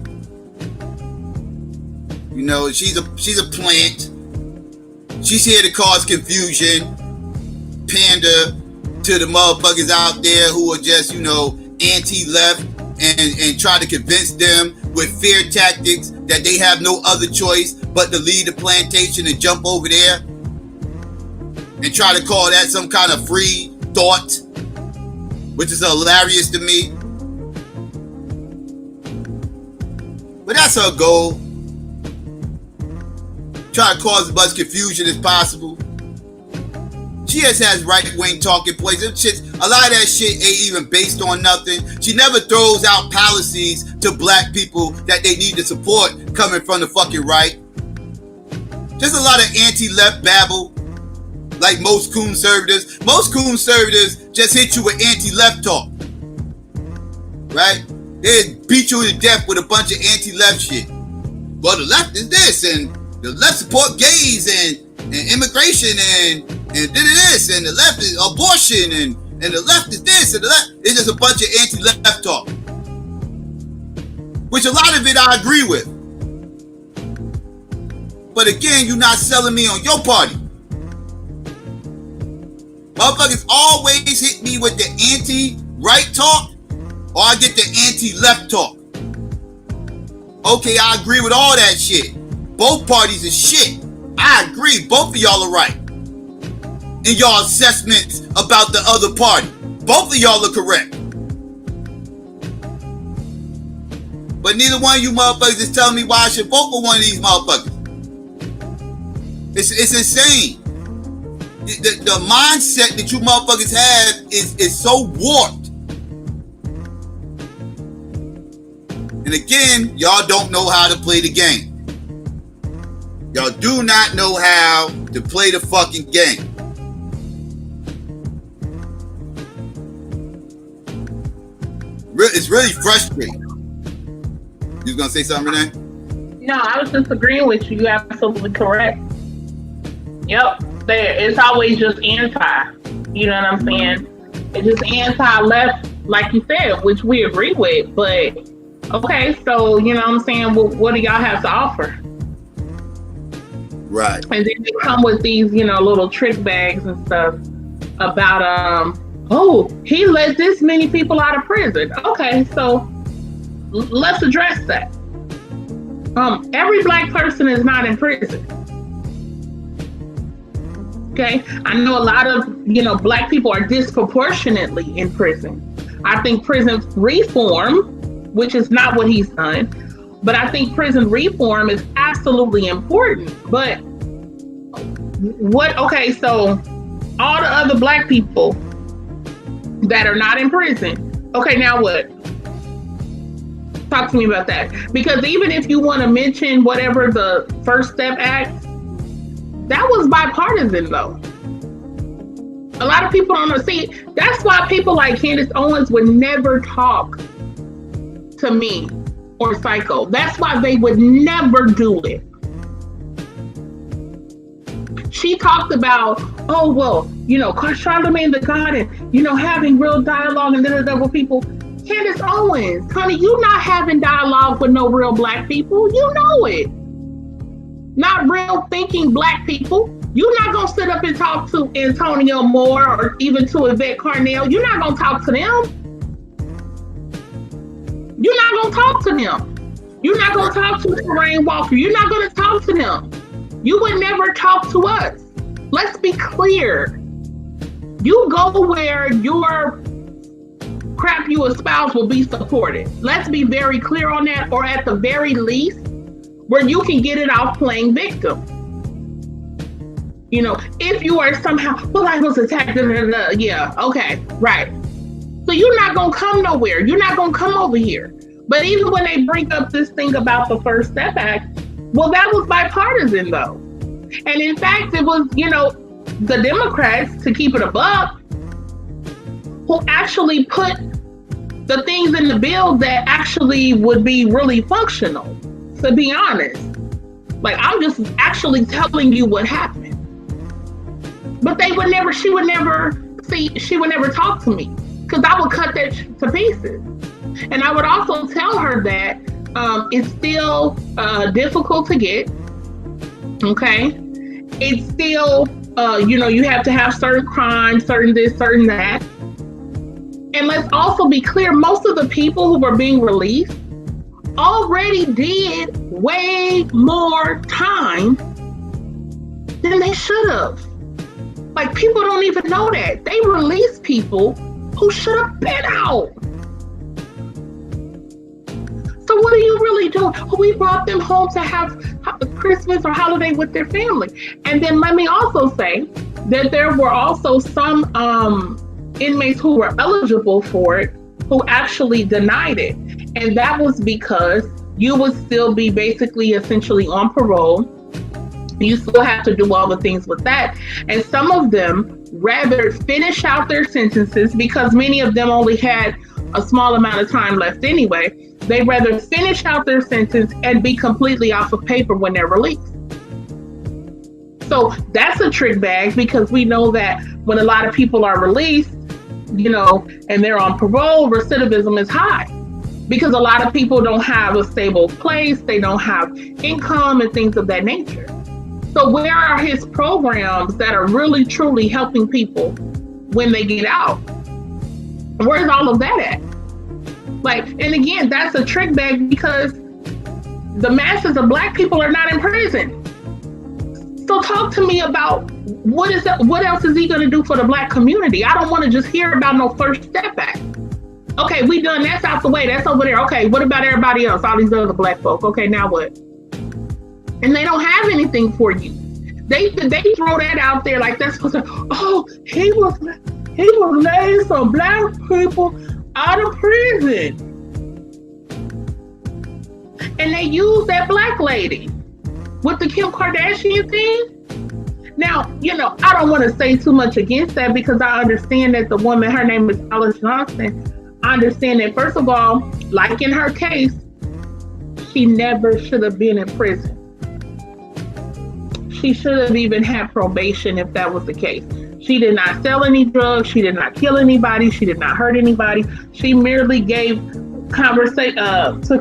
You know, she's a plant. She's here to cause confusion, pander to the motherfuckers out there who are just, you know, anti-left and try to convince them with fear tactics that they have no other choice but to leave the plantation and jump over there and try to call that some kind of free thought, which is hilarious to me. But that's her goal. Try to cause as much confusion as possible. She just has right-wing talking points. A lot of that shit ain't even based on nothing. She never throws out policies to black people that they need to support coming from the fucking right. Just a lot of anti-left babble, like most conservatives. Most conservatives just hit you with anti-left talk, right? They beat you to death with a bunch of anti-left shit. Well, the left is this, and the left support gays and immigration and this, and the left is abortion, and the left is this, and the left. It's just a bunch of anti-left talk, which a lot of it I agree with. But again, you're not selling me on your party. Motherfuckers always hit me with the anti-right talk, or I get the anti-left talk. Okay, I agree with all that shit. Both parties are shit. I agree, both of y'all are right in y'all assessments about the other party. Both of y'all are correct. But neither one of you motherfuckers is telling me why I should vote for one of these motherfuckers. It's insane. The mindset that you motherfuckers have is so warped. And again, y'all don't know how to play the game. Y'all do not know how to play the fucking game. It's really frustrating. You was gonna say something, Renee? No, I was just agreeing with you. You're absolutely correct. Yep, it's always just anti. You know what I'm saying? It's just anti-left, like you said, which we agree with. But okay, so you know what I'm saying? Well, what do y'all have to offer? Right. And then they come with these, you know, little trick bags and stuff about oh, he let this many people out of prison. Okay, so let's address that. Every black person is not in prison. Okay, I know a lot of, you know, black people are disproportionately in prison. I think prison reform, which is not what he's done, but I think prison reform is absolutely important. But okay, so all the other black people that are not in prison, okay, now what? Talk to me about that. Because even if you want to mention whatever the First Step Act, that was bipartisan though. A lot of people don't see it. That's why people like Candace Owens would never talk to me or Psycho. That's why they would never do it. She talked about, oh, well, you know, Charlemagne the God and, you know, having real dialogue and with people. Candace Owens, honey, you not having dialogue with no real black people. You know it. Not real thinking black people. You're not going to sit up and talk to Antonio Moore or even to Yvette Carnell. You're not going to talk to them. You're not going to talk to them. You're not going to talk to Lorraine Walker. You're not going to talk to them. You would never talk to us. Let's be clear. You go where your crap you espouse will be supported. Let's be very clear on that, or at the very least, where you can get it off playing victim. You know, if you are somehow, well, I was attacked, yeah, okay, right. So you're not going to come nowhere. You're not going to come over here. But even when they bring up this thing about the First Step Act, well, that was bipartisan, though. And in fact, it was, you know, the Democrats, to keep it a buck, who actually put the things in the bill that actually would be really functional, to be honest. Like, I'm just actually telling you what happened. But she would never talk to me, because I would cut that to pieces. And I would also tell her that it's still difficult to get, okay? It's still, you know, you have to have certain crimes, certain this, certain that. And let's also be clear, most of the people who were being released already did way more time than they should have. Like, people don't even know that. They release people who should have been out. So what are you really doing? Oh, we brought them home to have Christmas or holiday with their family. And then let me also say that there were also some inmates who were eligible for it who actually denied it. And that was because you would still be basically essentially on parole. You still have to do all the things with that. And some of them rather finish out their sentences, because many of them only had a small amount of time left anyway. They rather finish out their sentence and be completely off of paper when they're released. So that's a trick bag, because we know that when a lot of people are released, you know, and they're on parole, recidivism is high, because a lot of people don't have a stable place, they don't have income and things of that nature. So where are his programs that are really truly helping people when they get out? Where's all of that at? Like, and again, that's a trick bag, because the masses of Black people are not in prison. So talk to me about what else is he going to do for the Black community? I don't want to just hear about no First Step Act. Okay, we done, that's out the way, that's over there. Okay, what about everybody else? All these other Black folk. Okay, now what? And they don't have anything for you. They throw that out there like that's supposed to, oh, he was letting some Black people out of prison. And they use that Black lady with the Kim Kardashian thing. Now, you know, I don't want to say too much against that, because I understand that the woman, her name is Alice Johnson. I understand that, first of all, like in her case, she never should have been in prison. She should have even had probation if that was the case. She did not sell any drugs. She did not kill anybody. She did not hurt anybody. She merely took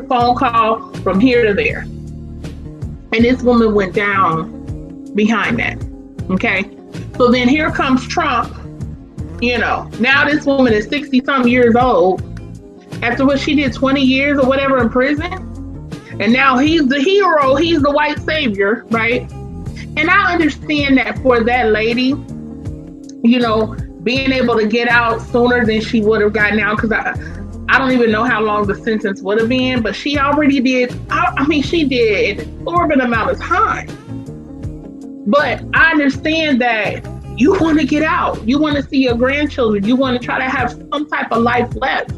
phone call from here to there. And this woman went down behind that. Okay. So then here comes Trump. You know, now this woman is 60-some years old after what she did 20 years or whatever in prison. And now he's the hero. He's the white savior, right? And I understand that for that lady, you know, being able to get out sooner than she would have gotten out, because I don't even know how long the sentence would have been, but she already did, she did an exorbitant amount of time. But I understand that you want to get out. You want to see your grandchildren. You want to try to have some type of life left,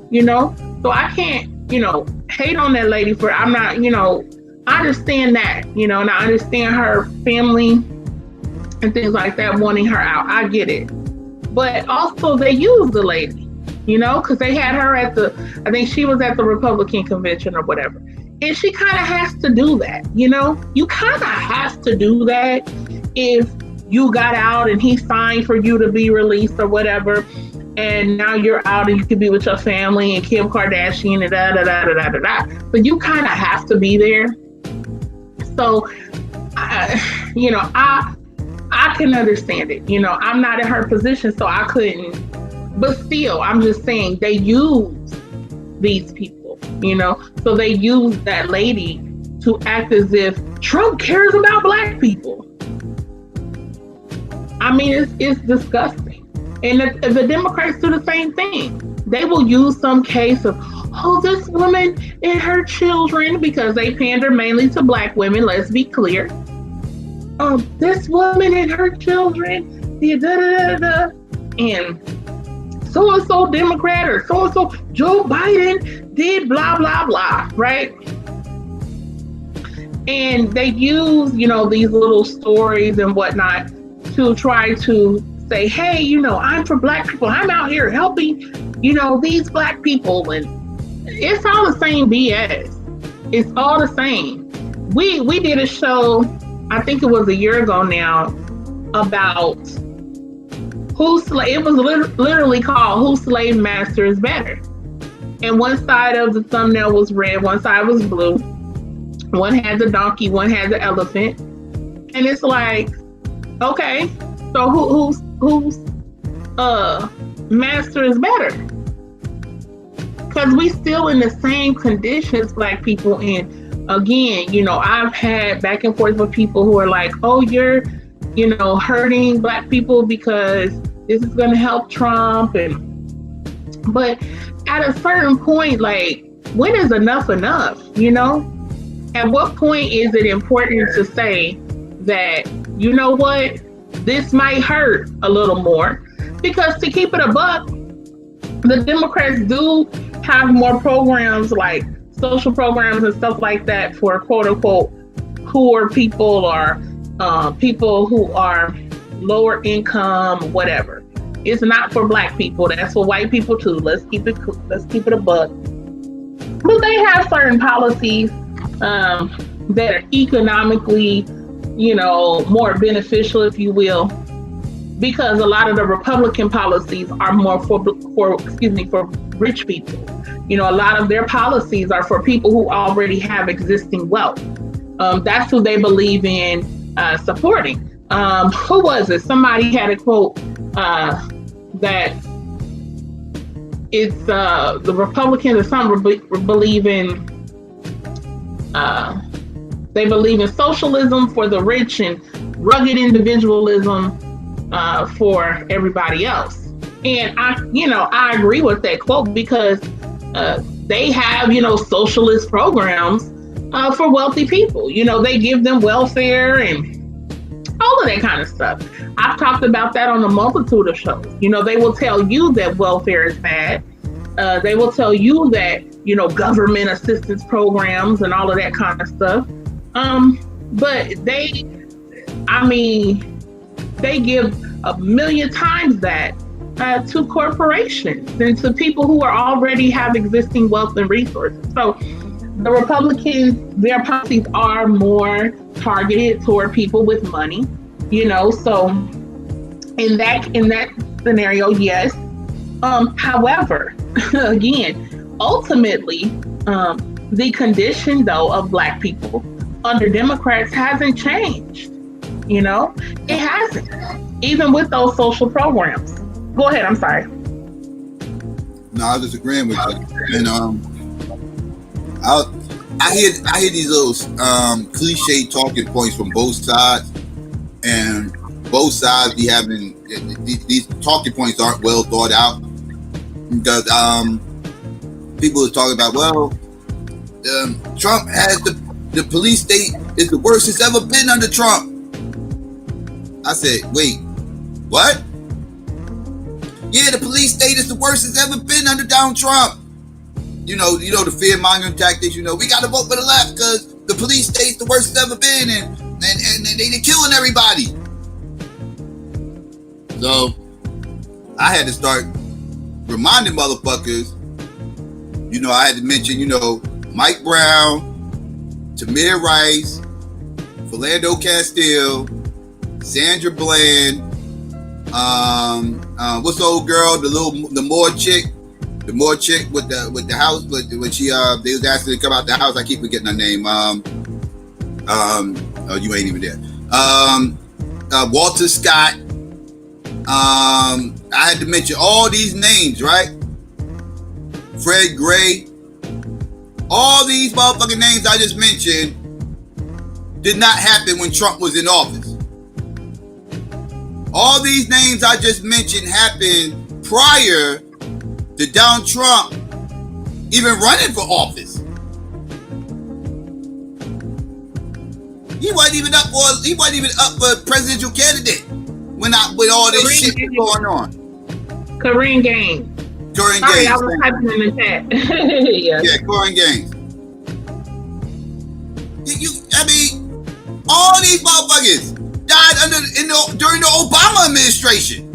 you know? So I can't, you know, hate on that lady for, I'm not, you know, I understand that, you know, and I understand her family and things like that wanting her out. I get it. But also they used the lady, you know, because they had her at I think she was at the Republican convention or whatever. And she kind of has to do that, you know? You kind of have to do that if you got out and he signed for you to be released or whatever, and now you're out and you can be with your family and Kim Kardashian and da-da-da-da-da-da-da. But you kind of have to be there. So, you know, I can understand it. You know, I'm not in her position, so I couldn't. But still, I'm just saying they use these people, you know. So they use that lady to act as if Trump cares about Black people. I mean, it's disgusting. And the Democrats do the same thing. They will use some case of, oh, this woman and her children, because they pander mainly to Black women, let's be clear. this woman and her children, da da da da, and so Democrat or so Joe Biden did blah blah blah, right? And they use, these little stories and whatnot to try to say, hey, I'm for Black people. I'm out here helping, these Black people. And it's all the same BS. It's all the same. We did a show, I think it was a year ago now, about it was literally called Whose Slave Master is Better. And one side of the thumbnail was red, one side was blue. One had the donkey, one had the elephant. And it's like, okay, so whose master is better? Because we still in the same conditions, Black people. And again, I've had back and forth with people who are like, oh, you're, hurting Black people because this is going to help Trump. But at a certain point, like, when is enough enough, At what point is it important to say that, you know what, this might hurt a little more? Because to keep it a buck, the Democrats do have more programs like social programs and stuff like that for quote unquote poor people or people who are lower income, whatever. It's not for Black people. That's for white people too. Let's keep it a buck. But they have certain policies that are economically, more beneficial, if you will, because a lot of the Republican policies are more for rich people. A lot of their policies are for people who already have existing wealth. That's who they believe in supporting. Who was it? Somebody had a quote that it's the Republicans or some believe in. They believe in socialism for the rich and rugged individualism for everybody else. And I agree with that quote because they have, socialist programs for wealthy people. They give them welfare and all of that kind of stuff. I've talked about that on a multitude of shows. They will tell you that welfare is bad. They will tell you that, government assistance programs and all of that kind of stuff. But they give a million times that to corporations and to people who are already have existing wealth and resources. So the Republicans, their policies are more targeted toward people with money, so in that scenario, yes. However, again, ultimately, the condition though of Black people under Democrats hasn't changed. It hasn't, even with those social programs. Go ahead, I'm sorry. No, I was disagreeing with you. And I hear these little cliche talking points from both sides, and both sides be having these talking points aren't well thought out because people are talking about, Trump has the police state is the worst it's ever been under Trump. I said, wait, what? Yeah, the police state is the worst it's ever been under Donald Trump. The fear-mongering tactics, we got to vote for the left because the police state's the worst it's ever been and they're killing everybody. So I had to start reminding motherfuckers, I had to mention, Mike Brown, Tamir Rice, Philando Castile, Sandra Bland, what's the old girl, the Moore chick with the house, when she they was asking to come out the house. I keep forgetting her name. Oh, you ain't even there. Walter Scott. I had to mention all these names, right? Fred Gray. All these motherfucking names I just mentioned did not happen when Trump was in office. All these names I just mentioned happened prior to Donald Trump even running for office. He wasn't even up for presidential candidate when all this Kareem shit was going on. Kareem Gaines. Kareem Sorry, Gaines. I was typing in the chat. Yeah. Yeah, Kareem Gaines. I mean, all these motherfuckers died during the Obama administration.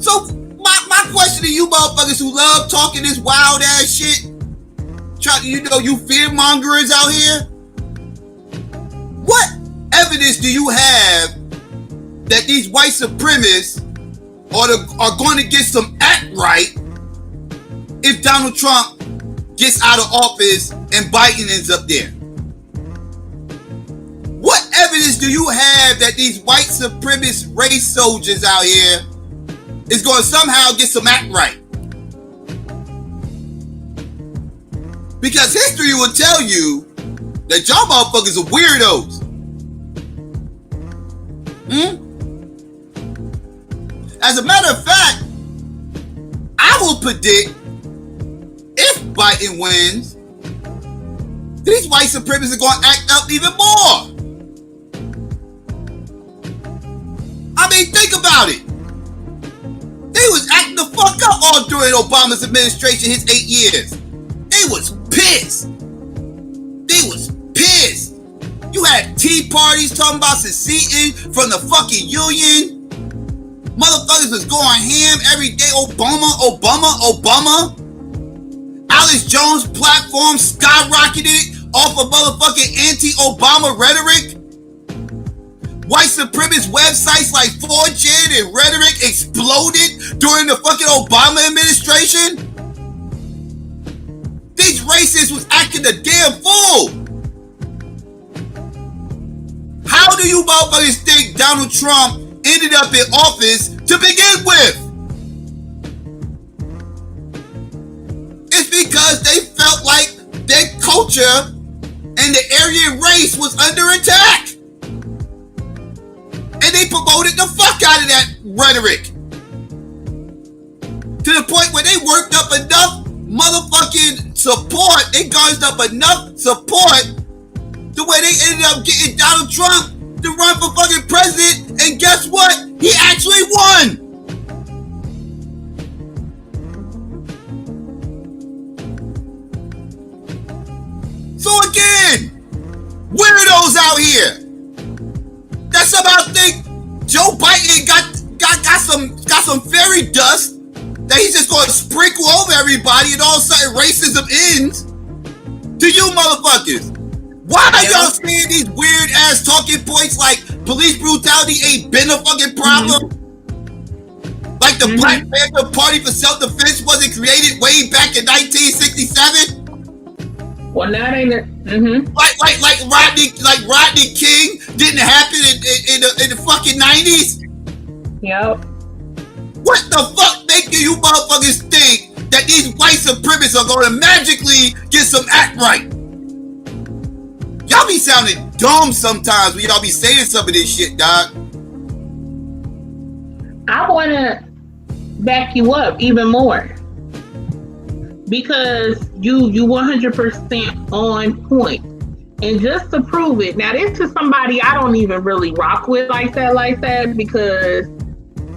So my question to you motherfuckers who love talking this wild ass shit, you fear mongers out here. What evidence do you have that these white supremacists are going to get some act right if Donald Trump gets out of office and Biden ends up there? What evidence do you have that these white supremacist race soldiers out here is going to somehow get some act right? Because history will tell you that y'all motherfuckers are weirdos. As a matter of fact, I will predict if Biden wins, these white supremacists are going to act up even more. I mean, think about it. They was acting the fuck up all during Obama's administration, his 8 years. They was pissed. You had tea parties talking about seceding from the fucking union. Motherfuckers was going ham every day. Obama. Alex Jones' platform skyrocketed off of motherfucking anti-Obama rhetoric. White supremacist websites like 4chan and Rhetoric exploded during the fucking Obama administration. These racists was acting a damn fool. How do you motherfuckers think Donald Trump ended up in office to begin with? It's because they felt like their culture and the Aryan race was under attack. And they promoted the fuck out of that rhetoric. To the point where they worked up enough motherfucking support, they garnered up enough support to where they ended up getting Donald Trump to run for fucking president, and guess what? He actually won! So again, weirdos out here that somehow think Joe Biden got some fairy dust that he's just gonna sprinkle over everybody and all of a sudden racism ends. To you motherfuckers, why are y'all saying these weird ass talking points like police brutality ain't been a fucking problem? Like the Black Panther Party for Self-Defense wasn't created way back in 1967? Well, that ain't it. Like Rodney King didn't happen in the fucking 90s? Yep. What the fuck making you motherfuckers think that these white supremacists are gonna magically get some act right? Y'all be sounding dumb sometimes when y'all be saying some of this shit, dog. I wanna back you up even more. Because you 100% on point. And just to prove it, now this is somebody I don't even really rock with like that, because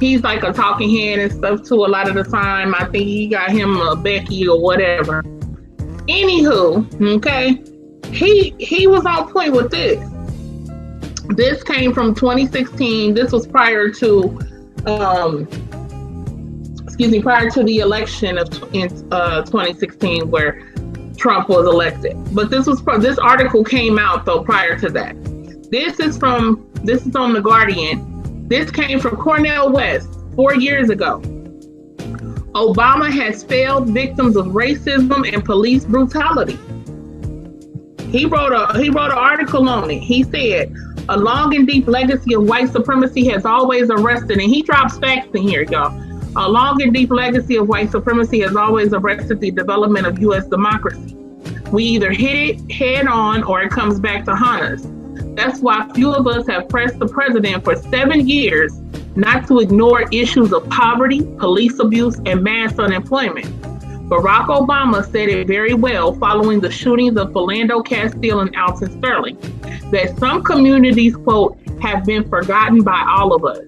he's like a talking head and stuff too a lot of the time. I think he got him a Becky or whatever. Anywho, okay, he was on point with this. This came from 2016. This was prior to the election of in 2016 where Trump was elected. But this article came out though prior to that. This is on The Guardian. This came from Cornell West 4 years ago. Obama has failed victims of racism and police brutality. He wrote an article on it. He said, a long and deep legacy of white supremacy has always arrested, and he drops facts in here, y'all. A long and deep legacy of white supremacy has always arrested the development of U.S. democracy. We either hit it head on or it comes back to haunt us. That's why few of us have pressed the president for 7 years not to ignore issues of poverty, police abuse, and mass unemployment. Barack Obama said it very well following the shootings of Philando Castile and Alton Sterling, that some communities, quote, have been forgotten by all of us.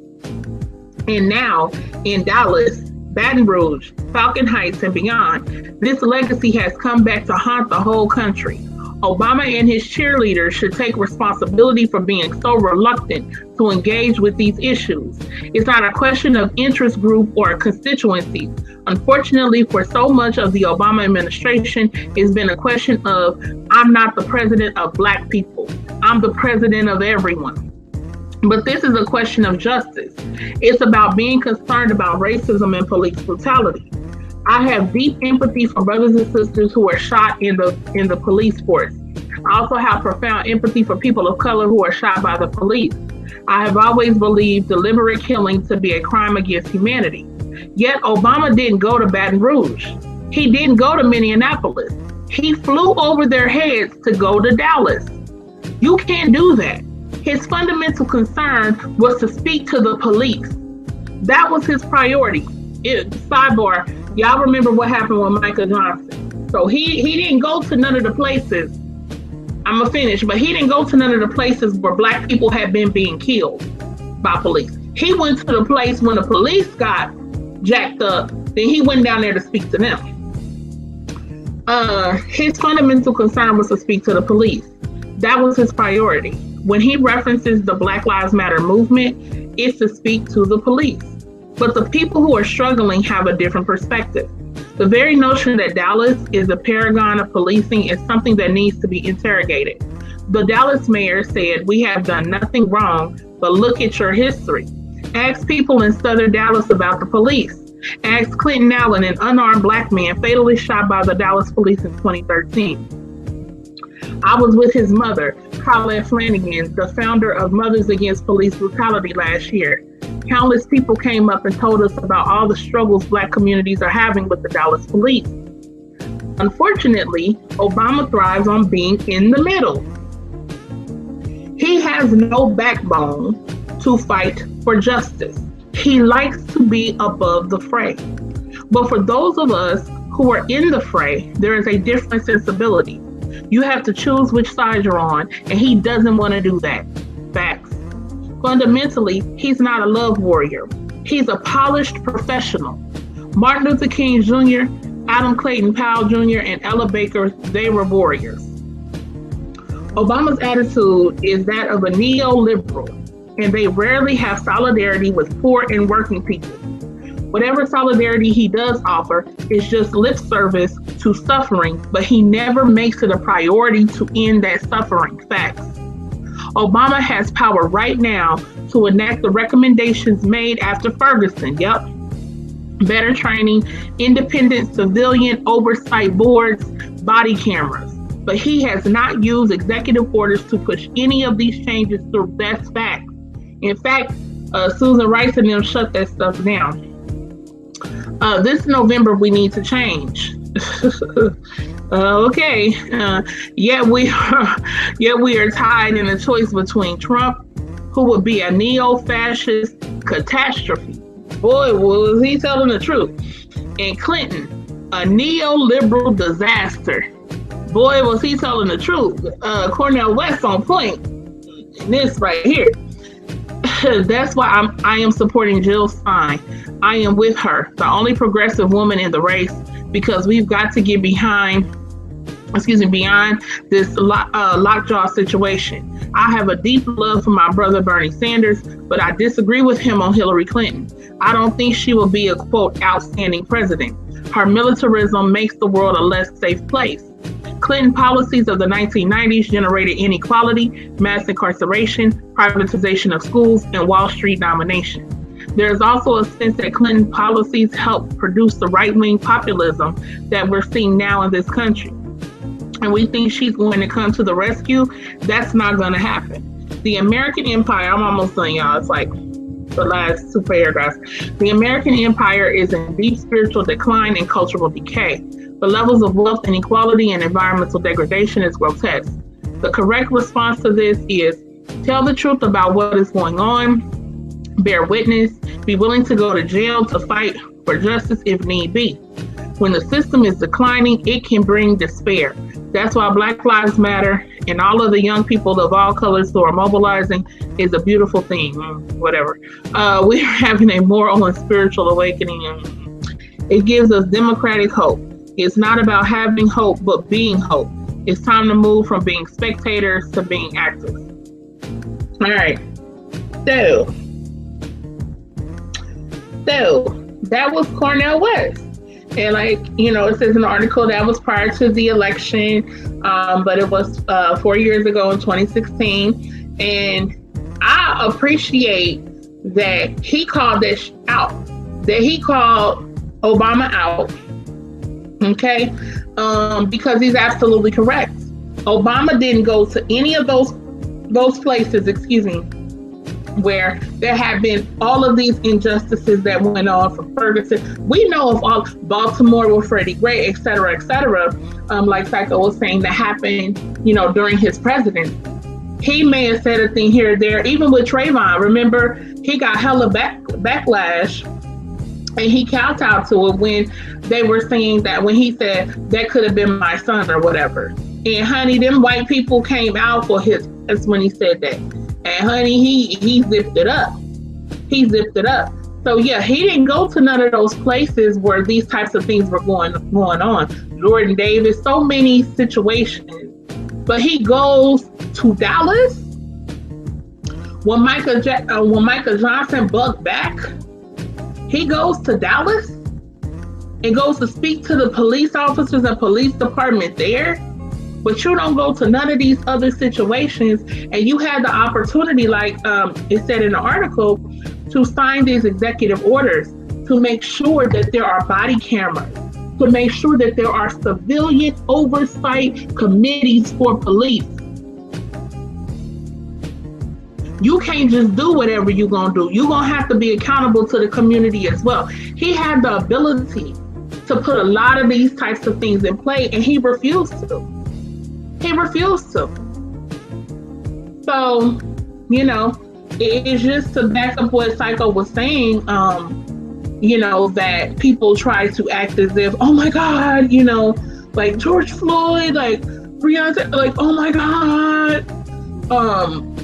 And now, in Dallas, Baton Rouge, Falcon Heights, and beyond, this legacy has come back to haunt the whole country. Obama and his cheerleaders should take responsibility for being so reluctant to engage with these issues. It's not a question of interest group or constituency. Unfortunately, for so much of the Obama administration, it's been a question of, I'm not the president of Black people. I'm the president of everyone. But this is a question of justice. It's about being concerned about racism and police brutality. I have deep empathy for brothers and sisters who are shot in the police force. I also have profound empathy for people of color who are shot by the police. I have always believed deliberate killing to be a crime against humanity. Yet Obama didn't go to Baton Rouge. He didn't go to Minneapolis. He flew over their heads to go to Dallas. You can't do that. His fundamental concern was to speak to the police. That was his priority. Sidebar, y'all remember what happened with Michael Johnson. So he didn't go to none of the places, I'm gonna finish, but he didn't go to none of the places where Black people had been being killed by police. He went to the place when the police got jacked up, then he went down there to speak to them. His fundamental concern was to speak to the police. That was his priority. When he references the Black Lives Matter movement, it's to speak to the police. But the people who are struggling have a different perspective. The very notion that Dallas is a paragon of policing is something that needs to be interrogated. The Dallas mayor said, "We have done nothing wrong, but look at your history." Ask people in Southern Dallas about the police. Ask Clinton Allen, an unarmed Black man fatally shot by the Dallas police in 2013. I was with his mother, Colette Flanagan, the founder of Mothers Against Police Brutality last year. Countless people came up and told us about all the struggles Black communities are having with the Dallas police. Unfortunately, Obama thrives on being in the middle. He has no backbone to fight for justice. He likes to be above the fray. But for those of us who are in the fray, there is a different sensibility. You have to choose which side you're on, and he doesn't want to do that. Facts. Fundamentally, he's not a love warrior. He's a polished professional. Martin Luther King Jr., Adam Clayton Powell Jr., and Ella Baker, they were warriors. Obama's attitude is that of a neoliberal, and they rarely have solidarity with poor and working people. Whatever solidarity he does offer is just lip service to suffering, but he never makes it a priority to end that suffering. Facts. Obama has power right now to enact the recommendations made after Ferguson. Yep. Better training, independent civilian oversight boards, body cameras. But he has not used executive orders to push any of these changes through. That's facts. In fact, Susan Rice and them shut that stuff down. This November, we need to change. Okay. Yet we are tied in a choice between Trump, who would be a neo-fascist catastrophe. Boy, was he telling the truth. And Clinton, a neoliberal disaster. Boy, was he telling the truth. Cornel West on point. This right here. That's why I am supporting Jill Stein. I am with her, the only progressive woman in the race, because we've got to get beyond this lockjaw situation. I have a deep love for my brother Bernie Sanders, but I disagree with him on Hillary Clinton. I don't think she will be a, quote, outstanding president. Her militarism makes the world a less safe place. Clinton policies of the 1990s generated inequality, mass incarceration, privatization of schools, and Wall Street domination. There is also a sense that Clinton policies helped produce the right-wing populism that we're seeing now in this country. And we think she's going to come to the rescue. That's not going to happen. The American empire, I'm almost done, y'all. It's like the last two paragraphs. The American empire is in deep spiritual decline and cultural decay. The levels of wealth inequality and environmental degradation is grotesque. The correct response to this is tell the truth about what is going on, bear witness, be willing to go to jail to fight for justice if need be. When the system is declining, it can bring despair. That's why Black Lives Matter and all of the young people of all colors who are mobilizing is a beautiful thing. Whatever. We're having a moral and spiritual awakening. It gives us democratic hope. It's not about having hope, but being hope. It's time to move from being spectators to being actors. All right. So that was Cornel West. And like, you know, it says in the article that was prior to the election, but it was 4 years ago in 2016. And I appreciate that he called this out, that he called Obama out, okay? Because he's absolutely correct. Obama didn't go to any of those places, where there have been all of these injustices that went on from Ferguson. We know of all Baltimore with Freddie Gray, et cetera, like Psycho was saying, that happened, you know, during his presidency. He may have said a thing here or there, even with Trayvon. Remember, he got hella backlash, and he kowtowed to it when they were saying that, when he said, that could have been my son or whatever. And honey, them white people came out for that's when he said that. And honey, he zipped it up. So yeah, he didn't go to none of those places where these types of things were going on. Jordan Davis, so many situations. But he goes to Dallas when Michael Johnson bucked back. He goes to Dallas and goes to speak to the police officers and police department there. But you don't go to none of these other situations, and you had the opportunity, like it said in the article, to sign these executive orders to make sure that there are body cameras, to make sure that there are civilian oversight committees for police. You can't just do whatever you're gonna do. You're gonna have to be accountable to the community as well. He had the ability to put a lot of these types of things in play, and he refused to. So, you know, it's just to back up what Psycho was saying, you know, that people try to act as if, oh my God, you know, like George Floyd, like Breonna, like, oh my God,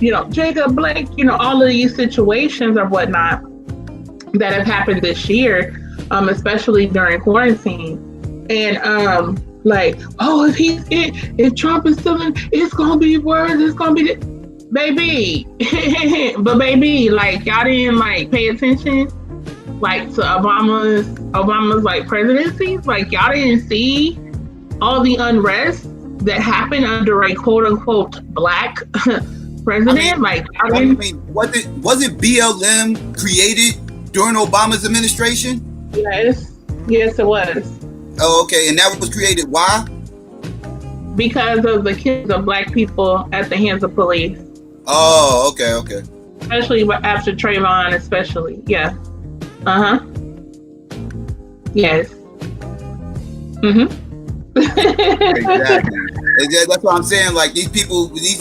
you know, Jacob Blake, you know, all of these situations or whatnot that have happened this year, especially during quarantine. And, like, oh, if Trump is still in, it's gonna be worse. It's gonna be, baby. But baby, like, y'all didn't like pay attention, like, to Obama's like presidency. Like, y'all didn't see all the unrest that happened under a quote unquote black president. Wasn't BLM created during Obama's administration? Yes, it was. Oh, okay. And that was created why? Because of the kills of black people at the hands of police. Oh, okay. Especially after Trayvon, especially. Yeah. Yes. Exactly. That's what I'm saying. Like, these people, these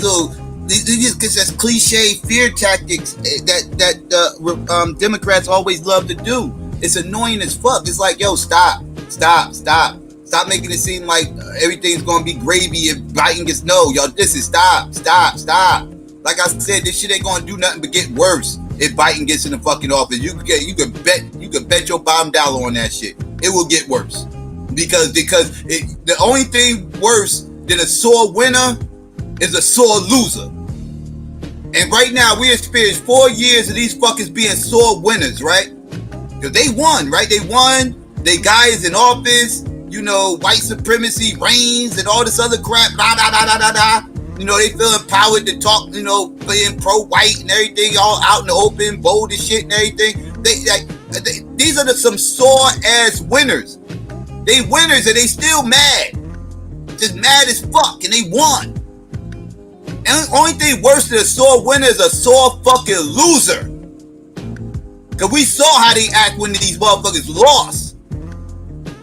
just cliche fear tactics that Democrats always love to do. It's annoying as fuck. It's like, yo, stop making it seem like everything's gonna be gravy if Biden gets yo, this is stop. Like I said, this shit ain't gonna do nothing but get worse if Biden gets in the fucking office. You can bet your bottom dollar on that shit. It will get worse because the only thing worse than a sore winner is a sore loser. And right now we experienced 4 years of these fuckers being sore winners, right? Because they won, right? They won. They guys in office, you know, white supremacy reigns and all this other crap, You know, they feel empowered to talk, you know, being pro-white and everything, all out in the open, bold and shit and everything. These are some sore-ass winners. They winners and they still mad. Just mad as fuck, and they won. And the only thing worse than a sore winner is a sore fucking loser. Because we saw how they act when these motherfuckers lost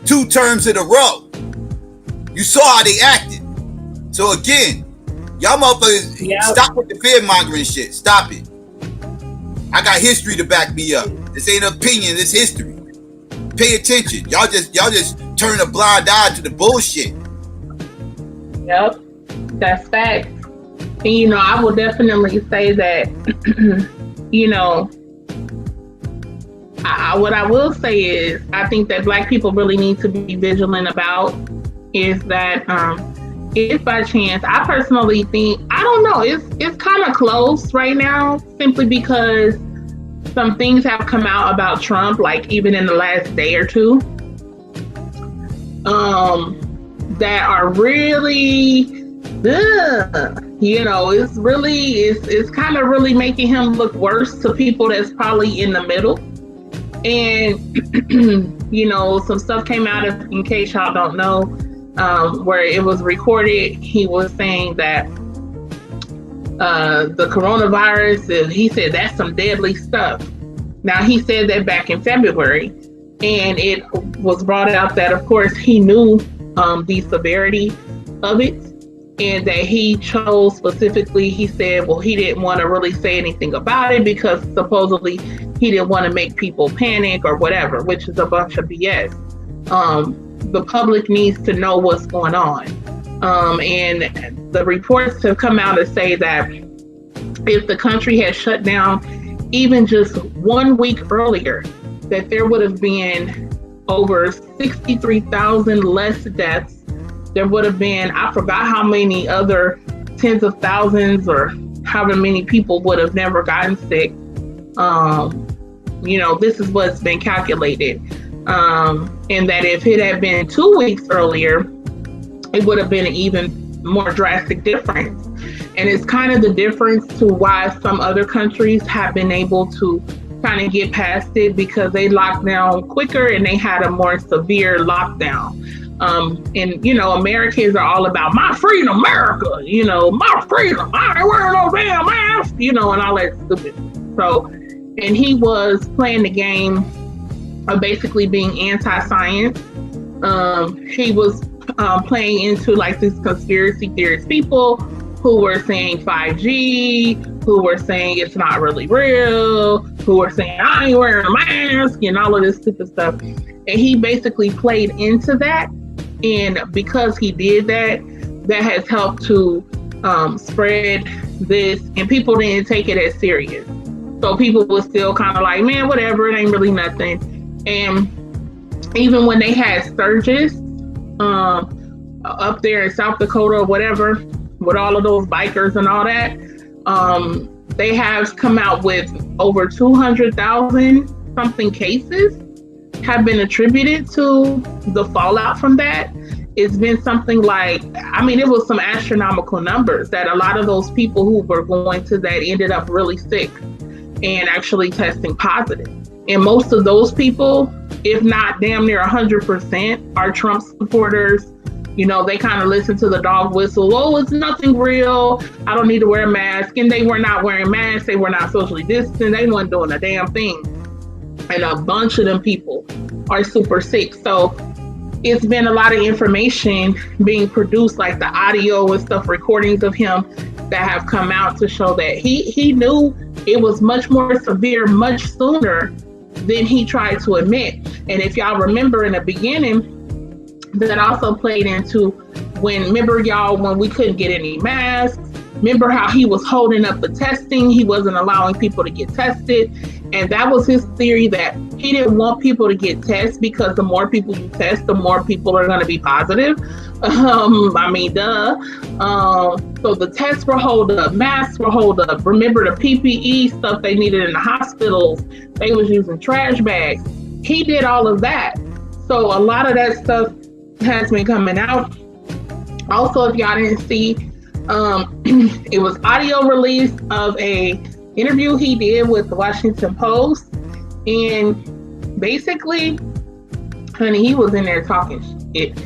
2 terms in a row. You saw how they acted. So again, y'all motherfuckers, stop with the fear-mongering shit. Stop it. I got history to back me up. This ain't an opinion, it's history. Pay attention. Y'all just turn a blind eye to the bullshit. Yep, that's fact. And I will definitely say that, what I will say is, I think that Black people really need to be vigilant about is that if by chance, I personally think, I don't know, it's kind of close right now, simply because some things have come out about Trump, like even in the last day or two, that are really, it's kind of really making him look worse to people that's probably in the middle. And, some stuff came out, in case y'all don't know, where it was recorded. He was saying that the coronavirus, he said that's some deadly stuff. Now, he said that back in February, and it was brought out that, of course, he knew the severity of it, and that he chose specifically, he said, well, he didn't want to really say anything about it because supposedly he didn't want to make people panic or whatever, which is a bunch of BS. The public needs to know what's going on. And the reports have come out to say that if the country had shut down even just 1 week earlier, that there would have been over 63,000 less deaths. There would have been, I forgot how many other tens of thousands or however many people would have never gotten sick. This is what's been calculated. And that if it had been 2 weeks earlier, it would have been an even more drastic difference. And it's kind of the difference to why some other countries have been able to kind of get past it, because they locked down quicker and they had a more severe lockdown. And Americans are all about my freedom, America, my freedom, I ain't wearing no damn mask, and all that stupid. So, and he was playing the game of basically being anti-science. He was playing into like these conspiracy theorist people who were saying 5G, who were saying it's not really real, who were saying I ain't wearing a mask, and all of this stupid stuff. And he basically played into that. And because he did that, that has helped to spread this, and people didn't take it as serious. So people were still kind of like, man, whatever, it ain't really nothing. And even when they had surges up there in South Dakota or whatever, with all of those bikers and all that, they have come out with over 200,000 something cases have been attributed to the fallout from that. It's been something like, it was some astronomical numbers that a lot of those people who were going to that ended up really sick and actually testing positive. And most of those people, if not damn near 100%, are Trump supporters. They kind of listen to the dog whistle. Oh, it's nothing real. I don't need to wear a mask. And they were not wearing masks. They were not socially distant. They weren't doing a damn thing. And a bunch of them people are super sick. So it's been a lot of information being produced, like the audio and stuff, recordings of him that have come out to show that he knew it was much more severe, much sooner than he tried to admit. And if y'all remember in the beginning, that also played into when we couldn't get any masks. Remember how he was holding up the testing? He wasn't allowing people to get tested. And that was his theory, that he didn't want people to get tested because the more people you test, the more people are going to be positive. So the tests were hold up, masks were hold up. Remember the PPE stuff they needed in the hospitals? They was using trash bags. He did all of that. So a lot of that stuff has been coming out. Also, if y'all didn't see, it was audio release of a interview he did with the Washington Post, and basically, honey, he was in there talking shit.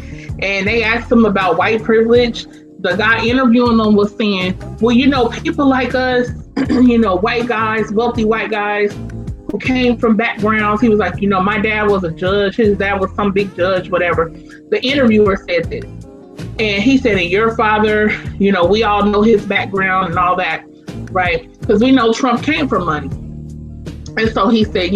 And they asked him about white privilege. The guy interviewing them was saying, well, people like us, white guys, wealthy white guys who came from backgrounds. He was like, my dad was a judge. His dad was some big judge, whatever. The interviewer said this. And he said, and your father, we all know his background and all that, right? Because we know Trump came from money. And so he said,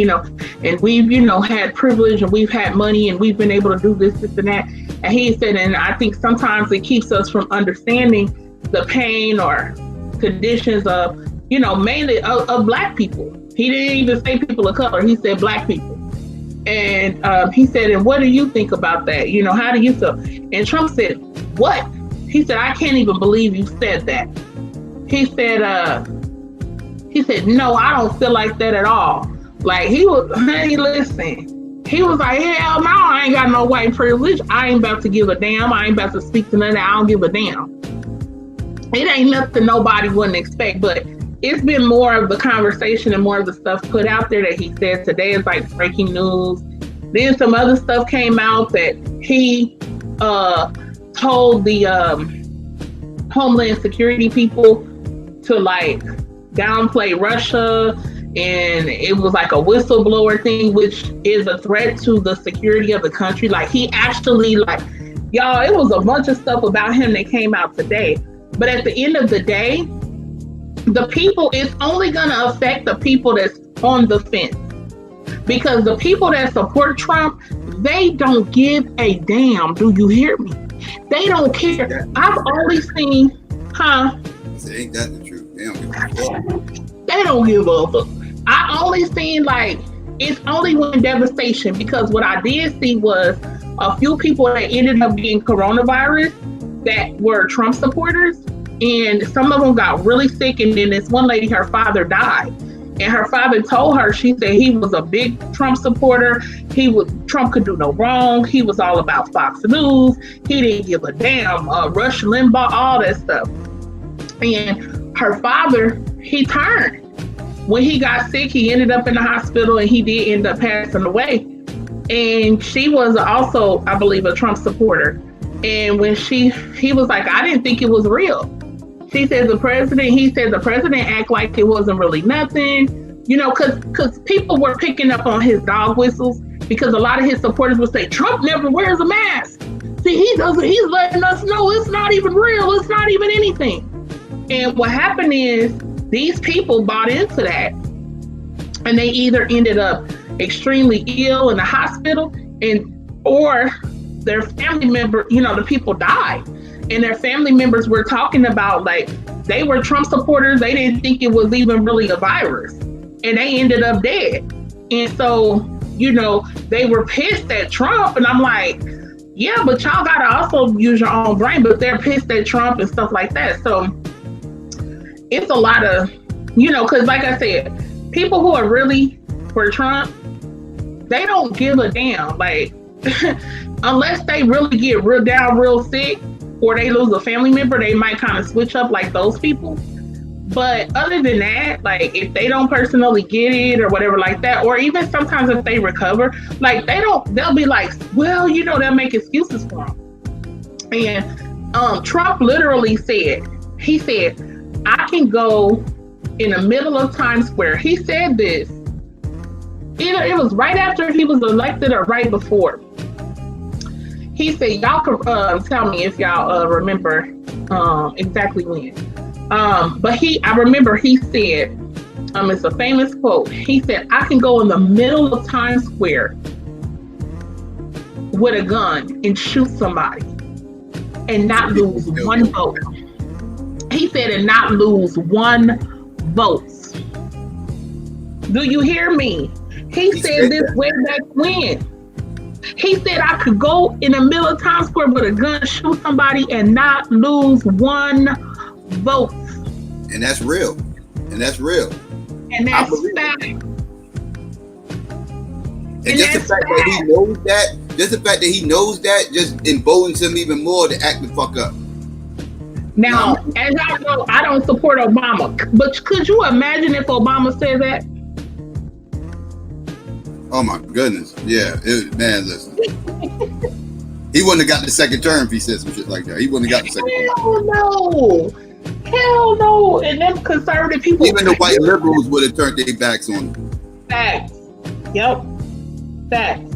and we've, you know, had privilege and we've had money and we've been able to do this, and that. And he said, and I think sometimes it keeps us from understanding the pain or conditions of, you know, mainly of Black people. He didn't even say people of color. He said Black people. And he said, and what do you think about that? You know, how do you feel? And Trump said, what? He said, I can't even believe you said that. He said, no, I don't feel like that at all. Like, he was, hey, listen. He was like, hell no, I ain't got no white privilege. I ain't about to give a damn. I ain't about to speak to none of that. I don't give a damn. It ain't nothing nobody wouldn't expect, but it's been more of the conversation and more of the stuff put out there that he said today is like breaking news. Then some other stuff came out that he told the Homeland Security people to like downplay Russia, and it was like a whistleblower thing, which is a threat to the security of the country. Like, he actually, like, y'all, it was a bunch of stuff about him that came out today. But at the end of the day, the people, it's only going to affect the people that's on the fence. Because the people that support Trump, they don't give a damn. Do you hear me? They don't care. I've only seen, Ain't that the truth? They don't give a fuck. They don't give a fuck. I only seen, like, it's only when devastation, because what I did see was a few people that ended up getting coronavirus that were Trump supporters, and some of them got really sick, and then this one lady, her father died. And her father told her, she said he was a big Trump supporter. Trump could do no wrong. He was all about Fox News. He didn't give a damn. Rush Limbaugh, all that stuff. And her father, he turned. When he got sick, he ended up in the hospital, and he did end up passing away. And she was also, I believe, a Trump supporter. And when he was like, I didn't think it was real. He said the president act like it wasn't really nothing, you know, because people were picking up on his dog whistles, because a lot of his supporters would say, Trump never wears a mask. See, he's letting us know it's not even real. It's not even anything. And what happened is these people bought into that, and they either ended up extremely ill in the hospital, or their family member, you know, the people died. And their family members were talking about, like, they were Trump supporters. They didn't think it was even really a virus, and they ended up dead. And so, you know, they were pissed at Trump. And I'm like, yeah, but y'all got to also use your own brain. But they're pissed at Trump and stuff like that. So it's a lot of, you know, because like I said, people who are really for Trump, they don't give a damn. Like, unless they really get real sick, or they lose a family member, they might kind of switch up like those people. But other than that, like, if they don't personally get it or whatever like that, or even sometimes if they recover, like, they'll be like, well, you know, they'll make excuses for them. And Trump literally said, I can go in the middle of Times Square. He said this, either it was right after he was elected or right before. He said, y'all can tell me if y'all remember exactly when. But I remember he said, it's a famous quote. He said, I can go in the middle of Times Square with a gun and shoot somebody and not lose one vote. He said, and not lose one vote. Do you hear me? He said this way back when. He said I could go in the middle of Times Square with a gun, shoot somebody, and not lose one vote. And that's real. And that's real. And that's fact. And just the fact that he knows that, just emboldens him even more to act the fuck up. Now, as y'all know, I don't support Obama. But could you imagine if Obama said that? Oh my goodness. Yeah. Man, listen. He wouldn't have got the second term if he said some shit like that. He wouldn't have got the second term. Hell no. And them conservative people. Even the white liberals would have turned their backs on him. Facts. Yep. Facts.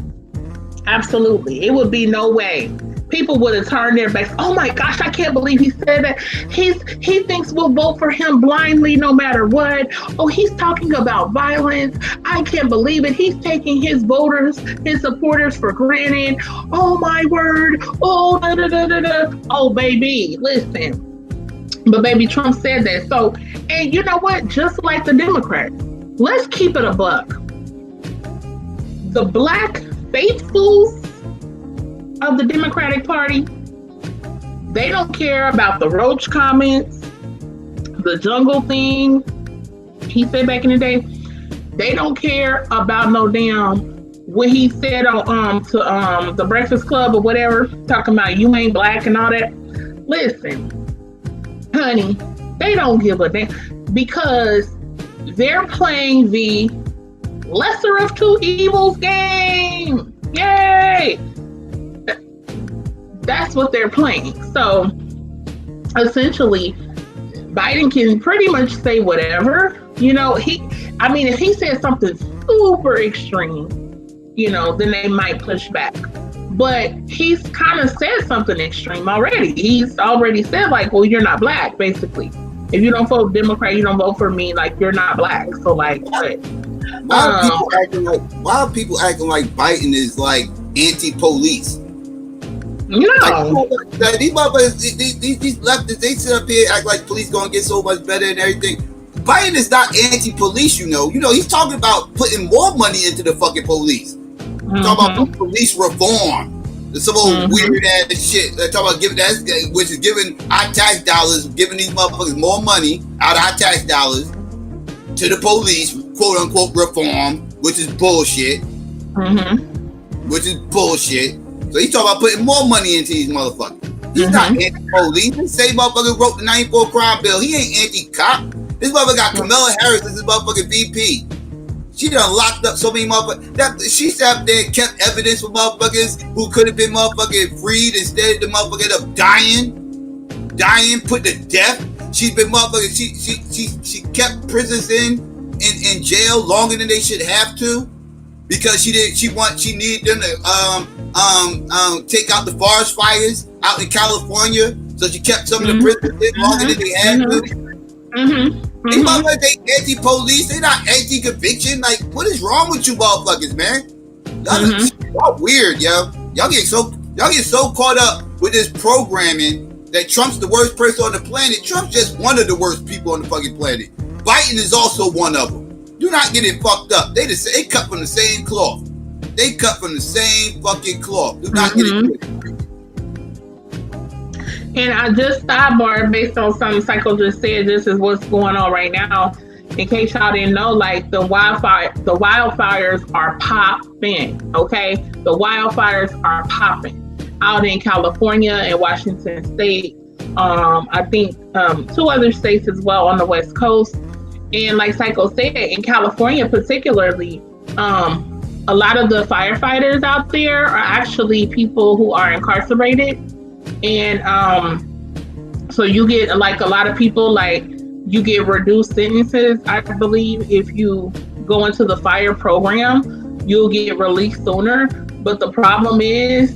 Absolutely. It would be no way. people would have turned their backs. Oh my gosh, I can't believe he said that. He thinks we'll vote for him blindly no matter what. Oh, he's talking about violence. I can't believe it. He's taking his voters, his supporters for granted. Oh my word. Oh, da, da, da, da, da. Oh, baby, listen. But baby, Trump said that. So, and you know what? Just like the Democrats, let's keep it a buck. The black faithfuls of the Democratic Party, they don't care about the roach comments, the jungle thing he said back in the day. They don't care about no damn what he said on to the Breakfast Club or whatever, talking about you ain't black and all that. Listen, honey, they don't give a damn because they're playing the lesser of two evils game. Yay! That's what they're playing. So essentially, Biden can pretty much say whatever. You know, if he says something super extreme, you know, then they might push back. But he's kind of said something extreme already. He's already said, like, well, you're not black, basically. If you don't vote Democrat, you don't vote for me, like, you're not black. So, like, what? Why are people acting like Biden is, like, anti-police? No. Like, these motherfuckers, these leftists, they sit up here, act like police gonna get so much better and everything. Biden is not anti-police, you know. You know, he's talking about putting more money into the fucking police. Talking about police reform. Some old weird ass shit. They're talking about giving that, which is giving our tax dollars, giving these motherfuckers more money out of our tax dollars to the police, quote unquote reform, which is bullshit. Which is bullshit. So he's talking about putting more money into these motherfuckers. He's not anti-police. The same motherfucker wrote the 94 crime bill. He ain't anti-cop. This motherfucker got Kamala Harris as his motherfucking VP. She done locked up so many motherfuckers. She sat up there and kept evidence for motherfuckers who could have been motherfucking freed. Instead, the motherfucker ended up dying, put to death. She's been motherfucking. She kept prisoners in jail longer than they should have to because she needed them to take out the forest fires out in California. So she kept some of the prisoners in longer than they had to. These motherfuckers, they anti-police, they not anti-conviction. Like, what is wrong with you motherfuckers, man? Y'all weird, yo. Y'all get so caught up with this programming that Trump's the worst person on the planet. Trump's just one of the worst people on the fucking planet. Biden is also one of them. Do not get it fucked up. They cut from the same cloth. They cut from the same fucking cloth. Do not get it twisted. And I just sidebar based on something Psycho just said. This is what's going on right now. In case y'all didn't know, like the wildfires are popping. Okay, the wildfires are popping out in California and Washington State. I think 2 other states as well on the West Coast. And like Psycho said, in California particularly, a lot of the firefighters out there are actually people who are incarcerated. And so you get like a lot of people, like you get reduced sentences, I believe. If you go into the fire program, you'll get released sooner. But the problem is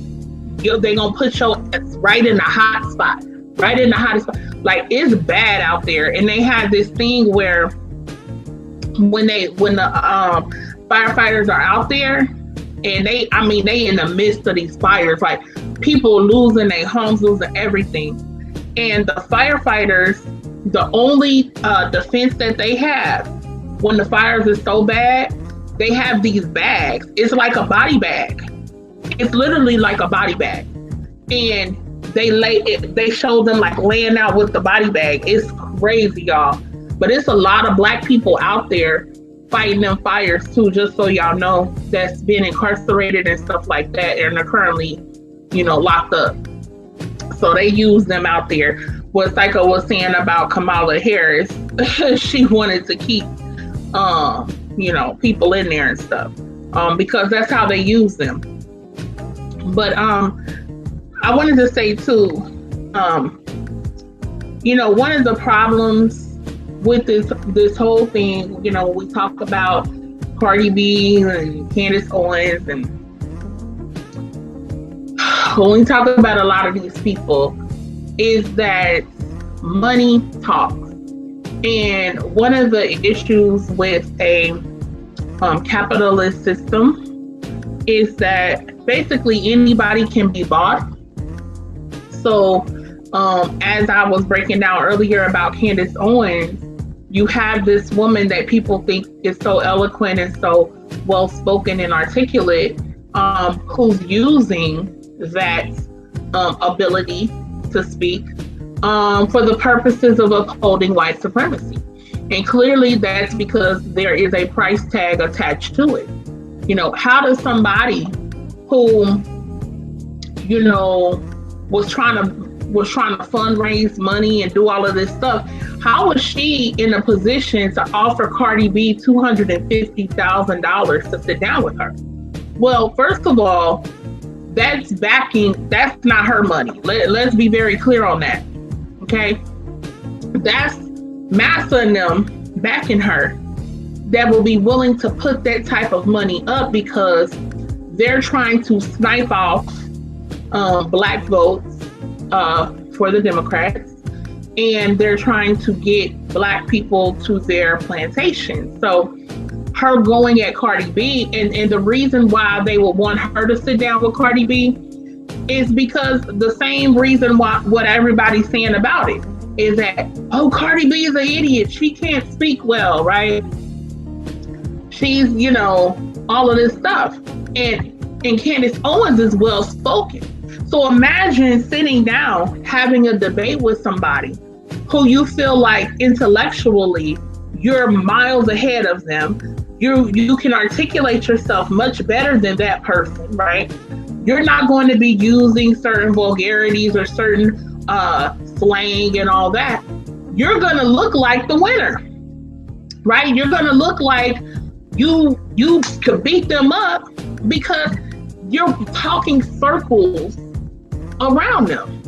they're going to put your ass right in the hot spot, right in the hottest spot. Like, it's bad out there. And they have this thing where when the firefighters are out there and they in the midst of these fires, like people losing their homes, losing everything. And the firefighters, the only defense that they have when the fires are so bad, they have these bags. It's like a body bag. It's literally like a body bag. And they show them like laying out with the body bag. It's crazy, y'all. But it's a lot of black people out there fighting them fires too, just so y'all know, that's been incarcerated and stuff like that, and they're currently, locked up. So they use them out there. What Psycho was saying about Kamala Harris, she wanted to keep, people in there and stuff, because that's how they use them. But I wanted to say too, one of the problems with this whole thing, we talk about Cardi B and Candace Owens and when we talk about a lot of these people, is that money talks. And one of the issues with a capitalist system is that basically anybody can be bought. So as I was breaking down earlier about Candace Owens, you have this woman that people think is so eloquent and so well-spoken and articulate, who's using that ability to speak for the purposes of upholding white supremacy. And clearly that's because there is a price tag attached to it. You know, how does somebody who, you know, was trying to fundraise money and do all of this stuff, how was she in a position to offer Cardi B $250,000 to sit down with her? Well, first of all, that's not her money. Let's be very clear on that. Okay? That's Massa and them backing her that will be willing to put that type of money up because they're trying to snipe off black votes for the Democrats, and they're trying to get black people to their plantation. So her going at Cardi B, and the reason why they would want her to sit down with Cardi B is because the same reason why what everybody's saying about it is that, oh, Cardi B is an idiot. She can't speak well, right? She's, you know, all of this stuff. And Candace Owens is well spoken. So imagine sitting down, having a debate with somebody who you feel like intellectually you're miles ahead of them. You can articulate yourself much better than that person, right? You're not going to be using certain vulgarities or certain slang and all that. You're going to look like the winner, right? You're going to look like you could beat them up because you're talking circles around them.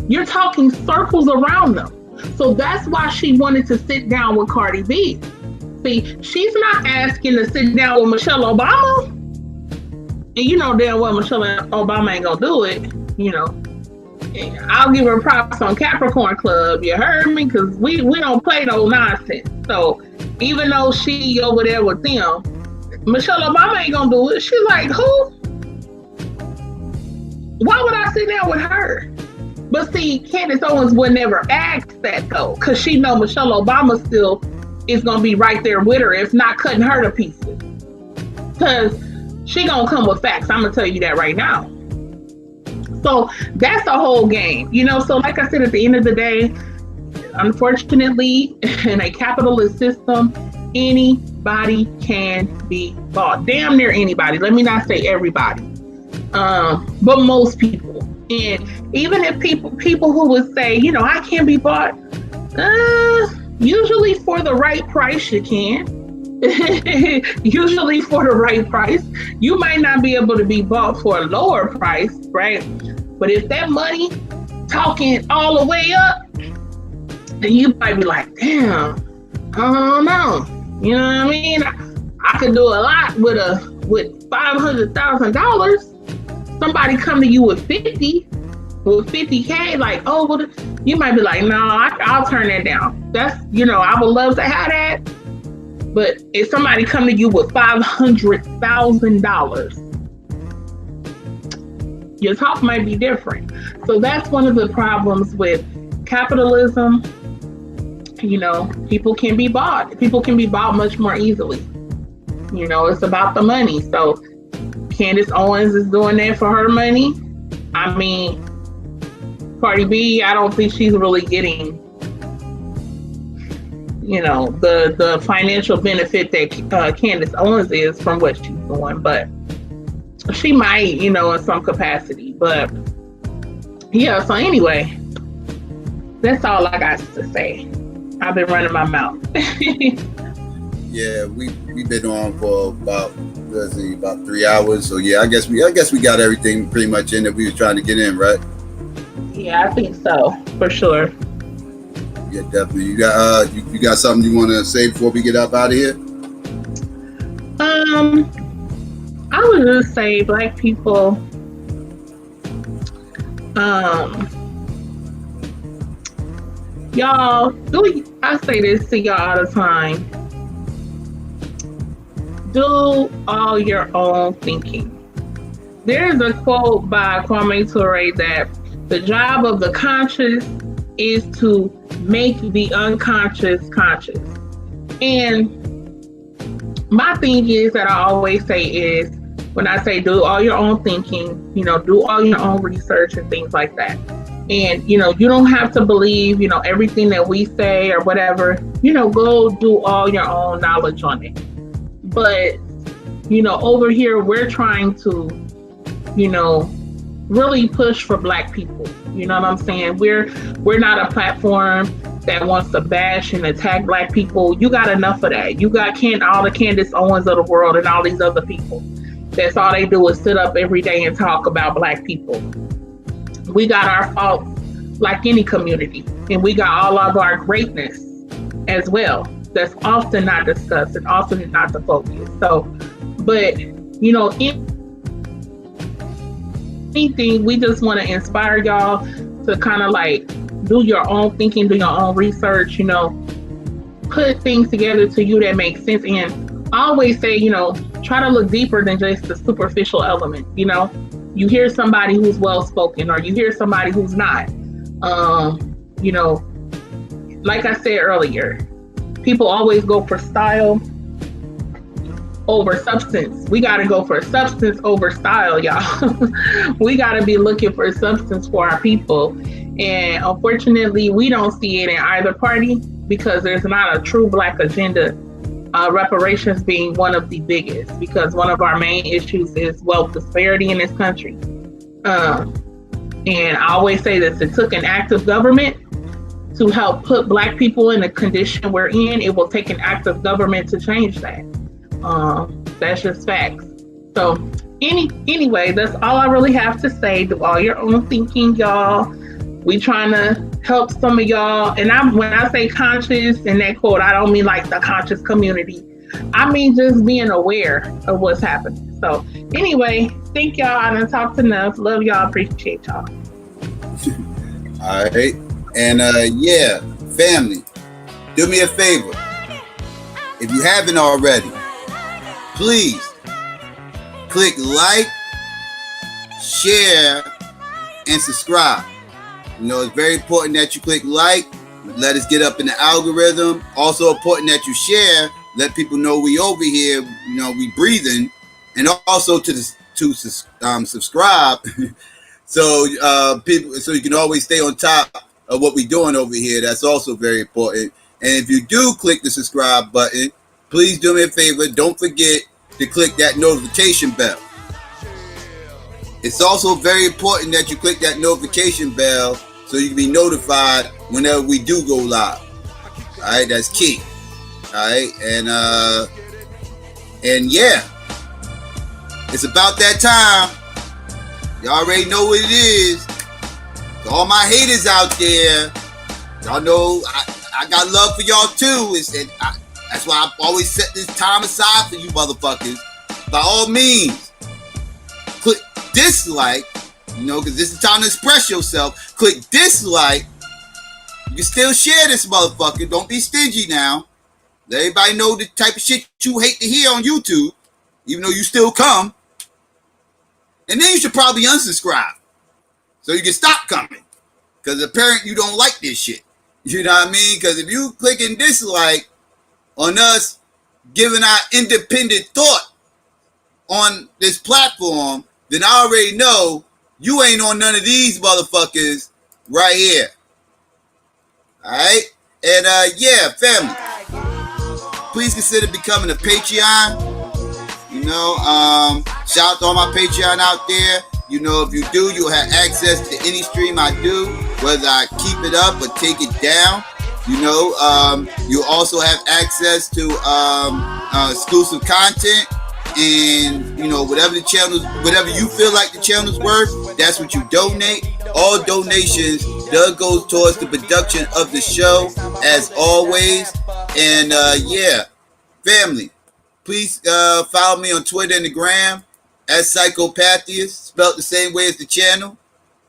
You're talking circles around them. So that's why she wanted to sit down with Cardi B. See, she's not asking to sit down with Michelle Obama. And you know damn well Michelle Obama ain't gonna do it, you know. I'll give her props on Capricorn Club, you heard me? Because we don't play no nonsense. So even though she over there with them, Michelle Obama ain't gonna do it. She's like, who? Why would I sit down with her? But see, Candace Owens would never ask that though, because she know Michelle Obama still is gonna be right there with her, if not cutting her to pieces. Because she gonna come with facts. I'm gonna tell you that right now. So that's the whole game, you know. So like I said, at the end of the day, unfortunately, in a capitalist system, anybody can be bought. Damn near anybody. Let me not say everybody, but most people. And even if people who would say, you know, I can't be bought, usually for the right price you can. Usually for the right price. You might not be able to be bought for a lower price, right? But if that money talking all the way up, then you might be like, damn, I don't know. You know what I mean? I could do a lot with $500,000. Somebody come to you with 50K, like, oh, well, you might be like, no, I'll turn that down. That's, you know, I would love to have that. But if somebody come to you with $500,000, your talk might be different. So that's one of the problems with capitalism. You know, people can be bought. People can be bought much more easily. You know, it's about the money. So Candace Owens is doing that for her money. I mean, Cardi B, I don't think she's really getting, you know, the financial benefit that Candace Owens is from what she's doing, but she might, you know, in some capacity. But yeah, so anyway, that's all I got to say. I've been running my mouth. Yeah, we've been on for about 3 hours. So yeah, I guess we got everything pretty much in that we was trying to get in, right? Yeah, I think so, for sure. Yeah, definitely. You got something you want to say before we get up out of here? I would just say, Black people, Y'all, I say this to y'all all the time. Do all your own thinking. There's a quote by Kwame Ture that the job of the conscious is to make the unconscious conscious. And my thing is that I always say is, when I say do all your own thinking, do all your own research and things like that. And, you don't have to believe, everything that we say or whatever, go do all your own knowledge on it. But, over here, we're trying to, really push for Black people. You know what I'm saying? We're not a platform that wants to bash and attack Black people. You got enough of that. You got all the Candace Owens of the world and all these other people. That's all they do is sit up every day and talk about Black people. We got our faults like any community, and we got all of our greatness as well. That's often not discussed and often not the focus. So, but anything, we just want to inspire y'all to kind of like do your own thinking, do your own research, put things together to you that make sense. And I always say, try to look deeper than just the superficial element. You hear somebody who's well-spoken, or you hear somebody who's not. Like I said earlier, people always go for style over substance. We got to go for substance over style, y'all. We got to be looking for substance for our people. And unfortunately, we don't see it in either party because there's not a true Black agenda. Reparations being one of the biggest, because one of our main issues is wealth disparity in this country. And I always say this, it took an act of government to help put Black people in the condition we're in. It will take an act of government to change that. That's just facts. So anyway, that's all I really have to say. Do all your own thinking, y'all. We trying to help some of y'all. And when I say conscious in that quote, I don't mean like the conscious community. I mean just being aware of what's happening. So anyway, thank y'all. I done talked enough. Love y'all. Appreciate y'all. All right. And yeah, family, do me a favor. If you haven't already, please click like, share, and subscribe. It's very important that you click like, let us get up in the algorithm. Also important that you share, let people know we over here, we breathing, and also to subscribe, so you can always stay on top of what we're doing over here. That's also very important. And if you do click the subscribe button, please do me a favor. Don't forget to click that notification bell. It's also very important that you click that notification bell so you can be notified whenever we do go live. All right, that's key. All right, and yeah, it's about that time. Y'all already know what it is. To all my haters out there, y'all know I got love for y'all too. That's why I always set this time aside for you motherfuckers. By all means, click dislike, because this is time to express yourself. Click dislike. You can still share this motherfucker. Don't be stingy now. Let everybody know the type of shit you hate to hear on YouTube, even though you still come. And then you should probably unsubscribe so you can stop coming, because apparently you don't like this shit. You know what I mean? Because if you clicking dislike on us giving our independent thought on this platform, then I already know you ain't on none of these motherfuckers right here. All right? And yeah, family, please consider becoming a Patreon. Shout out to all my Patreon out there. If you do, you'll have access to any stream I do, whether I keep it up or take it down. You also have access to exclusive content, and whatever you feel like the channel's worth, that's what you donate. All donations does go towards the production of the show, as always. And yeah, family, please follow me on Twitter and the gram at SYKOPATHeist, spelled the same way as the channel.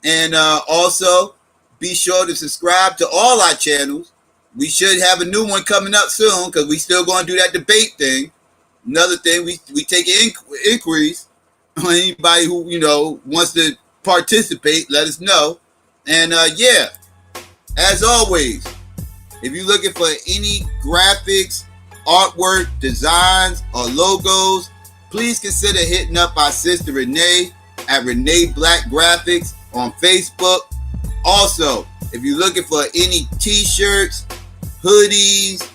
And also, be sure to subscribe to all our channels. We should have a new one coming up soon because we still going to do that debate thing. Another thing, we take inquiries on anybody who, wants to participate. Let us know. And yeah, as always, if you're looking for any graphics, artwork, designs, or logos, please consider hitting up our sister Renee at Renee Black Graphics on Facebook. Also, if you're looking for any t-shirts, hoodies,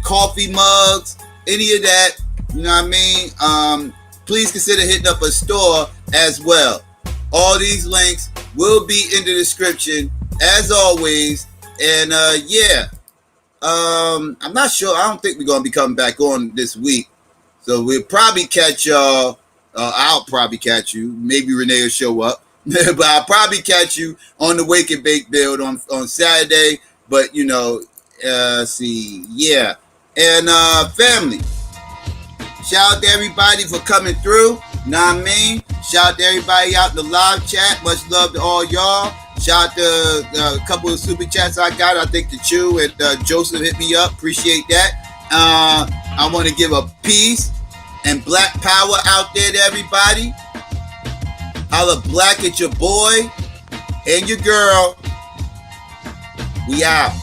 coffee mugs, any of that, you know what I mean? Please consider hitting up a store as well. All these links will be in the description as always. And yeah, I'm not sure. I don't think we're going to be coming back on this week. So we'll probably catch y'all. I'll probably catch you. Maybe Renee will show up. But I'll probably catch you on the Wake and Bake build on Saturday. But, see, yeah. And family, shout out to everybody for coming through. Know what I mean? Shout out to everybody out in the live chat. Much love to all y'all. Shout out to a couple of super chats I got. I think the Chew and Joseph hit me up. Appreciate that. I want to give a peace and black power out there to everybody. Holla black at your boy and your girl. We out.